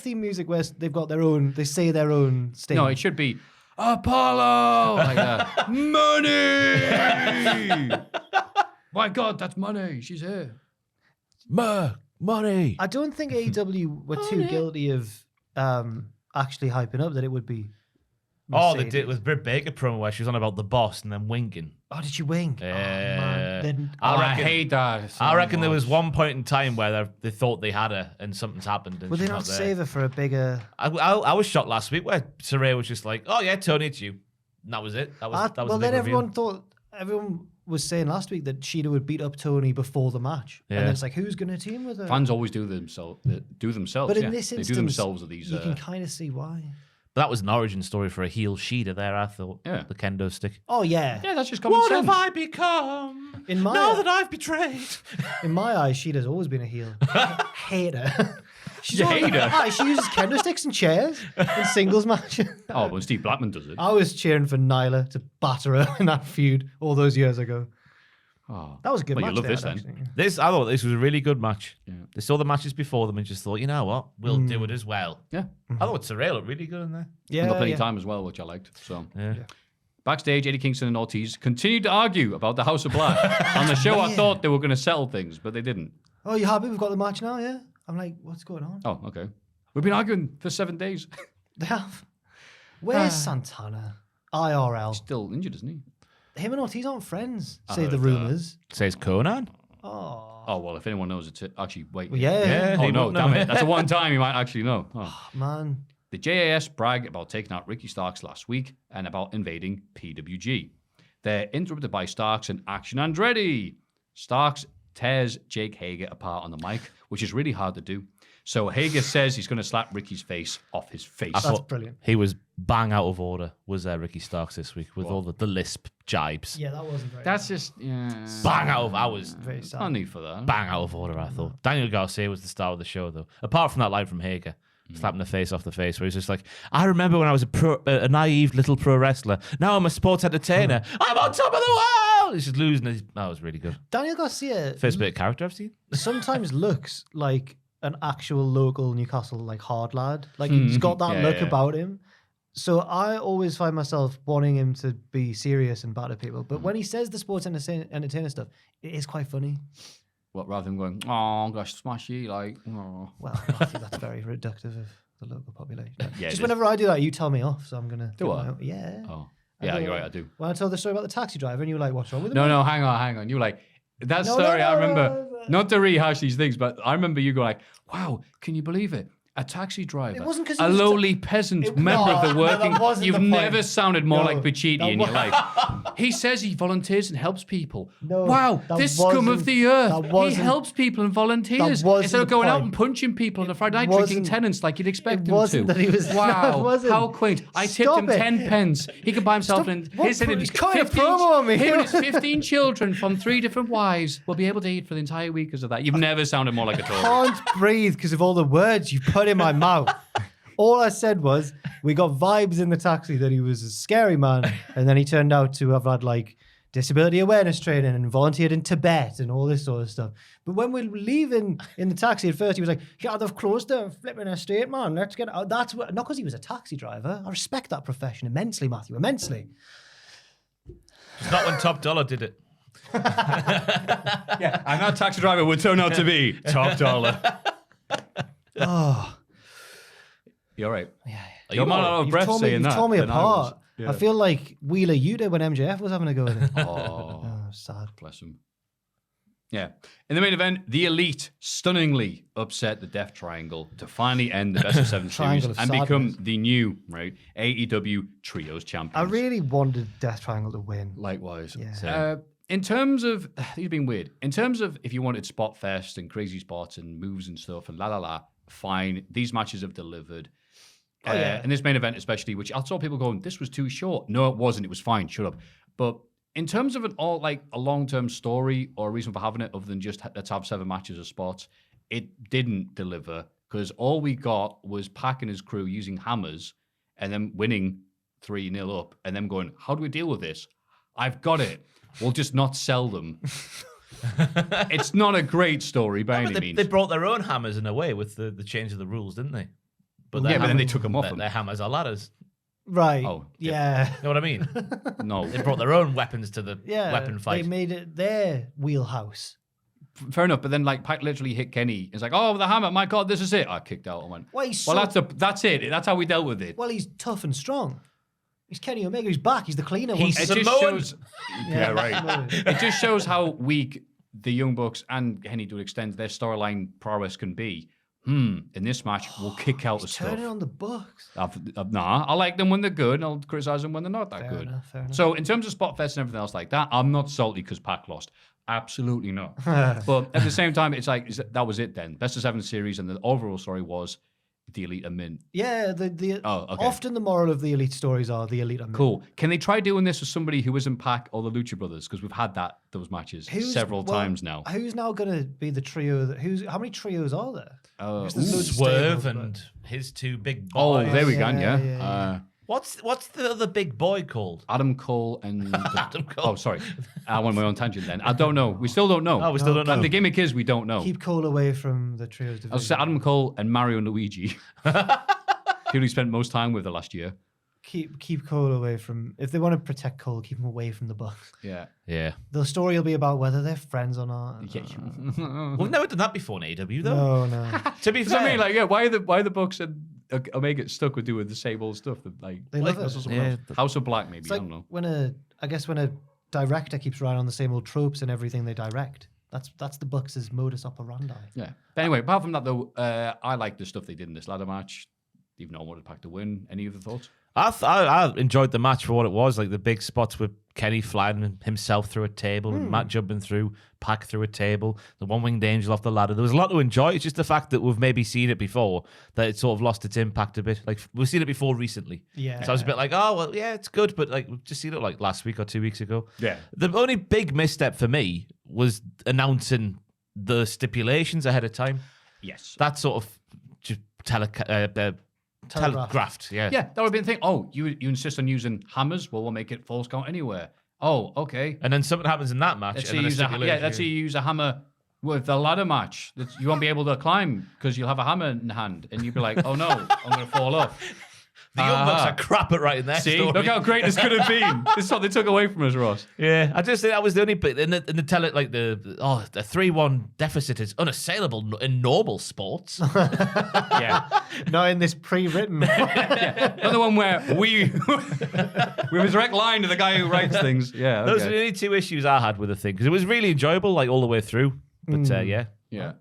theme music where they've got their own. They say their own sting. No, it should be Apollo! Like that. Money! My God, that's money. She's here. money. I don't think AEW were too guilty of actually hyping up that it would be. Oh, they Mercedes. did with Britt Baker promo where she was on about the boss and then winking. Oh, did she wing? Yeah. Oh, man. Then I hate that. so I reckon there much. was one point in time where they thought they had her and something's happened. And would they she's not there. save her for a bigger? I was shocked last week where Saraya was just like, "Oh yeah, Tony, it's you." And that was it. That was the Well, big then reveal. everyone was saying last week that Sheeta would beat up Tony before the match, and Yeah. then it's like, who's going to team with her? Fans always do themselves. But in this they instance, do themselves at these. you can kind of see why. But that was an origin story for a heel Sheeta there, I thought. Yeah. The kendo stick. Oh yeah, yeah, that's just common What sense. have I become In my- now that I've betrayed? in my eyes, Sheeta's always been a heel. Hate her. She's You always- hate her? Aye, she uses kendo sticks and chairs in singles matches. Oh, when Steve Blackman does it. I was cheering for Nyla to batter her in that feud all those years ago. Oh. That was a good Well, match. you love they this had, then. actually. I thought this was a really good match. Yeah. They saw the matches before them and just thought, you know what? We'll do it as well. Yeah. I thought Surreal looked really good in there. Yeah, And got plenty yeah. of time as well, which I liked. So Yeah. backstage, Eddie Kingston and Ortiz continued to argue about the House of Black. On the show, I thought they were going to settle things, but they didn't. Oh, you happy? We've got the match now, yeah? I'm like, what's going on? Oh, okay. We've been arguing for 7 days. They have. Where's Santana? IRL. Still injured, isn't he? Him and Ortiz aren't friends, I say heard the that. rumours. Says Conan. Oh, Oh, well, if anyone knows, it's actually, wait. well, yeah. Yeah. Oh, He no, won't damn know. it. That's the one time you might actually know. Oh. Man. The JAS brag about taking out Ricky Starks last week and about invading PWG. They're interrupted by Starks and Action Andretti. Starks tears Jake Hager apart on the mic, which is really hard to do. So Hager says he's going to slap Ricky's face off his face. I That's thought brilliant. he was bang out of order, was Ricky Starks this week, with all the lisp jibes. Yeah, that wasn't very That's just, yeah. Bang out of, I was very sad. No need for that. bang out of order, I thought. Daniel Garcia was the star of the show, though. Apart from that line from Hager, slapping the face off the face, where he's just like, I remember when I was a naive little pro wrestler. Now I'm a sports entertainer. I'm on top of the world! He's just losing his... That was really good. Daniel Garcia First bit of character I've seen. sometimes looks like an actual local Newcastle like hard lad. Like he's got that Yeah, look yeah. about him. So I always find myself wanting him to be serious and batter people. But when he says the sports entertainer stuff, it is quite funny. What, rather than going, oh, gosh, smashy, like, oh. Well, I think that's very reductive of the local population. Yeah, it Just is. whenever I do that, you tell me off. So I'm gonna Do I? Yeah. Oh. I Yeah, do. you're right, I do. When I told the story about the taxi driver, and you were like, "What's wrong with him?" No, hang on. You were like, that No, story, no, I no, remember, no. not to rehash these things, but I remember you go like, wow, can you believe it? A taxi driver, It wasn't 'cause he a was lowly peasant It- member no, of the no, that working. wasn't You've the point. never sounded more No, like Pacitti that in your life. He says he volunteers and helps people. No, Wow, that this scum of wasn't- the earth. that He wasn't- helps people and volunteers that wasn't instead of the going out point. and punching people on a Friday night, drinking wasn't- tenants like you'd expect it him wasn't to. that he was- no, Wow, it wasn't. how quaint! I tipped Stop him it. 10 pence. He could buy himself Stop. an. What His pro- he's cutting a promo on me. Him and his 15 children from 3 different wives will be able to eat for the entire week because of that. You've never sounded more like a Tory. Can't breathe because of all the words you put in my mouth. All I said was we got vibes in the taxi that he was a scary man, and then he turned out to have had like disability awareness training and volunteered in Tibet and all this sort of stuff. But when we were leaving in the taxi at first, he was like, "Yeah, they've closed the flipping estate, man. Let's get out." That's what, not because he was a taxi driver. I respect that profession immensely, Maffew, immensely. It's not when Top Dollar did it. Yeah, and that taxi driver would turn out to be top dollar. Oh, You're right. yeah. You're man out of breath You've saying that. torn me than I was. apart. Yeah. I feel like Wheeler Yuta when MJF was having a go at it. Oh, Oh, sad. bless him. Yeah. In the main event, the Elite stunningly upset the Death Triangle to finally end the Best of 7 series Triangle of and become sadness. the new, right, AEW Trios I champions. really wanted Death Triangle to win. Likewise. Yeah. In terms of, these have been weird. In terms of if you wanted Spot Fest and crazy spots and moves and stuff and fine. These matches have delivered. Oh, yeah. And this main event especially, which I saw people going, this was too short. No, it wasn't. It was fine. Shut up. But in terms of a long-term story or a reason for having it other than just let's have 7 matches of spots, it didn't deliver because all we got was Pac and his crew using hammers and then winning 3-0 up and then going, how do we deal with this? I've got it. We'll just not sell them. It's not a great story by any means. They brought their own hammers in a way with the change of the rules, didn't they? But Yeah, but then they took them off them. Their hammers are ladders. Right. Oh, yeah. You know what I mean? No. They brought their own weapons to the Yeah. weapon fight. They made it their wheelhouse. Fair enough, but then like Pac literally hit Kenny. It's like, oh, the hammer, my God, this is it. I kicked out and went, Well, he's well, so- that's it. That's how we dealt with it. Well, he's tough and strong. He's Kenny Omega. He's back. He's the cleaner. He's one. It just Samoan. shows, yeah, right. It just shows how weak the Young Bucks and Kenny to an extent their storyline prowess can be. in this match, we'll kick out the stuff. Turning on the Bucks. Nah, I like them when they're good, and I'll criticize them when they're not that Fair good. enough, fair enough. So in terms of spot fest and everything else like that, I'm not salty because Pac lost. Absolutely not. But at the same time, it's like that was it then. Best of 7 series, and the overall story was the Elite are mint. Yeah, often the moral of the Elite stories are the Elite are mint. Cool. Can they try doing this with somebody who isn't Pac or the Lucha Brothers? Because we've had those matches several times now. Who's now going to be the trio? How many trios are there? Because there's loads of Swerve stables, and his 2 big Oh, boys. there we go. Yeah, Yeah. yeah. What's the other big boy called? Adam Cole and Adam Cole. Oh, sorry. I went my own tangent then. I don't know. We still don't know. Oh, we still don't know. And the gimmick is we don't know. Keep Cole away from the trios I was division. say Adam Cole and Mario and Luigi. Who he spent most time with the last year. Keep Cole away from. If they want to protect Cole, keep him away from the Bucks. Yeah. Yeah. The story will be about whether they're friends or not. We've never done that before in AEW, though. No. To be So fair, I mean, like, yeah, why are the Bucks and Omega stuck with doing the same old stuff? That, like, They love it. Yeah. House of Black, maybe. It's I like don't know. when a director keeps riding on the same old tropes and everything they direct. That's the Bucks' modus operandi. Yeah. But anyway, apart from that, though, I like the stuff they did in this ladder match. Even though I wanted Pac to win. Any other thoughts? I enjoyed the match for what it was, like the big spots with Kenny flying himself through a table and Matt jumping through, Pac through a table, the one-winged angel off the ladder. There was a lot to enjoy. It's just the fact that we've maybe seen it before, that it sort of lost its impact a bit. Like, we've seen it before recently. Yeah. So I was a bit like, oh, well, yeah, it's good, but like, we've just seen it like last week or 2 weeks ago. Yeah. The only big misstep for me was announcing the stipulations ahead of time. Yes. That sort of just telegraphed, yeah. Yeah, that would have been the thing. Oh, you insist on using hammers? Well, we'll make it false count anywhere. Oh, okay. And then something happens in that match. Let's and say then use let's say you use a hammer with the ladder match. You won't be able to climb because you'll have a hammer in hand, and you'll be like, "Oh no, I'm going to fall off." The Young Bucks are crap at writing their See, story. look how great this could have been. This is what they took away from us, Ross. Yeah, I just think that was the only bit in the the 3-1 deficit is unassailable in normal sports. Yeah, Not in this pre-written. another one where we have a direct line to the guy who writes things. Yeah, Those are okay. the only 2 issues I had with the thing because it was really enjoyable, like all the way through. But yeah, Yeah.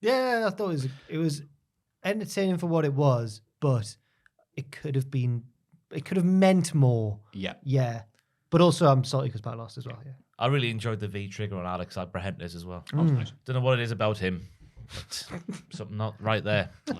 Yeah, I thought it was entertaining for what it was, but it could have meant more. Yeah. Yeah. But also I'm salty because Pat lost as well, yeah. I really enjoyed the V trigger on Alex Abrahantes as well. Nice. Don't know what it is about him, but something not right there. Is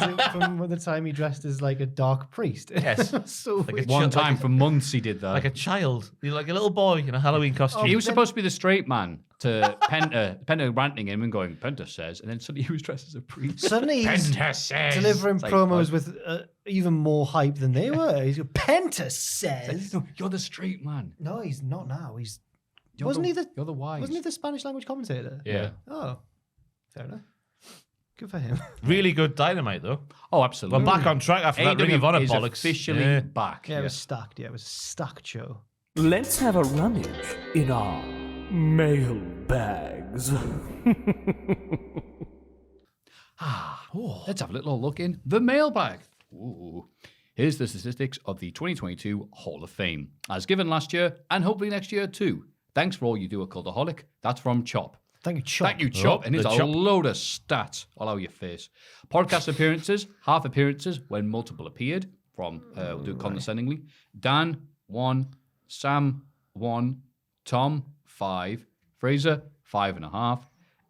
it from the time he dressed as like a dark priest? Yes. So Like a weird. One time for months he did that. Like a child, like a little boy in a Halloween costume. He was supposed to be the straight man to Penta ranting him and going, Penta says, and then suddenly he was dressed as a priest. Suddenly he's Penta says. delivering It's like, promos what? with even more hype than they were. He's Penta says. No, you're the straight man. No, he's not now. You're Wasn't he You're the wise. Wasn't he the Spanish language commentator? Yeah. Oh, fair enough. Good for him. Really good Dynamite though. Oh, absolutely. We're back on track after that Ring of Honor is bollocks. officially Yeah. back. Yeah, it was stacked. Yeah, it was a stacked show. Let's have a rummage in our mailbags. Let's have a little look in the mailbag. Ooh. Here's the statistics of the 2022 Hall of Fame, as given last year and hopefully next year too. Thanks for all you do at Cultaholic. That's from Chop. Thank you, Chop. Thank you, Chop. Oh, And it's the a Chop. load of stats all over your face. Podcast appearances, half appearances when multiple appeared, from, we'll do it condescendingly. Dan, 1. Sam, 1. Tom, 5. Fraser, 5.5.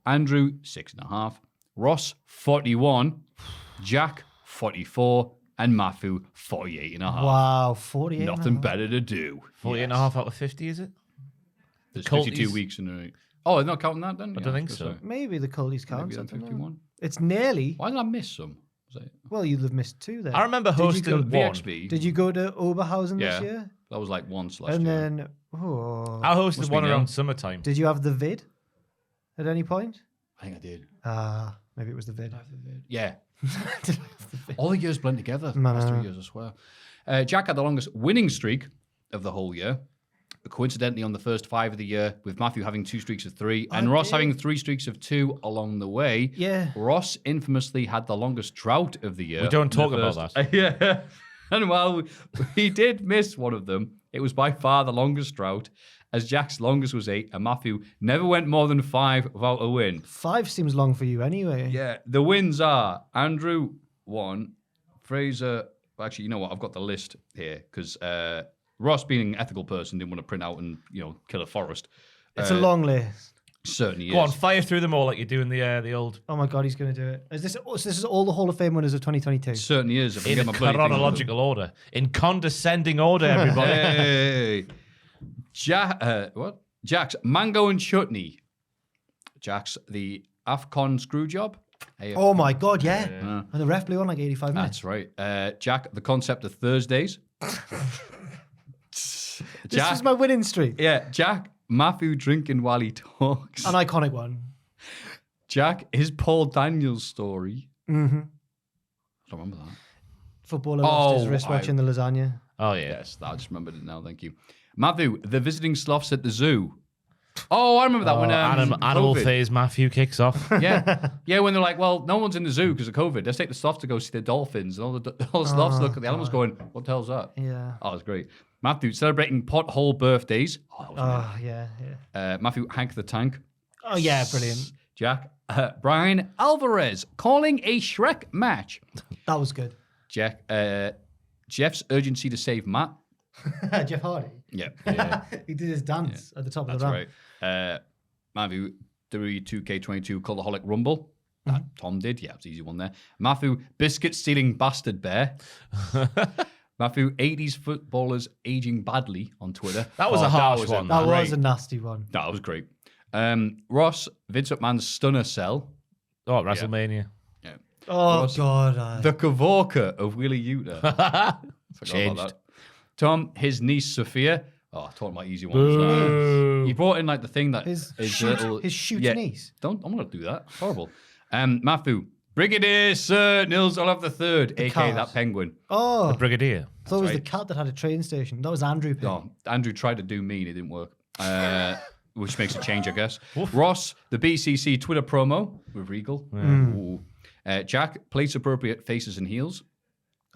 Andrew, 6.5. Ross, 41. Jack, 44. And Maffew, 48.5. Wow, 48. Nothing better to do. 48.5 out of 50, is it? There's Culties- 52 weeks in a... Oh, they're not counting that then? I don't think so. Maybe the Culties count. Maybe then 51. It's nearly. Why did I miss some? Was it Well, you'll have missed 2 then. I remember Did you hosting go- one. VXB? Did you go to Oberhausen Yeah. this year? That was like once last And year. then, oh, I hosted Must be one nil. around summertime. did you have the vid at any point? I think I did. Maybe it was the vid. Yeah. Did I have the vid? All the years blend together. Man, Last 3 years, I swear. Jack had the longest winning streak of the whole year. Coincidentally, on the first 5 of the year, with Maffew having 2 streaks of 3 and Ross having 3 streaks of 2 along the way. Yeah. Ross infamously had the longest drought of the year. We don't talk in the about first- Yeah. And while he did miss one of them, it was by far the longest drought. as Jack's longest was 8, and Maffew never went more than 5 without a win. 5 seems long for you anyway. Yeah, the wins are Andrew 1, Fraser. Actually, you know what? I've got the list here because Ross, being an ethical person, didn't want to print out and kill a forest. It's a long list. Certainly is. Go on, fire through them all like you do in the old. Oh my God, he's going to do it. This is all the Hall of Fame winners of 2022. Certainly is. If I can In get my bloody thing chronological order. In condescending order, everybody. Hey. Jack's mango and chutney. Jack's the AFCON screw job. Oh my God, yeah. And the ref blew on like 85 minutes. That's right. Jack, the concept of Thursdays. This is my winning streak. Yeah, Jack, Maffew drinking while he talks. An iconic one. Jack, his Paul Daniels story. Mm-hmm. I don't remember that. Footballer lost his wrist watching the lasagna. Oh, yeah. Yes, I just remembered it now. Thank you. Maffew, the visiting sloths at the zoo. Oh, I remember that when Animal COVID. phase Maffew kicks off. Yeah, when they're like, well, no one's in the zoo because of COVID. Let's take the sloths to go see the dolphins. And all the sloths look at the animals going, what the hell's that? Yeah. Oh, it's great. Maffew, celebrating pothole birthdays. Yeah. Maffew, Hank the Tank. Oh, yeah, brilliant. Jack, Brian Alvarez, calling a Shrek match. That was good. Jack, Jeff's urgency to save Matt. Jeff Hardy. Yeah. He did his dance at the top of That's the ramp. right. Maffew, WWE 2K22 Cultaholic Rumble. That Tom did. Yeah, it's an easy one there. Maffew, biscuit stealing bastard bear. Maffew, 80s footballers aging badly on Twitter. That was a harsh one. That was a nasty one. That was great. Ross, Vince McMahon's stunner cell. Oh, WrestleMania. Yeah. Oh, Ross, God. The Kavorka of Wheeler Yuta. Changed. Tom, his niece Sophia. Oh, I taught my easy ones. He brought in like the thing that His is shoot niece. I'm not to do that. It's horrible. Maffew, Brigadier Sir Nils Olaf III, aka cat. that penguin. Oh, Brigadier. I thought it was the right. cat that had a train station. That was Andrew Payne. No, Andrew tried to do me and it didn't work. Which makes a change, I guess. Ross, the BCC Twitter promo with Regal. Ooh. Jack, place appropriate faces and heels.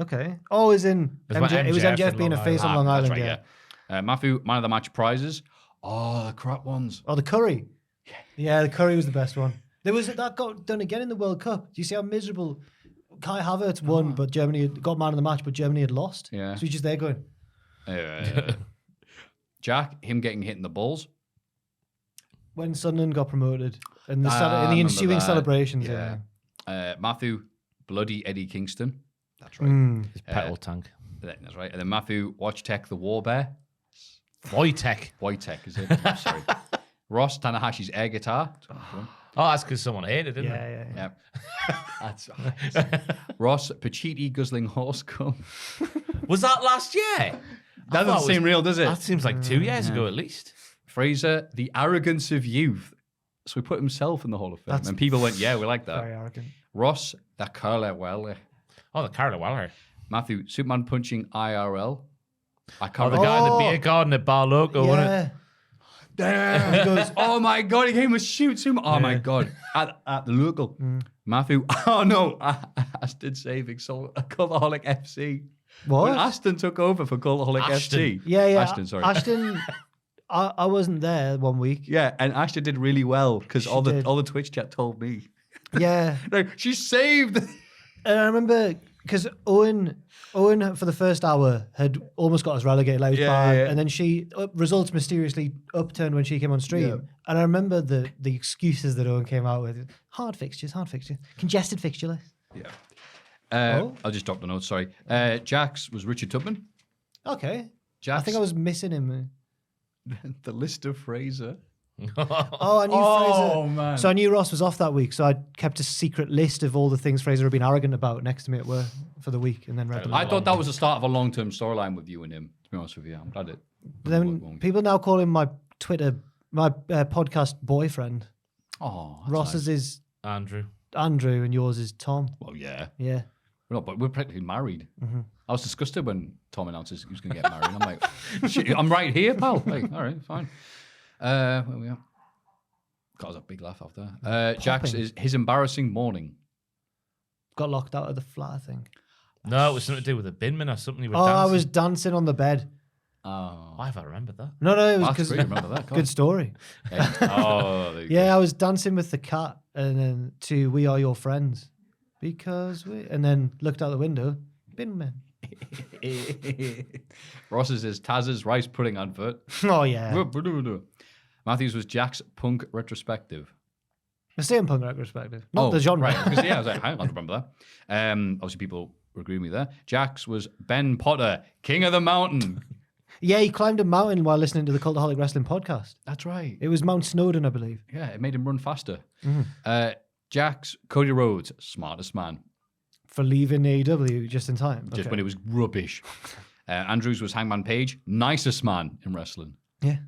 Okay. Oh, it was MJF in being a Long face on Island. Long That's Island, right, yeah. Maffew, man of the match prizes. Oh, the crap ones. Oh, the curry. Yeah, the curry was the best one. That got done again in the World Cup. Do you see how miserable Kai Havertz won, but Germany got man of the match, but Germany had lost? Yeah. So he's just there going, Jack, him getting hit in the balls. when Sunderland got promoted in the I in the remember ensuing that. celebrations. Yeah. Maffew, bloody Eddie Kingston. That's right. His petrol tank. That's right. And then Maffew, watch Tech the War Bear. Wojtek. Wojtek, is it? I'm sorry. Ross, Tanahashi's air guitar. Oh, that's because someone hated it, didn't Yeah. Yeah. That's Ross, Pachiti guzzling horse cum. Was that last year? That doesn't seem real, does it? That seems like 2 years ago at least. Fraser, the arrogance of youth. So he put himself in the Hall of Fame. And people went, yeah, we like that. Very arrogant. Ross, the Carla Weller. Oh, the Carla Weller. Maffew, Superman punching IRL. I Oh, can't the guy in the beer garden at Bar Loco, wasn't it? Yeah. He goes, oh my God, he came with shoots him. Oh my God. At the local. Maffew, oh no, Aston saving Cultaholic FC. What? When Aston took over for Cultaholic Ashton. FC. Yeah. Ashton, sorry. Ashton, I wasn't there one week. Yeah, and Ashton did really well because all did. the Twitch chat told me. Yeah. Like, she saved. And I remember because Owen for the first hour had almost got us relegated. Like, it was bad. Yeah. And then results mysteriously upturned when she came on stream. Yeah. And I remember the excuses that Owen came out with. Hard fixtures. Congested fixture list. Yeah. I'll just drop the notes, sorry. Jack's was Richard Tubman. Okay. Jack's, I think I was missing him. the list of Fraser. Oh, I knew Fraser. Man. So I knew Ross was off that week, so I kept a secret list of all the things Fraser had been arrogant about next to me at work for the week, and then read them. I thought that was the start of a long-term storyline with you and him, to be honest with you. I'm glad it. Then people now call him my podcast boyfriend. Oh, Ross's is Andrew. Andrew, and yours is Tom. Well, yeah. Yeah. But we're practically married. I was disgusted when Tom announces he was going to get married. I'm like, shit, I'm right here, pal. Hey, all right, fine. Where we are? Got a big laugh after. Jack's is his embarrassing morning. Got locked out of the flat, I think. No, it was something to do with a binman or something. You were I dancing. was dancing on the bed. Oh. Why have I remembered that? No, it was That's because great. Remember that. Go good story. on. Oh, there you go. Yeah, I was dancing with the cat and then to "We Are Your Friends" and then looked out the window. Bin men. Ross's is Taz's rice pudding advert. Oh yeah, Matthews was Jack's punk retrospective. the CM Punk retrospective, not the genre. Right. 'Cause, yeah, I was like, hang on, I remember that. Obviously, people were agreeing with me there. Jack's was Ben Potter, King of the Mountain. Yeah, he climbed a mountain while listening to the Cultaholic Wrestling Podcast. That's right. It was Mount Snowdon, I believe. Yeah, it made him run faster. Mm-hmm. Jack's Cody Rhodes, smartest man. For leaving AEW just in time. Just Okay. when it was rubbish. Andrews was Hangman Page, nicest man in wrestling. Yeah.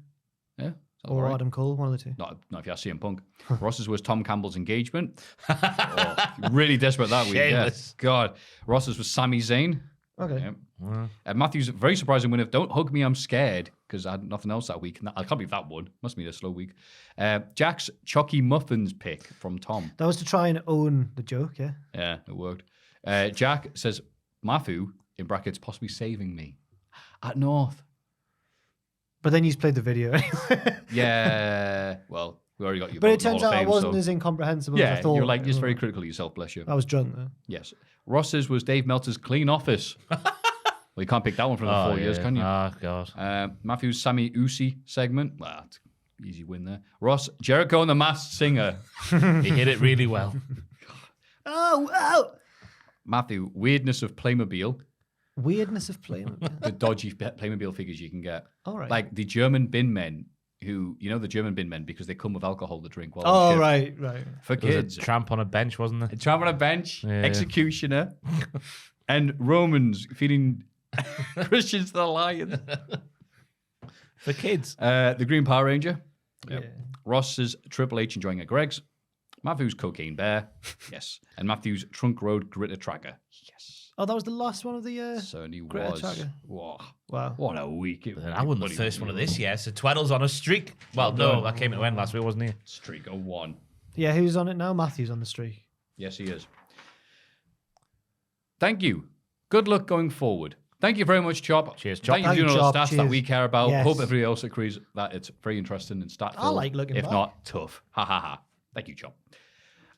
Yeah. Or Right. Adam Cole, one of the two. Not if you ask CM Punk. Ross's was Tom Campbell's engagement. Really desperate that week. Yeah. Shameless. God. Ross's was Sami Zayn. Okay. Yeah. Matthews, very surprising win of Don't Hug Me, I'm Scared, because I had nothing else that week. I can't believe that one. Must be a slow week. Jack's Chucky Muffins pick from Tom. That was to try and own the joke, yeah. Yeah, it worked. Jack says, Maffew, in brackets, possibly saving me. At North. But then you played the video anyway. Yeah. Well, we already got you. But it turns out I wasn't as incomprehensible as I thought. You're like, just very critical of yourself, bless you. I was drunk though. Yes. Ross's was Dave Meltzer's Clean Office. Well, you can't pick that one from the 4 years, can you? Oh, God. Matthew's Sammy Usi segment. Well, that's an easy win there. Ross, Jericho and the Masked Singer. He hit it really well. Oh! Matthew, weirdness of Playmobil. Weirdness of playing. The dodgy Playmobil figures you can get. All right. Like the German bin men who, you know the German bin men because they come with alcohol to drink while Oh, on shift. right. For There was kids. a tramp on a bench, wasn't there? A tramp on a bench, Yeah. executioner, and Romans feeding Christians to the lions. For kids. The Green Power Ranger. Yeah. Ross's Triple H enjoying a Greg's. Matthew's Cocaine Bear. Yes. And Matthew's Trunk Road Gritter Tracker. Yes. Oh, that was the last one of the... Certainly Gritter was. Tracker. Whoa. Wow. What a week. And I won the first one of this year, so Tweddle's on a streak. Well, no, that came to an end last week, wasn't he? Streak of one. Yeah, who's on it now? Matthew's on the streak. Yes, he is. Thank you. Good luck going forward. Thank you very much, Chop. Cheers, Chop. Thank you for Thank you, doing all the Chop. stats that Cheers. we care about. Yes. Hope everybody else agrees that it's very interesting and stat I like looking If back. not, tough. Ha ha ha. Thank you, Chop.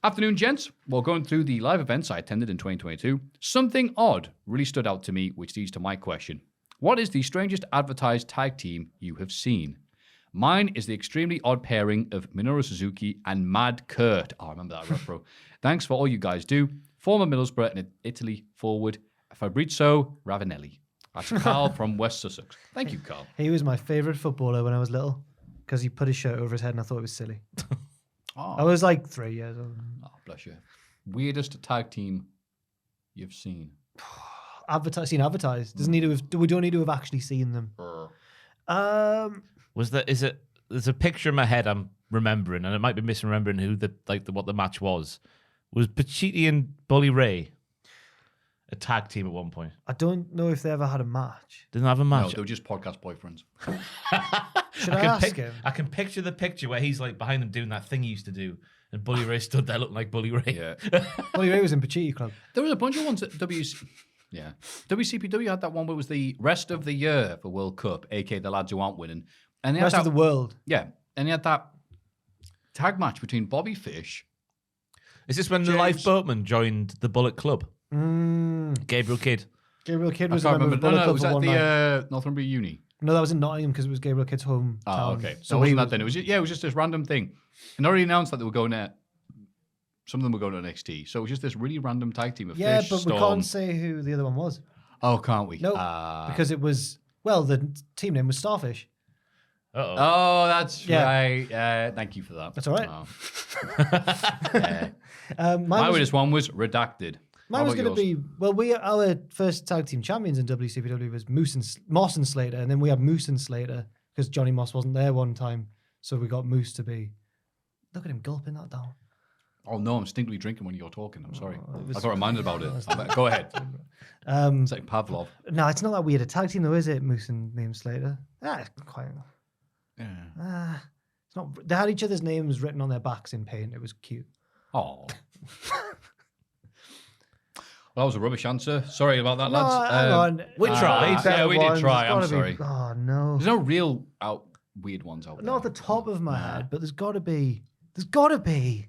Afternoon, gents. While going through the live events I attended in 2022, something odd really stood out to me, which leads to my question. What is the strangest advertised tag team you have seen? Mine is the extremely odd pairing of Minoru Suzuki and Mad Kurt. Oh, I remember that, Repro. Thanks for all you guys do. Former Middlesbrough and Italy forward, Fabrizio Ravanelli. That's Carl from West Sussex. Thank you, Carl. He was my favourite footballer when I was little because he put his shirt over his head and I thought it was silly. I was like 3 years old. Oh, bless you. Weirdest tag team you've seen? Advertised. Doesn't need to have, we don't need to have actually seen them. There's a picture in my head I'm remembering, and I might be misremembering what the match was. Was Pacitti and Bully Ray a tag team at one point? I don't know if they ever had a match. Didn't have a No, match. they were just podcast boyfriends. Should I ask him? I can picture the picture where he's like behind them doing that thing he used to do, and Bully Ray stood there looking like Bully Ray. Yeah. Bully Ray was in Pacitti Club. There was a bunch of ones at WCPW had that one where it was the rest of the year for World Cup, aka the lads who aren't winning. And they had Rest that, of the world. Yeah. And he had that tag match between Bobby Fish. Is this when the James- lifeboatman joined the Bullet Club? Gabriel Kidd. Gabriel Kidd I was a can't member remember. of the No, Bullet it was Club at for one night. the Northumbria Uni. No, that was in Nottingham because it was Gabriel Kidd's home Oh, town. okay. So So he wasn't that was- then? It was just this random thing. And already announced that they were going to. Some of them were going to NXT. So it was just this really random tag team of Yeah, Fish, but we Storm. can't say who the other one was. Oh, can't we? No, because it was, well, the team name was Starfish. Uh-oh. Oh, that's Yeah. right. Thank you for that. That's all right. Oh. Yeah. Mine My was, weirdest one was Redacted. mine How was about going to yours? be, well, our first tag team champions in WCPW was Moss and Slater, and then we had Moose and Slater because Johnny Moss wasn't there one time, so we got Moose to be. Look at him gulping that down. Oh, no, I'm stinkly drinking when you're talking. I'm sorry. it was- I got reminded about it. Go ahead. It's like Pavlov. No, it's not that weird a tag team though, is it? Moose and name Slater. It's quite. Yeah. It's not. They had each other's names written on their backs in paint. It was cute. Oh. That was a rubbish answer. Sorry about that, No, lads. hang on. we tried. Yeah, we did try. I'm There's gotta sorry. be- Oh no. There's no real weird ones out there. Not at the top of my head, but there's got to be. There's got to be.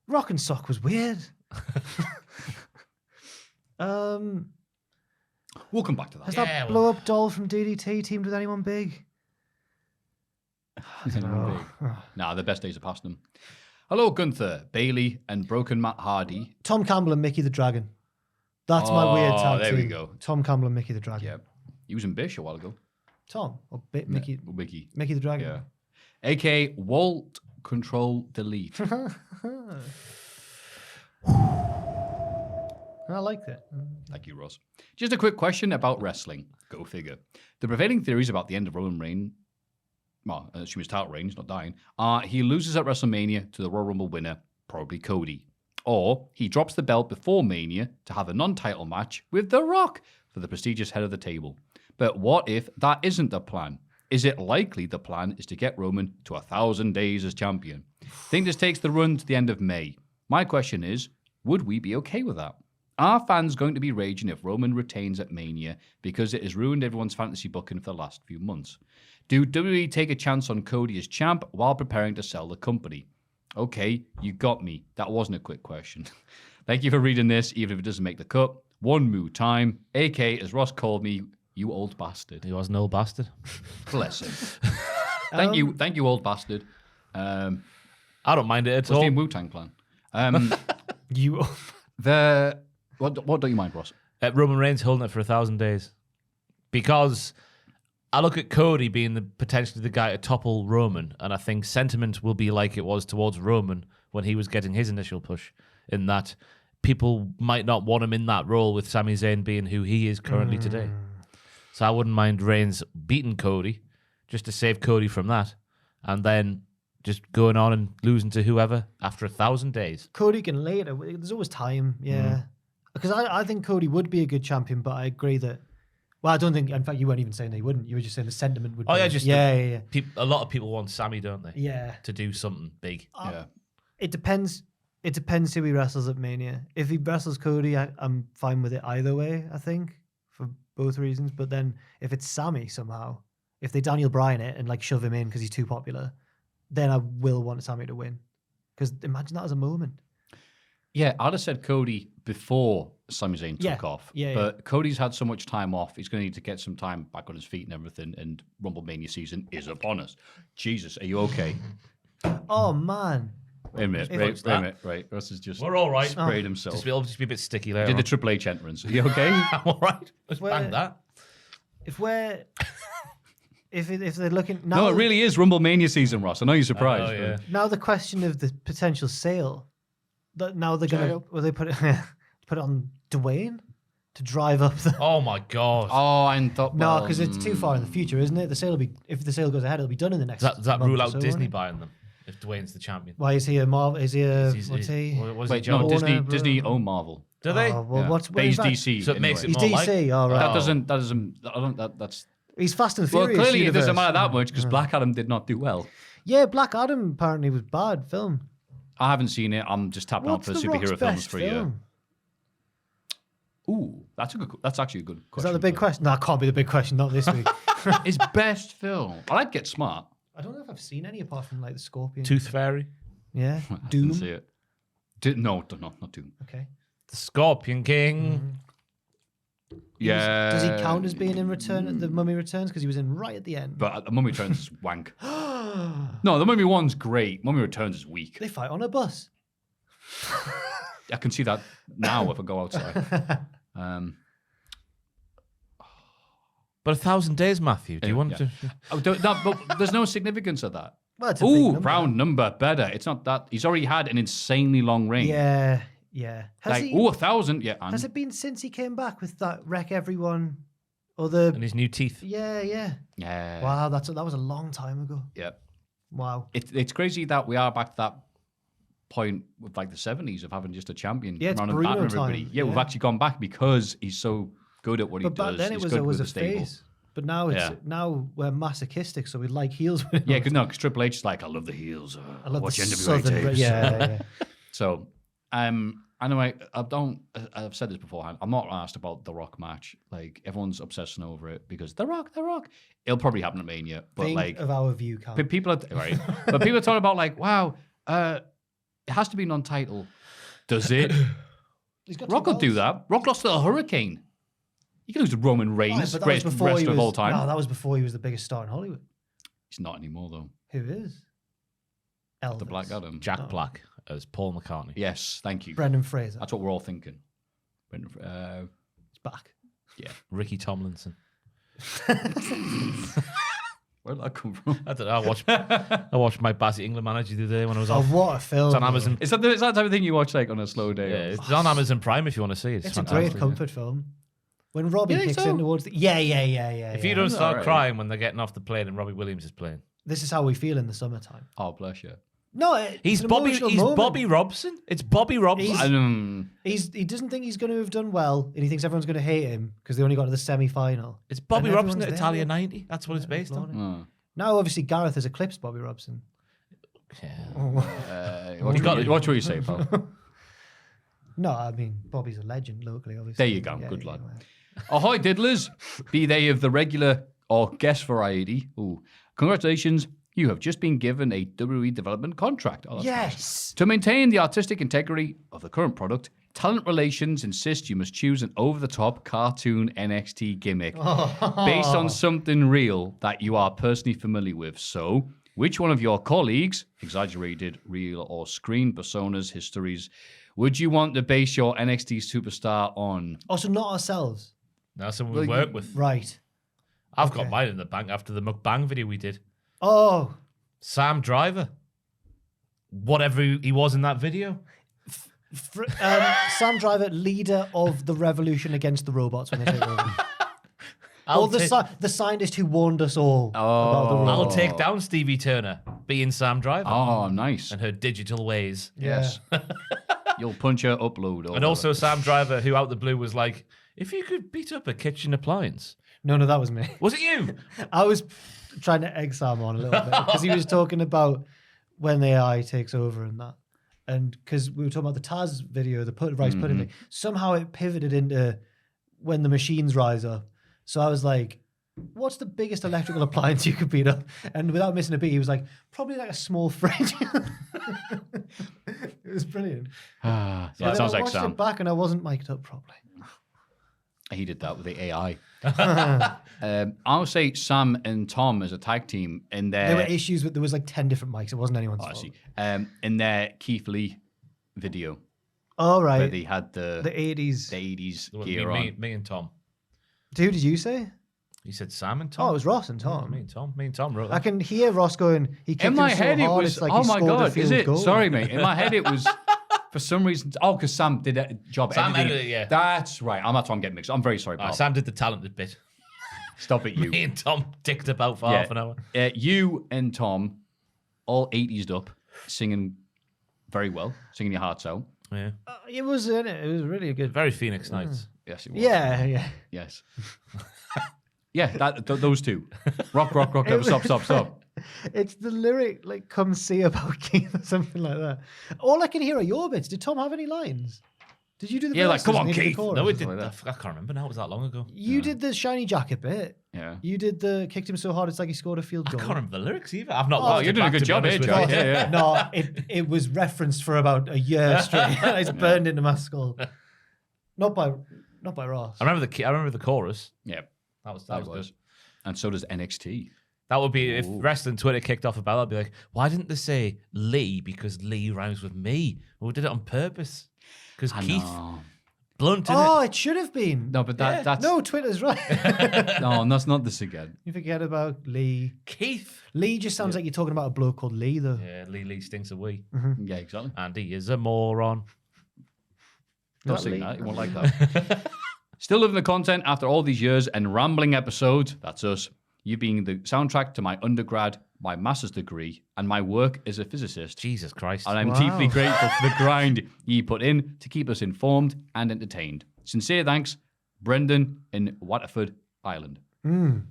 Rock and Sock was weird. We'll come back to that. Has Yeah, that well- blow up doll from DDT teamed with anyone big? Nah, the best days are past them. Hello, Gunther, Bailey, and Broken Matt Hardy. Tom Campbell and Mickey the Dragon. That's my weird tag there we team. go. Tom Campbell and Mickey the Dragon. Yeah. He was in Bish a while ago. Tom or Mickey. Or Mickey. Mickey the Dragon. Yeah. AK Walt Control Delete. I liked it. Thank you, Ross. Just a quick question about wrestling. Go figure. The prevailing theories about the end of Roman Reigns, well, she was title reign, he's not dying, are he loses at WrestleMania to the Royal Rumble winner, probably Cody. Or he drops the belt before Mania to have a non-title match with The Rock for the prestigious head of the table. But what if that isn't the plan? Is it likely the plan is to get Roman to 1,000 days as champion? Think this takes the run to the end of May. My question is, would we be okay with that? Are fans going to be raging if Roman retains at Mania because it has ruined everyone's fantasy booking for the last few months? Do WWE take a chance on Cody as champ while preparing to sell the company? Okay, you got me. That wasn't a quick question. Thank you for reading this, even if it doesn't make the cut. One moo time. AK, as Ross called me, you old bastard. He was an old bastard. Bless him. Thank you, old bastard. I don't mind it at What's all. the Wu-Tang Clan? You. What don't you mind, Ross? Roman Reigns holding it for 1,000 days. Because I look at Cody being potentially the guy to topple Roman, and I think sentiment will be like it was towards Roman when he was getting his initial push, in that people might not want him in that role with Sami Zayn being who he is currently today. So I wouldn't mind Reigns beating Cody just to save Cody from that, and then just going on and losing to whoever after 1,000 days. Cody can later. There's always time. Yeah. Because I think Cody would be a good champion, but I agree that. Well, I don't think. In fact, you weren't even saying that he wouldn't. You were just saying the sentiment would. Oh, be, yeah, just yeah. A lot of people want Sami, don't they? Yeah. To do something big. Yeah. It depends. It depends who he wrestles at Mania. If he wrestles Cody, I'm fine with it either way. I think for both reasons. But then if it's Sami somehow, if they Daniel Bryan it and like shove him in because he's too popular, then I will want Sami to win. Because imagine that as a moment. Yeah, I'd have said Cody before Sami Zayn took off. Yeah, but Cody's had so much time off, he's going to need to get some time back on his feet and everything, and Rumble Mania season is upon us. Jesus, are you okay? Oh, man. Wait a minute, What's wait a that? minute, right. Russ has just We're all right. sprayed himself. It'll just be a bit sticky later. Did the on. Triple H entrance. Are you okay? I'm all right. Let's Where- bang that. If we're... if they're looking... Now, No, it really is Rumble Mania season, Ross. I know you're surprised. Oh, yeah. Now the question of the potential sale. Now they're going to... Will they put it, put it on Dwayne? To drive up the... Oh my god. Oh, I thought... No, well, because it's too far in the future, isn't it? The sale will be... If the sale goes ahead, it'll be done in the next... Does that month rule or out so, Disney won't it? buying them if Dwayne's the champion? Why is he a Marvel? Is he a... He's- what's he? What was he, Wait, John? no, Disney, Warner, Disney bro. own Marvel. Do they? Oh, well, Yeah. what's... But he's what is DC. So it makes anyway. it He's more DC, all right. That doesn't, I don't, that's... He's Fast and Well, Furious. clearly it doesn't universe. matter that much because Black Adam did not do well. Yeah, Black Adam apparently was bad film. I haven't seen it. I'm just tapping out What's for the superhero Rock's films best for a year. film? Ooh, that's actually a good Is question. that the big question? No, it can't be the big question. Not this week. His best film. I like Get Smart. I don't know if I've seen any apart from like the Scorpion. Tooth Fairy. Yeah. I didn't Doom. see it. No, not Doom. Okay. The Scorpion King. Yeah. Does he count as being in Return at the Mummy Returns because he was in right at the end? But the Mummy Returns is wank. No, the Mummy one's great. Mummy Returns is weak. They fight on a bus. I can see that now if I go outside. But 1,000 days, Maffew. Do you want yeah. to? But there's no significance of that. Well, it's a big Ooh, number. round number, better. It's not that. He's already had an insanely long reign. Yeah, yeah. Like, 1,000. Yeah, has it been since he came back with that Wreck Everyone? Or the... And his new teeth. Yeah. Yeah. Wow, that was a long time ago. Yeah. Wow. It's crazy that we are back to that point with like the 70s of having just a champion Yeah, it's running Bruno battering everybody. time. Yeah, we've Yeah. actually gone back because he's so good at what But he back does. then it He's was good always with a the stable. face. But now it's Yeah. now we're masochistic, so we like heels. Yeah, because Triple H is like, I love the heels. I love watch the NWA southern. tapes. Yeah. So, Anyway, I've said this beforehand. I'm not asked about the Rock match. Like, everyone's obsessing over it because The Rock. It'll probably happen at Mania. But Think like, of our view count. people are right. But people are talking about like, wow, it has to be non-title. Does it? He's got Rock two will do belts. that. Rock lost to the Hurricane. You can lose to Roman Reigns, Right, but that was greatest before he wrestler of was- all time. No, that was before he was the biggest star in Hollywood. He's not anymore though. Who is? Elvis. The Black Adam. Jack Black as Paul McCartney. Yes, thank you. Brendan Fraser. That's what we're all thinking. He's back. Yeah. Ricky Tomlinson. Where did that come from? I don't know. I watched my Bassett England manager the other day when I was Oh, off. what a film. It's on though. Amazon. Is that the type of thing you watch like on a slow day? Yeah, it's on Amazon Prime if you want to see it. It's a fantastic. great comfort film. When Robbie You think kicks so? in towards the... Yeah. If you yeah. don't start alright. crying when they're getting off the plane and Robbie Williams is playing, This is how we feel in the summertime. Oh, bless you. No, he's it's an Bobby. emotional He's moment. Bobby Robson. It's Bobby Robson. He doesn't think he's going to have done well, and he thinks everyone's going to hate him because they only got to the semi-final. It's Bobby And Robson at everyone's there. Italia 90. That's what it's based on. Oh. Now, obviously, Gareth has eclipsed Bobby Robson. Watch what you say, pal. No, I mean, Bobby's a legend locally, obviously. There you go. Good lad. Ahoy, diddlers. Be they of the regular or guest variety. Ooh. Congratulations. You have just been given a WWE development contract. Oh, that's nice. Yes. To maintain the artistic integrity of the current product, Talent Relations insist you must choose an over-the-top cartoon NXT gimmick based on something real that you are personally familiar with. So, which one of your colleagues, exaggerated, real, or screen personas, histories, would you want to base your NXT superstar on? Also, not ourselves. That's someone we work with. Right. I've got mine in the bank after the mukbang video we did. Oh. Sam Driver. Whatever he was in that video. Sam Driver, leader of the revolution against the robots when they take over. Or the scientist who warned us all about the robots. I'll take down Stevie Turner being Sam Driver. Oh, nice. And her digital ways. Yes. You'll punch her upload. And also Sam Driver, who out the blue was like, if you could beat up a kitchen appliance. No, that was me. Was it you? I was trying to egg Sam on a little bit because he was talking about when the AI takes over and that. And because we were talking about the Taz video, the rice pudding thing, somehow it pivoted into when the machines rise up. So I was like, what's the biggest electrical appliance you could beat up? And without missing a beat, he was like, probably like a small fridge. It was brilliant. That But then sounds I like watched Sam. it back and I wasn't mic'd up properly. He did that with the AI. I would say Sam and Tom as a tag team in their... There were issues with, there was like 10 different mics. It wasn't anyone's Oh, I fault. see. In their Keith Lee video, Oh, right. where they had the 80s. 80s gear on. Me and Tom. Who did you say? He said Sam and Tom. Oh, it was Ross and Tom. Me and Tom wrote that. I can hear Ross going, he kicked In my him so head, hard, it was... it's like oh he my scored a God, is field it? goal. Sorry, mate. In my head, it was... For some reason... Oh, because Sam did a job Sam editing. edited it, yeah. That's right. That's why I'm getting mixed. I'm very sorry, pal. Sam did the talented bit. Stop it, you. Me and Tom dicked about for half an hour. You and Tom, all 80'd up, singing very well, singing your hearts out. Yeah. It was in it. It was really good. Very Phoenix Nights. Yes, it was. Yeah. Yes. Yeah, those two. Rock, stop. It's the lyric, like, come see about Keith or something like that. All I can hear are your bits. Did Tom have any lines? Did you do the Yeah, like, verses come on, and he did the Keith. chorus? No, it did. like I that. can't remember now. It was that long ago. You did the shiny jacket bit. Yeah. You did the kicked him so hard it's like he scored a field I goal. can't remember the lyrics either. I've not Oh, watched you're it doing a back, good to be job, honest here, with Jack. you. Yeah. No, it was referenced for about a year straight. It's burned into my skull. Not by Ross. I remember the chorus. Yeah. That was That good. was. And so does NXT. That would be if wrestling Twitter kicked off about it. I'd be like, why didn't they say Lee because Lee rhymes with me? Well, we did it on purpose because I Keith know. blunt. Oh, it should have been. No, but that's... No, Twitter's right. No, that's not this again. You forget about Lee. Keith. Lee just sounds like you're talking about a bloke called Lee, though. Yeah, Lee stinks of wee, Yeah, exactly. and he is a moron. Don't Not say Lee. that. You won't like that. Still living the content after all these years and rambling episodes. That's us. You being the soundtrack to my undergrad, my master's degree, and my work as a physicist. Jesus Christ. And I'm Wow. deeply grateful for the grind ye put in to keep us informed and entertained. Sincere thanks, Brendan in Waterford, Ireland. Is it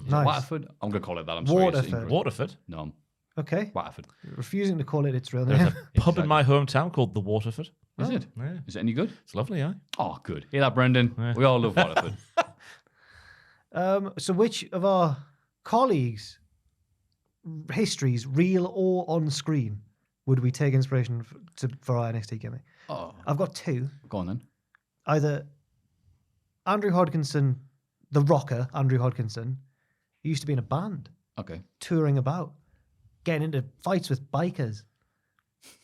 Nice. Waterford? I'm going to call it that. I'm sorry. it's Waterford. incorrect. Waterford. No. Okay. Waterford. Refusing to call it its real There's name. a pub in my hometown called the Waterford. Is it? Yeah. Is it any good? It's lovely, yeah. Oh, good. Hear that, Brendan? Yeah. We all love Waterford. So which of our colleagues' histories, real or on screen, would we take inspiration for our NXT gimmick? Oh, I've got two. go on then. Either Andrew Hodgkinson, the rocker, Andrew Hodgkinson, he used to be in a band, Okay. touring about, getting into fights with bikers.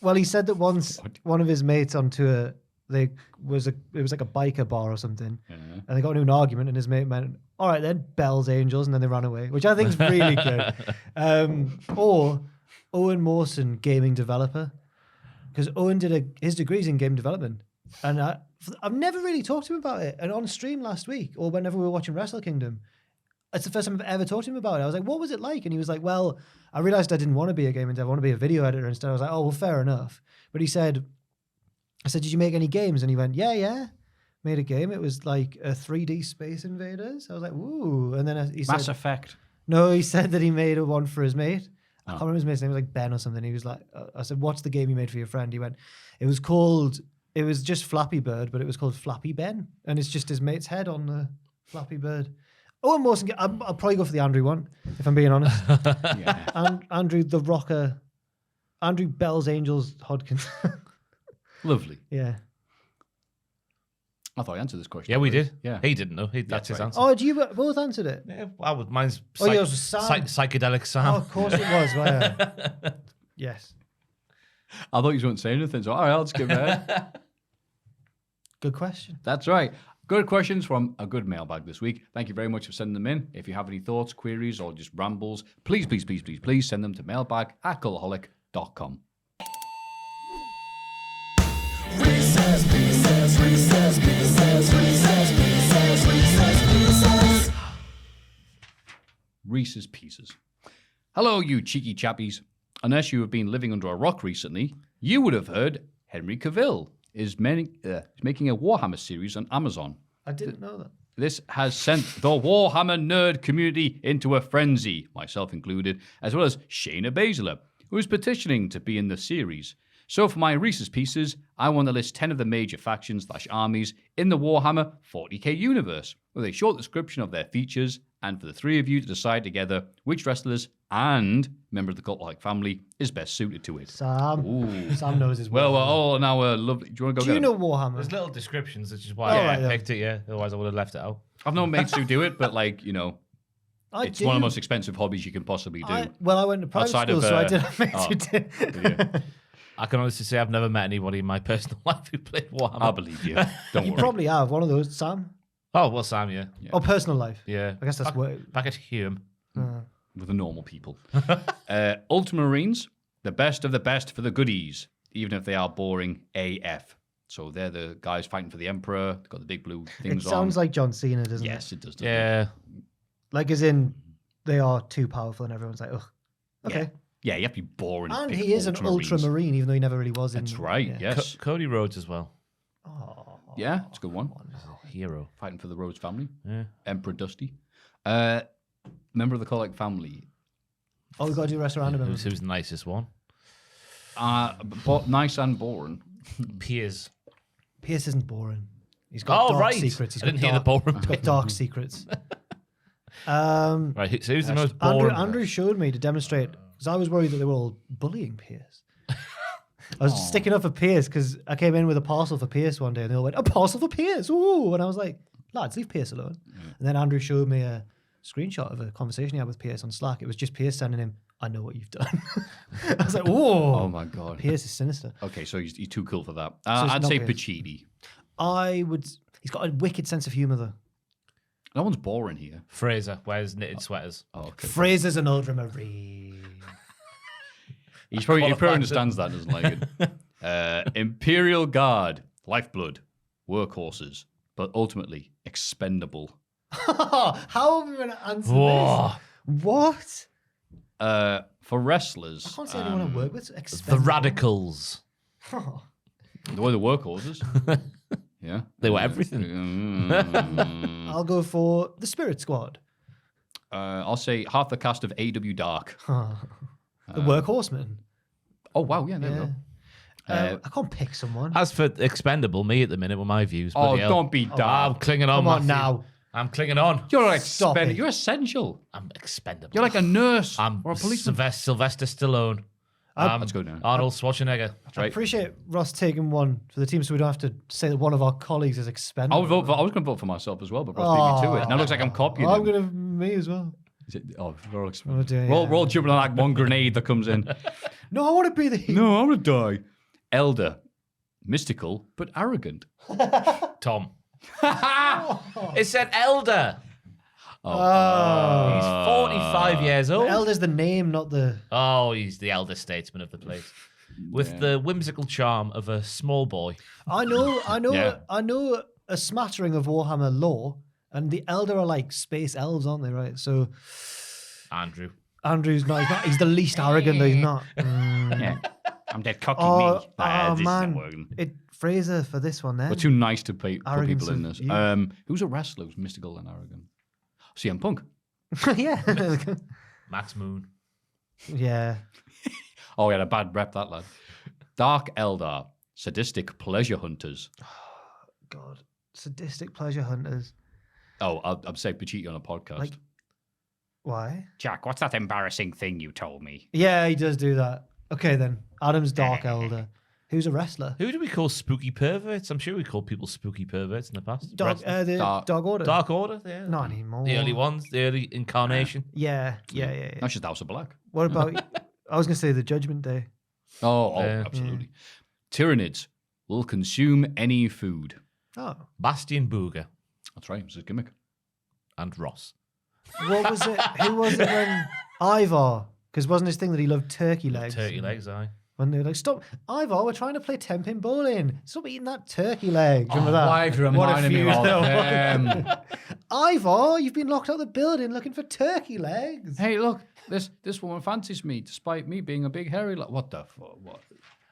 Well, he said that once one of his mates on tour, it was like a biker bar or something, Yeah. and they got into an argument, and his mate went, "All right then, Bell's Angels," and then they ran away, which I think is really good. Or Owen Mawson, gaming developer, because Owen did his degrees in game development, and I've never really talked to him about it. And on stream last week, or whenever we were watching Wrestle Kingdom, it's the first time I've ever talked to him about it. I was like, "What was it like?" And he was like, "Well, I realized I didn't want to be a gaming dev. I want to be a video editor instead." I was like, "Oh, well, fair enough." But he said, I said, "Did you make any games?" And he went, yeah. Made a game. It was like a 3D Space Invaders. I was like, "Ooh!" And then he Mass said, Effect. "No." He said that he made a one for his mate. I Oh. can't remember his mate's name. It was like Ben or something. He was like, I said, "What's the game you made for your friend?" He went, it was just Flappy Bird, but it was called Flappy Ben, and it's just his mate's head on the Flappy Bird. Owen Mawson, I'll probably go for the Andrew one, if I'm being honest. Yeah. Andrew the Rocker, Andrew Bell's Angels Hodgkins. Lovely. Yeah. I thought I answered this question. Yeah, we already. did. Yeah. He didn't know. That's That's his right. answer. Oh, you both answered it? Yeah, mine's Oh, yours was Sam. psychedelic Sam. Oh, of course it was. Right. Yes. I thought you weren't saying anything, so all right, I'll just give it ahead. Good question. That's right. Good questions from a good mailbag this week. Thank you very much for sending them in. If you have any thoughts, queries, or just rambles, please send them to mailbag@cultaholic.com. Reese's Pieces. Hello, you cheeky chappies. Unless you have been living under a rock recently, you would have heard Henry Cavill is making a Warhammer series on Amazon. I didn't know that. This has sent the Warhammer nerd community into a frenzy, myself included, as well as Shayna Baszler, who is petitioning to be in the series. So for my Reese's Pieces, I want to list 10 of the major factions/armies in the Warhammer 40k universe, with a short description of their features, and for the three of you to decide together which wrestlers and member of the Cultaholic family is best suited to it. Sam. Ooh. Sam knows his Well, we're Warhammer. all now lovely. Do you want to go Do you get know them? Warhammer? There's little descriptions, which is why Oh, I right, yeah. picked it, yeah. Otherwise I would have left it out. I've known mates who do it, but like, you know, it's one of the most expensive hobbies you can possibly do. I went to private Outside school, of, so I did have mates oh, who did. yeah. I can honestly say I've never met anybody in my personal life who played Warhammer. I believe you. Don't You worry. probably have one of those, Sam. Oh, well, Sam, yeah. Or personal life. Yeah. I guess that's what. Back at Hume. With the normal people. Ultramarines, the best of the best for the goodies, even if they are boring AF. So they're the guys fighting for the Emperor. They've got the big blue It things on. sounds like John Cena, doesn't it? Yes, it does. doesn't Yeah. Like, as in, they are too powerful, and everyone's like, ugh. Okay. it? Yeah, you have to be boring. And big he is an Ultramarines. ultramarine, even though he never really was in. That's right, yeah. yes. Cody Rhodes as well. Oh, Yeah, it's a good one. Hero. Fighting for the Rhodes family. Yeah. Emperor Dusty. Member of the Cultaholic family. Oh, we've got to do restaurant. Who's the nicest one? Nice and boring. Piers. Pierce isn't boring. He's got Oh, dark right. secrets. He's I didn't got hear the dark, boring He's got bit. dark secrets. Right, so who's the most boring? Andrew showed me to demonstrate, because I was worried that they were all bullying Pierce. I was sticking up for Pierce because I came in with a parcel for Pierce one day and they all went, "A parcel for Pierce, ooh!" And I was like, "Lads, leave Pierce alone." And then Andrew showed me a screenshot of a conversation he had with Pierce on Slack. It was just Pierce sending him, "I know what you've done." I was like, "Whoa!" Oh my god. Pierce is sinister. Okay, so he's too cool for that. it's I'd not say Pierce. Pachidi. He's got a wicked sense of humour though. No one's boring here. Fraser wears knitted sweaters. Oh, okay. Fraser's an ultramarine. He probably qualified. understands that, doesn't like it. Imperial Guard, lifeblood, workhorses, but ultimately expendable. How are we going to answer Whoa. this? What? For wrestlers, I can't say anyone I work with. The Expendable. Radicals. the way the workhorses. Yeah. They were everything. I'll go for the Spirit Squad. I'll say half the cast of AEW Dark. The Workhorseman. Oh, wow. Yeah, there we go. I can't pick someone. As for expendable, me at the minute with my views. Oh, bloody hell. don't be I'm dark. clinging on, Come on Maffew. now. I'm clinging on. You're like Stop it. You're essential. I'm expendable. You're like a nurse I'm or a policeman. Sylvester Stallone. That's good now. Arnold Schwarzenegger. I appreciate Ross taking one for the team so we don't have to say that one of our colleagues is expendable. I was going to vote for myself as well, but Ross beat me to it. Now it looks like I'm copying I'm him. going to me as well. Is it, we're all, Oh, dear, we're all, yeah. we're all jumping on like one grenade that comes in. No, I want to be the hero. No, I'm going to die. Elder. Mystical, but arrogant. Tom. It said elder. Oh. He's 45 years old. Elder's the name, not the... Oh, he's the elder statesman of the place. With the whimsical charm of a small boy. I know Yeah. I know a smattering of Warhammer lore, and the Elder are like space elves, aren't they, right? So Andrew. Andrew's not, he's the least arrogant, though he's not. Yeah. I'm dead cocky Oh, me. Nah, this man. isn't working. Fraser for this one then. We're too nice to put Arrogance people in of this. you. Who's a wrestler who's mystical and arrogant? CM Punk. Yeah. Max Moon. Yeah. Oh, he had a bad rep, that lad. Dark Eldar. Sadistic pleasure hunters. God. Sadistic pleasure hunters. Oh, I'm saying Pachiti on a podcast. Like, why? Jack, what's that embarrassing thing you told me? Yeah, he does do that. Okay, then. Adam's Dark Elder. Who's a wrestler? Who do we call spooky perverts? I'm sure we called people spooky perverts in the past. Dark Order. Dark Order, yeah. Not anymore. The early ones, the early incarnation. Yeah. That's just House of Black. What about... I was going to say the Judgment Day. Oh, absolutely. Tyranids will consume any food. Oh. Bastian Booger That's right. It's a gimmick. and Ross. What was it? Who was it when... Ivar. Because wasn't his thing that he loved turkey legs? Turkey legs, aye. When they were like, stop, Ivar, we're trying to play 10-pin bowling. Stop eating that turkey leg. Do you remember that? Why have you What a reminded me feud of that was. them? Ivar, you've been locked out of the building looking for turkey legs. Hey, look, this woman fancies me despite me being a big hairy... What the fuck? What?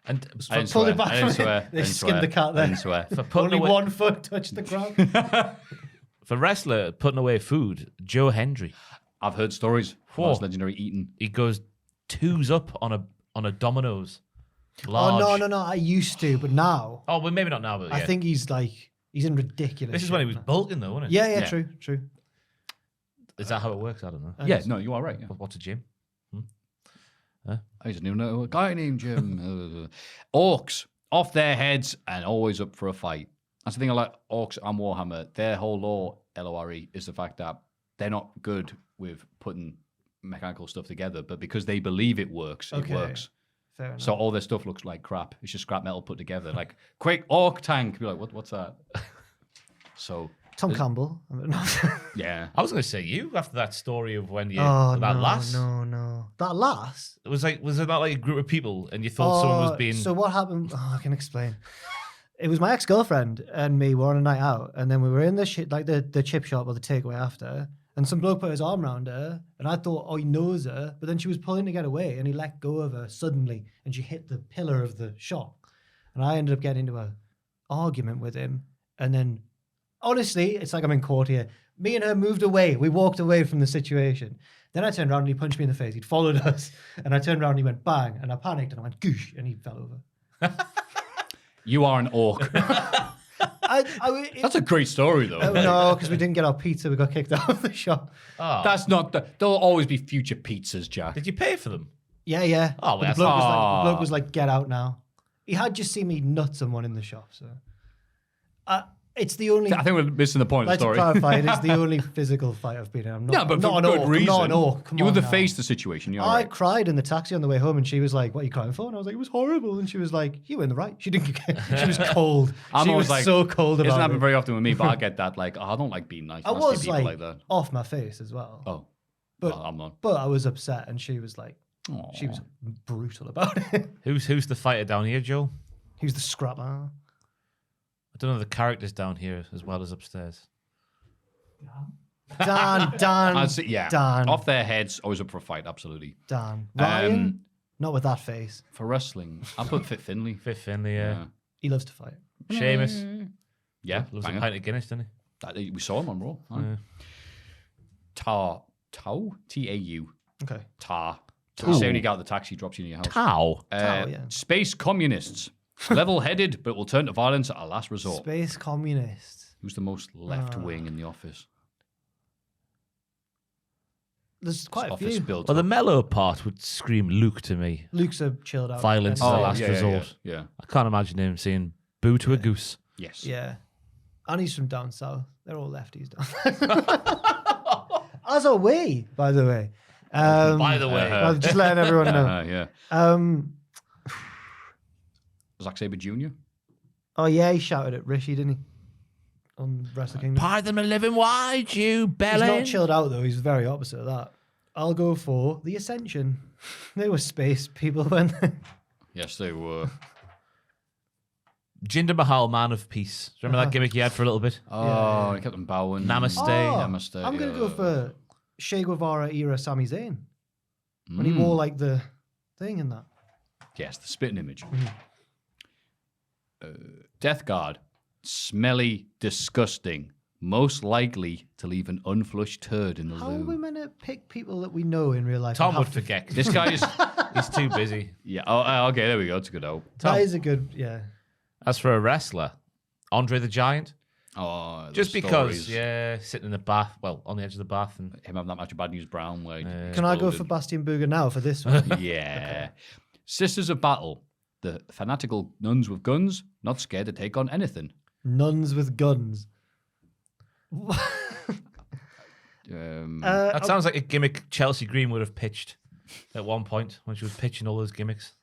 And I didn't Pulled swear. it back I didn't from it. swear. They I didn't skinned swear. the cat I there. didn't swear. for putting Only away, one foot touched the ground. for wrestler putting away food, Joe Hendry. I've heard stories from Whoa. this legendary eating. He goes 2s up on a Domino's. Oh, Large. no. I used to, but now, Oh, well, maybe not now, but yeah. I think he's in ridiculous This is shape when he was now. bulking, though, wasn't it? Yeah, Yeah. true. Is that how it works? I don't know. Yeah, no, you are right. Yeah. What's a gym? I didn't even know a guy named Jim. Orcs off their heads and always up for a fight. That's the thing I like Orcs and Warhammer. Their whole lore, LORE, is the fact that they're not good with putting mechanical stuff together, but because they believe it works, Okay. it works. Fair enough. So all their stuff looks like crap. It's just scrap metal put together. Like, quick, orc tank. Be like, what's that? So, Tom Campbell. yeah. I was going to say you after that story of when you Oh, that no, lass. no. That lass? It was it not like a group of people and you thought someone was being So what happened? Oh, I can explain. It was my ex-girlfriend and me were on a night out, and then we were in the the chip shop or the takeaway after, and some bloke put his arm around her, and I thought, oh, he knows her, but then she was pulling to get away, and he let go of her suddenly, and she hit the pillar of the shop, and I ended up getting into an argument with him, and then, honestly, it's like I'm in court here. Me and her moved away. We walked away from the situation. Then I turned around and he punched me in the face. He'd followed us, and I turned around and he went bang, and I panicked and I went goosh, and he fell over. You are an orc. That's a great story, though. No, because we didn't get our pizza. We got kicked out of the shop. Oh. That's not. There'll always be future pizzas, Jack. Did you pay for them? Yeah. Oh, well, But that's- the bloke was like, get out now. He had just seen me nut someone in the shop, so. It's the only. I think we're missing the point of Like the to story. clarify, it is the only physical fight I've been in. I'm not, Yeah, but I'm for not an good orc. reason. I'm not an orc. Come you on would have now. faced the situation. You're I right. cried in the taxi on the way home, and she was like, "What are you crying for?" And I was like, "It was horrible." And she was like, "You were in the right." She didn't. She was cold. I'm she always was like, so cold It doesn't about happen it. very often with me, but I get that. Like, I don't like being nice. I nasty was people like, that. off my face as well. Oh, but well, I'm not. But I was upset, and she was like, Aw. she was brutal about it. Who's the fighter down here, Joe? He was the scrapper. I don't know the characters down here as well as upstairs. Dan. I'd say, yeah. Dan. Off their heads, always up for a fight. Absolutely. Dan. Ryan. Not with that face. For wrestling, I put Fit Finley. Fifth Finley, yeah. He loves to fight. Sheamus. Yeah, Loves a banger. pint of Guinness, doesn't he? We saw him on Raw. Yeah. Tau? T-A-U. Okay. Tar. Say when you get out of the taxi, drops you in your house. Tau. Yeah. Space communists. Level-headed, but will turn to violence at a last resort. Space communists. Who's the most left-wing in the office? There's quite a Office few. built Well, the up. mellow part would scream Luke to me. Luke's a chilled out. Violence is the last yeah, resort. Yeah. I can't imagine him saying boo to a goose. Yes. Yeah. And he's from down south. They're all lefties down. As are we, by the way. By the way. I'm just letting everyone know. Yeah. Zack Sabre Jr. Oh yeah, he shouted at Rishi, didn't he? On Wrestle Kingdom. Pie them a living wide, you He's belly. not chilled out though. He's very opposite of that. I'll go for the Ascension. They were space people when Yes, they were. Jinder Mahal, man of peace. Remember that gimmick he had for a little bit? Oh, he kept them bowing. Namaste. Namaste. I'm gonna go for Che Guevara era Sami Zayn. When he wore like the thing in that. Yes, the spitting image. Death Guard. Smelly, disgusting. Most likely to leave an unflushed turd in the How are we loo. meant to pick people that we know in real life? Tom and would have to- forget. This guy is. He's too busy. Yeah. Oh, okay. There we go. That's a good hope. That is a good, yeah. As for a wrestler, Andre the Giant. Oh, the Just because, stories. yeah, sitting in the bath, well, on the edge of the bath. And Him having that match of Bad News Brown where he Can I go for exploded. Bastian Booger now for this one? Yeah. Sisters of Battle. The fanatical nuns with guns, not scared to take on anything. Nuns with guns. that sounds like a gimmick Chelsea Green would have pitched at one point when she was pitching all those gimmicks.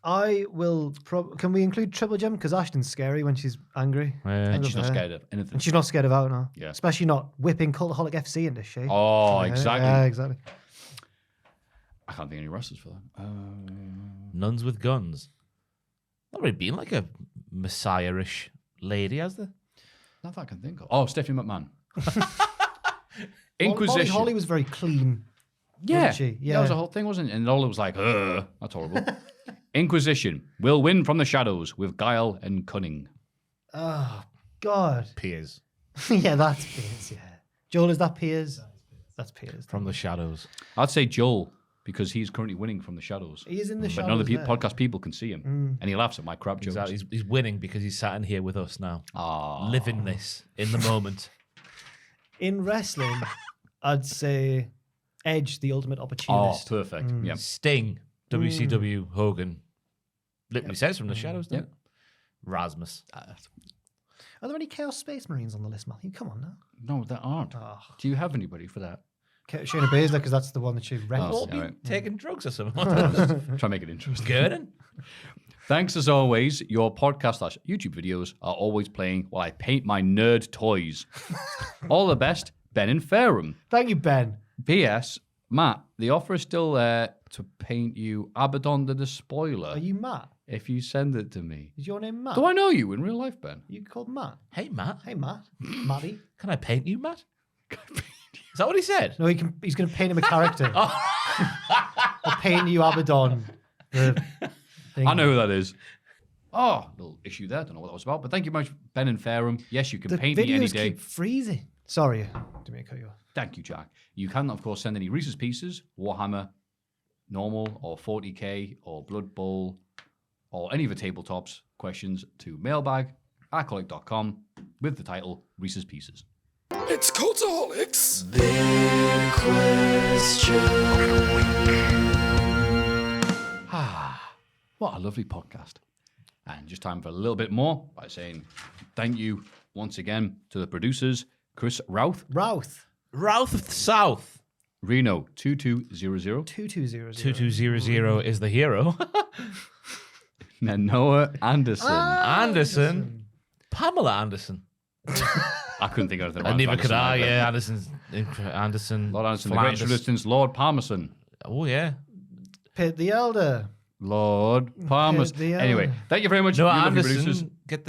I will. Can we include Triple Jump? Because Ashton's scary when she's angry. And she's not her. scared of anything. And she's not scared of out now. Yeah. Especially not whipping Cultaholic FC into shape. Oh, Yeah, exactly. Yeah, exactly. I can't think of any wrestlers for that. Nuns with guns. Not really been like a messiah-ish lady, has there? Not that I can think of. Oh, Stephanie McMahon. Molly Inquisition. Holly was very clean. Yeah. wasn't she? That was the whole thing, wasn't it? And all it was like, that's horrible. Inquisition will win from the shadows with guile and cunning. Oh, God. Piers. Yeah, that's Piers, yeah. Joel, is that Piers? That's Piers. From the shadows. I'd say Joel, because he's currently winning from the shadows. He is in the But shadows none of the there. podcast people can see him. And he laughs at my crap jokes. Exactly. He's winning because he's sat in here with us now. Aw. Living this in the moment. In wrestling, I'd say Edge, the ultimate Oh, opportunist. perfect. Yeah. Sting, WCW, Hogan. Literally says from the shadows, doesn't it? Rasmus. Are there any Chaos Space Marines on the list, Matthew? Come on now. No, there aren't. Oh. Do you have anybody for that? Shayna Baszler, because that's the one that she read. Oh. All be right. taking drugs or something. Try and make it interesting. Gurdon? Thanks as always. Your podcast / YouTube videos are always playing while I paint my nerd toys. All the best, Ben and Fairham. Thank you, Ben. P.S. Matt, the offer is still there to paint you Abaddon the Despoiler Are you Matt? if you send it to me. Is your name Matt? Do I know you in real life, Ben? You called Matt? Hey, Matt. Hey, Matt. Matty. Can I paint you, Matt? Is that what he said? No, he's going to paint him a character. I'll paint you Abaddon. The thing. I know who that is. Oh, little issue there. Don't know what that was about. But thank you very much, Ben and Fairham. Yes, you can The paint me any videos day. keep freezing. Sorry. Didn't mean to cut you off. Thank you, Jack. You can, of course, send any Reese's Pieces, Warhammer, normal, or 40k, or Blood Bowl, or any of the tabletops questions to mailbag@acclaimed.com with the title Reese's Pieces. It's Cultaholics. What a lovely podcast. And just time for a little bit more by saying thank you once again to the producers, Chris Routh, Routh. Routh of the South. Reno 2200, 2200. 2200 is the hero. and Noah Anderson. Anderson. Pamela Anderson. I couldn't think of anything. And neither could I, either. yeah. Anderson. Lord Anderson, the great Flanders. resistance, Lord Palmerston. Oh, yeah. Pitt the Elder. Lord Palmerston. the Anyway, thank you very much, No, you lovely producers. Anderson. Get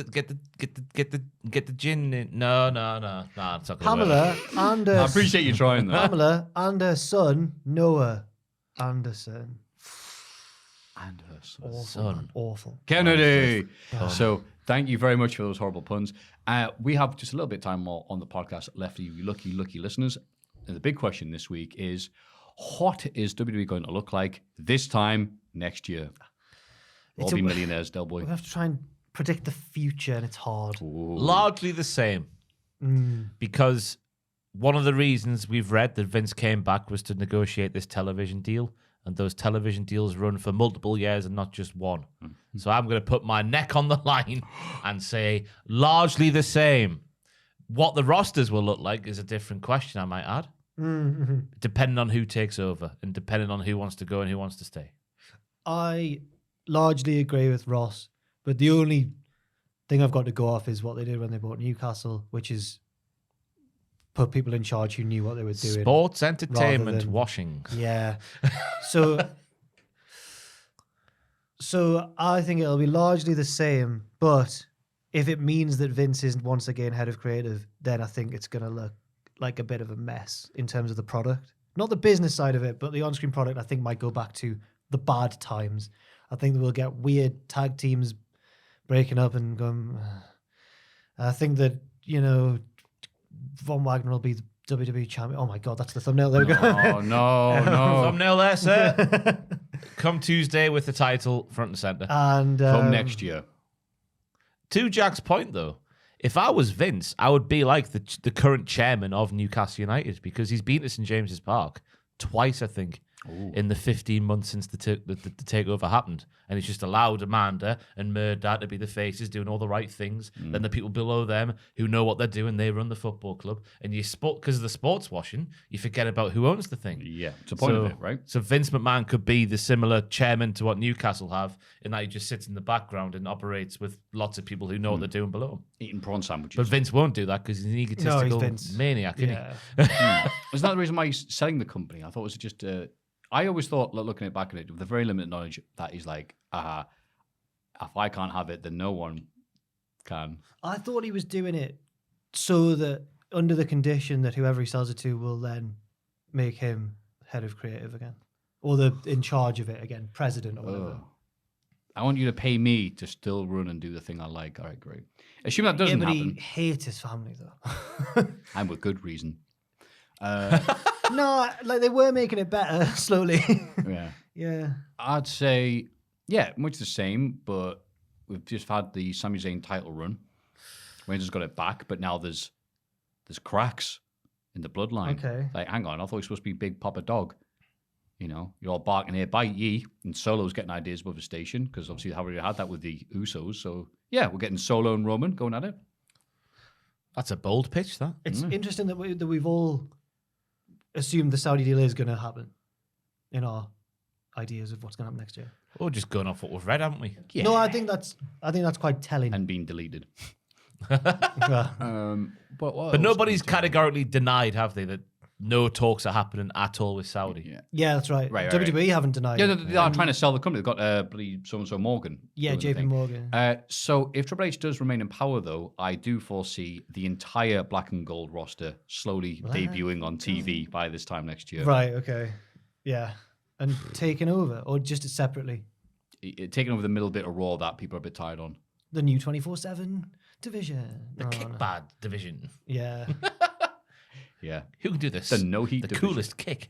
the gin in. No, it's not gonna work. Pamela and I appreciate you trying that. Pamela and her son, Noah Anderson. And her son. Awful. Son. Man. Awful. Kennedy. So thank you very much for those horrible puns. We have just a little bit of time more on the podcast left for you lucky listeners. And the big question this week is, What is WWE going to look like this time next year? We'll all be millionaires, Del Boy. We have to try and predict the future, and it's hard. Largely the same. Because one of the reasons we've read that Vince came back was to negotiate this television deal. And those television deals run for multiple years and not just one. So I'm going to put my neck on the line and say largely the same. What the rosters will look like is a different question, I might add. Depending on who takes over and depending on who wants to go and who wants to stay. I largely agree with Ross, but the only thing I've got to go off is what they did when they bought Newcastle, which is put people in charge who knew what they were doing. Sports entertainment than- washing. Yeah. So I think it'll be largely the same, but if it means that Vince is once again head of creative, then I think it's going to look like a bit of a mess in terms of the product. Not the business side of it, but the on-screen product I think might go back to the bad times. I think that we'll get weird tag teams breaking up and going. I think that, Von Wagner will be the WWE champion. Oh my God, that's the thumbnail. There we go. Oh, no. Thumbnail there, sir. Come Tuesday with the title front and center. And Come next year. To Jack's point, though, if I was Vince, I would be like the current chairman of Newcastle United because he's been to St James's Park twice, I think, in the 15 months since the takeover happened. And he's just allowed Amanda and Murdoch to be the faces, doing all the right things. Then the people below them who know what they're doing, they run the football club. And because of the sports washing, you forget about who owns the thing. Yeah, it's the point of it, right? So Vince McMahon could be the similar chairman to what Newcastle have, in that he just sits in the background and operates with lots of people who know what they're doing below him. Eating prawn sandwiches. But Vince won't do that because he's an egotistical maniac, isn't he? yeah. Isn't that the reason why he's selling the company? I thought it was just... I always thought, looking back at it, with the very limited knowledge, that he's like, if I can't have it, then no one can. I thought he was doing it so that under the condition that whoever he sells it to will then make him head of creative again. Or in charge of it again, president or whatever. I want you to pay me to still run and do the thing I like. All right, great. Assume that doesn't but happen. he hates his family, though. And with good reason. No, like they were making it better slowly. Yeah. Yeah. I'd say, yeah, much the same, but we've just had the Sami Zayn title run. Rangers got it back, but now there's cracks in the bloodline. Okay. Like, hang on, I thought he was supposed to be Big Papa Dog. You're all barking here, bite ye, and Solo's getting ideas above the station, because obviously they already had that with the Usos. So, yeah, we're getting Solo and Roman going at it. That's a bold pitch, that. It's interesting that we've all assumed the Saudi deal is going to happen in our ideas of what's going to happen next year. We're just going off what we've read, haven't we? Yeah. No, I think that's quite telling. And being deleted. Yeah. But nobody's categorically denied, have they, that no talks are happening at all with Saudi? Yeah. Yeah, that's right. Right, WWE haven't denied Yeah, it. they are trying to sell the company. They've got bloody so-and-so Morgan. Yeah, doing the JP thing. Morgan. So if Triple H does remain in power, though, I do foresee the entire black and gold roster slowly debuting on TV by this time next year. Right, okay. Yeah. And taking over, or just separately? Taking over the middle bit of Raw that people are a bit tired on. The new 24/7 division. The kick bad division. Yeah. Yeah. Who can do this? The no heat The division. coolest kick.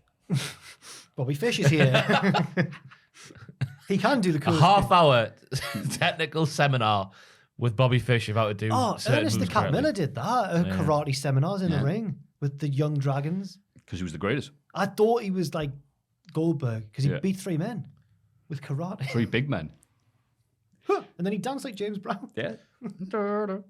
Bobby Fish is here. He can do the A cool. half-hour technical seminar with Bobby Fish about to do Oh, certain Ernest the moves Cat correctly. Miller did that. Karate seminars in Yeah. the ring with the young dragons. Because he was the greatest. I thought he was like Goldberg because he Yeah. beat 3 men with karate. 3 big men. And then he danced like James Brown. Yeah.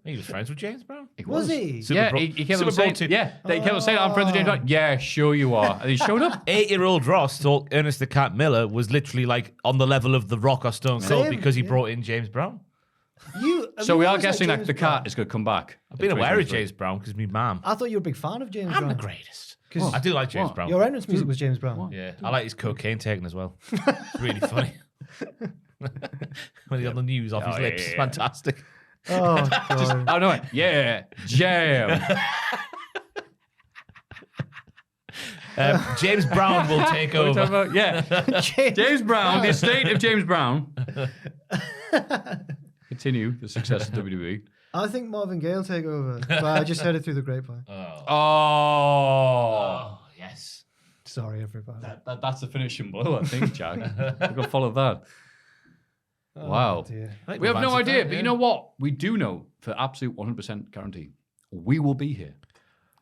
He was friends with James Brown. Was he? Yeah, Bowl- he kept Super on saying, Bowl two. yeah, he kept on saying, I'm friends with James Brown. Yeah, sure you are. And he showed up. 8-year-old Ross thought Ernest the Cat Miller was literally like on the level of The Rock or Stone Cold Same, because he yeah. brought in James Brown. So we are always guessing liked that the James cat Brown. is going to come back. I've been aware of 2023. James Brown because my mum. I thought you were a big fan of James I'm Brown. the greatest. 'Cause I do like James What? Brown. Your entrance music was James Brown. Yeah, I like his cocaine taking as well. It's really funny. When he's on the news off his Oh, lips. It's yeah. fantastic. Oh, God. Oh, no. Yeah. Jam. James Brown will take What are we talking over. about? Yeah. James Brown, the estate of James Brown. Continue the success of WWE. I think Marvin Gaye will take over. But I just heard it through the grapevine. Oh. Oh, yes. Sorry, everybody. That's the finishing blow, I think, Jack. We're going to follow that. Oh, Wow. dear. We have no Romantic idea, that, but yeah. you know what? We do know for absolute 100% guarantee. We will be here.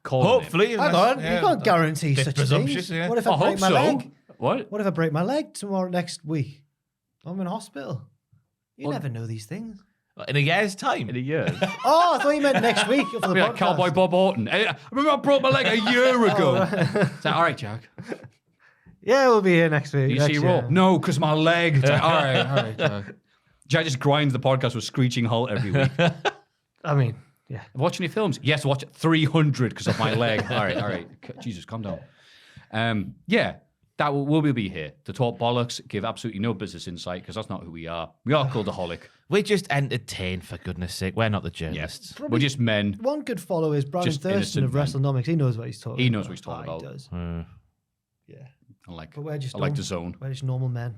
Calling Hopefully. Hang unless- on, yeah, you can't guarantee bit such presumptuous, things. yeah. What if it. I I break hope my so. leg? What? What if I break my leg next week? I'm in hospital. You never know these things. In a year's time. In a year. Oh, I thought you meant next week for the Yeah, podcast. Cowboy Bob Orton. I remember I broke my leg a year ago. It's like, all right, Jack. Yeah, we'll be here next week. Do you next see year. Raw? No, because my leg. It's like, all right, Jack. Jack just grinds the podcast with screeching halt every week. I mean, yeah. Watching your films? Yes, watch 300 because of my leg. All right. Jesus, calm down. Yeah, that we'll be here to talk bollocks, give absolutely no business insight because that's not who we are. We are Cultaholic. We just entertain, for goodness sake. We're not the journalists. We're just men. One good follow is Brandon Just Thurston innocent of men. WrestleNomics. He knows what he's talking about. He knows what he's talking about. He does. Yeah. I like But we're just the normal- zone. We're just normal men.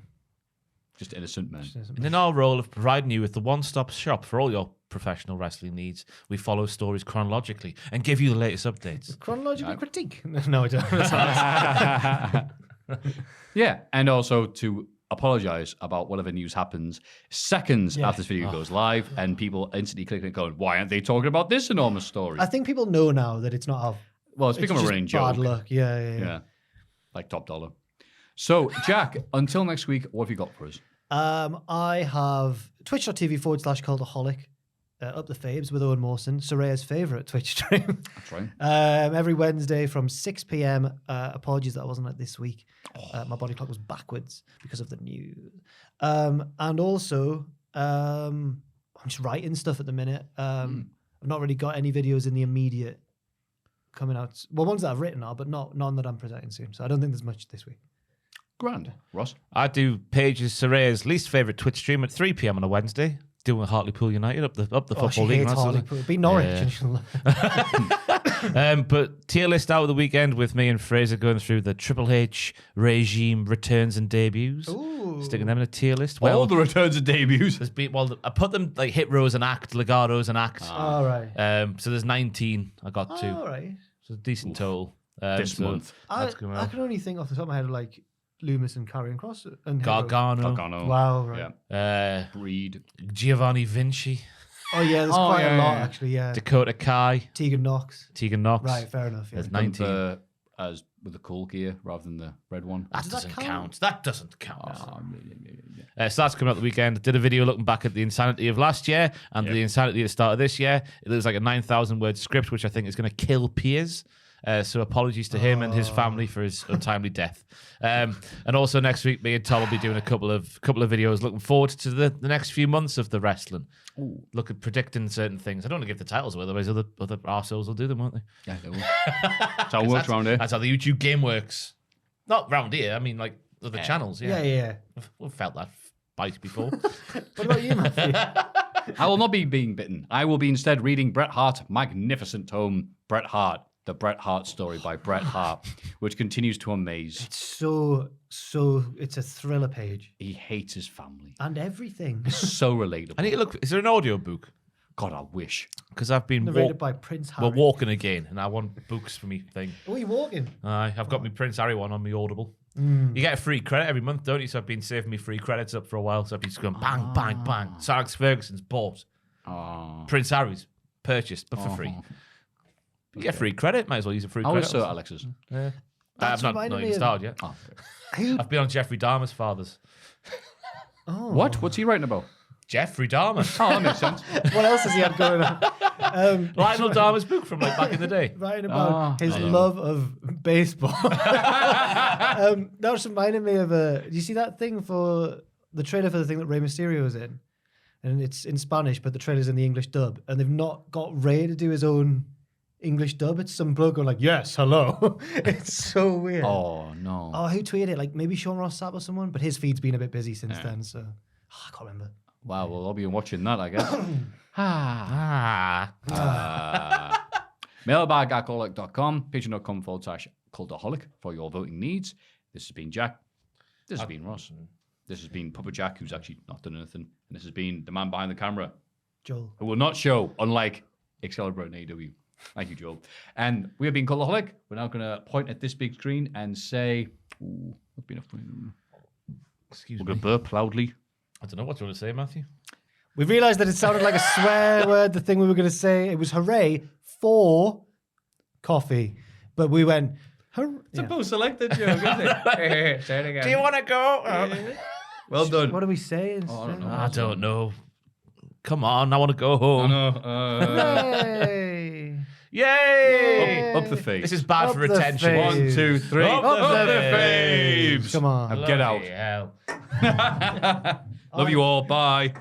Just innocent men. And in our role of providing you with the one-stop shop for all your professional wrestling needs, we follow stories chronologically and give you the latest updates. Chronological critique. No, I don't. That's not- Yeah, and also to apologize about whatever news happens seconds after this video goes live, and people instantly clicking it going, why aren't they talking about this enormous story? I think people know now that it's not our. Well, it's become a just running bad joke. luck. Yeah. Yeah, like top dollar. So, Jack, until next week, what have you got for us? I have twitch.tv/Cultaholic, Up the Fabes with Owen Mawson, Soraya's favourite Twitch stream. That's right. Every Wednesday from 6 p.m. Apologies that I wasn't at this week. My body clock was backwards because of the news. And also, I'm just writing stuff at the minute. I've not really got any videos in the immediate coming out. Well, ones that I've written are, but none that I'm presenting soon. So I don't think there's much this week. Grand. Ross? I do Paige's Soraya's least favourite Twitch stream at 3 p.m. on a Wednesday, doing Hartlepool United up the Oh, football she league. hates and that sort of Hartlepool. Be Norwich. But tier list out of the weekend with me and Fraser going through the Triple H regime returns and debuts. Ooh. Sticking them in a tier list. All the returns and debuts. there's been, I put them like hit rows and act, legatos and act. All right. So there's 19 I got to. All right. So a decent total. This so month. that's going I well. can only think off the top of my head of like Loomis and Karrion Kross and Gargano. Gargano. Wow, right. Yeah. Breed. Giovanni Vinci. Oh yeah, there's Oh, quite yeah, a lot yeah. actually. Yeah, Dakota Kai. Tegan Knox. Tegan Knox. Right, fair enough. Yeah. There's 19. As with the cool gear rather than the red one. That Does that doesn't count? count. That doesn't count. Yeah. So that's coming out the weekend. Did a video looking back at the insanity of last year and the insanity at the start of this year. It looks like a 9,000 word script, which I think is going to kill Piers. So apologies to him and his family for his untimely death. And also next week, me and Tom will be doing a couple of videos. Looking forward to the next few months of the wrestling. Look at predicting certain things. I don't want to give the titles away, otherwise other arseholes will do them, won't they? Yeah, they will. That's how it works around here. That's how the YouTube game works. Not round here. I mean, like other channels. Yeah. We've felt that bite before. What about you, Maffew? I will not be being bitten. I will be instead reading Bret Hart's magnificent tome, Bret Hart, The Bret Hart Story by Bret Hart, which continues to amaze. So it's a thriller page He hates his family. and everything. So relatable. I need to look. Is there an audio book? God, I wish. Because I've been Narrated by Prince Harry. we're walking again, and I want books for me thing. Oh, you walking? I've got my Prince Harry one on my Audible. You get a free credit every month, don't you? So I've been saving me free credits up for a while. So I've been just going bang, bang, bang. Sir Alex Ferguson's bought. Prince Harry's purchased, but for free. You get free credit. Might as well use a free How credit. is Sir Alex's? I've That's not reminded even me of- started yet. Oh. I've been on Jeffrey Dahmer's father's. Oh. What? What's he writing about? Jeffrey Dahmer. Oh, that makes sense. What else has he had going on? Lionel Dahmer's book from like back in the day. Writing about his love of baseball. That just reminded me of do you see that thing for the trailer for the thing that Rey Mysterio was in? And it's in Spanish, but the trailer's in the English dub. And they've not got Rey to do his own English dub. It's some bloke going like, yes, hello. It's so weird. Oh, no. Oh, who tweeted it? Like maybe Sean Ross Sapp or someone, but his feed's been a bit busy since then, so I can't remember. Wow, well, I'll be watching that, I guess. Mailbag@alcoholic.com, patreon.com/cultaholic for your voting needs. This has been Jack. This has been Ross. This has been Papa Jack, who's actually not done anything. And this has been the man behind the camera, Joel. who will not show, unlike Excalibur and AEW. Thank you, Joe. And we have been Cultaholic. We're now going to point at this big screen and say, ooh, what's been a funny... Excuse We're me. going to burp loudly. I don't know what you want to say, Maffew. We realised that it sounded like a swear word, the thing we were going to say. It was hooray for coffee. But we went, It's a post-selected joke, isn't it? Say it again. Do you want to go? Well done. What do we say? Oh, I don't know. I don't know. Come on, I want to go home. Yay! Yay! Up the face. This is bad Up for the retention. face. 1, 2, 3. Up Up the the faves. Come on. Now get out. Bloody hell. Love you all. Bye.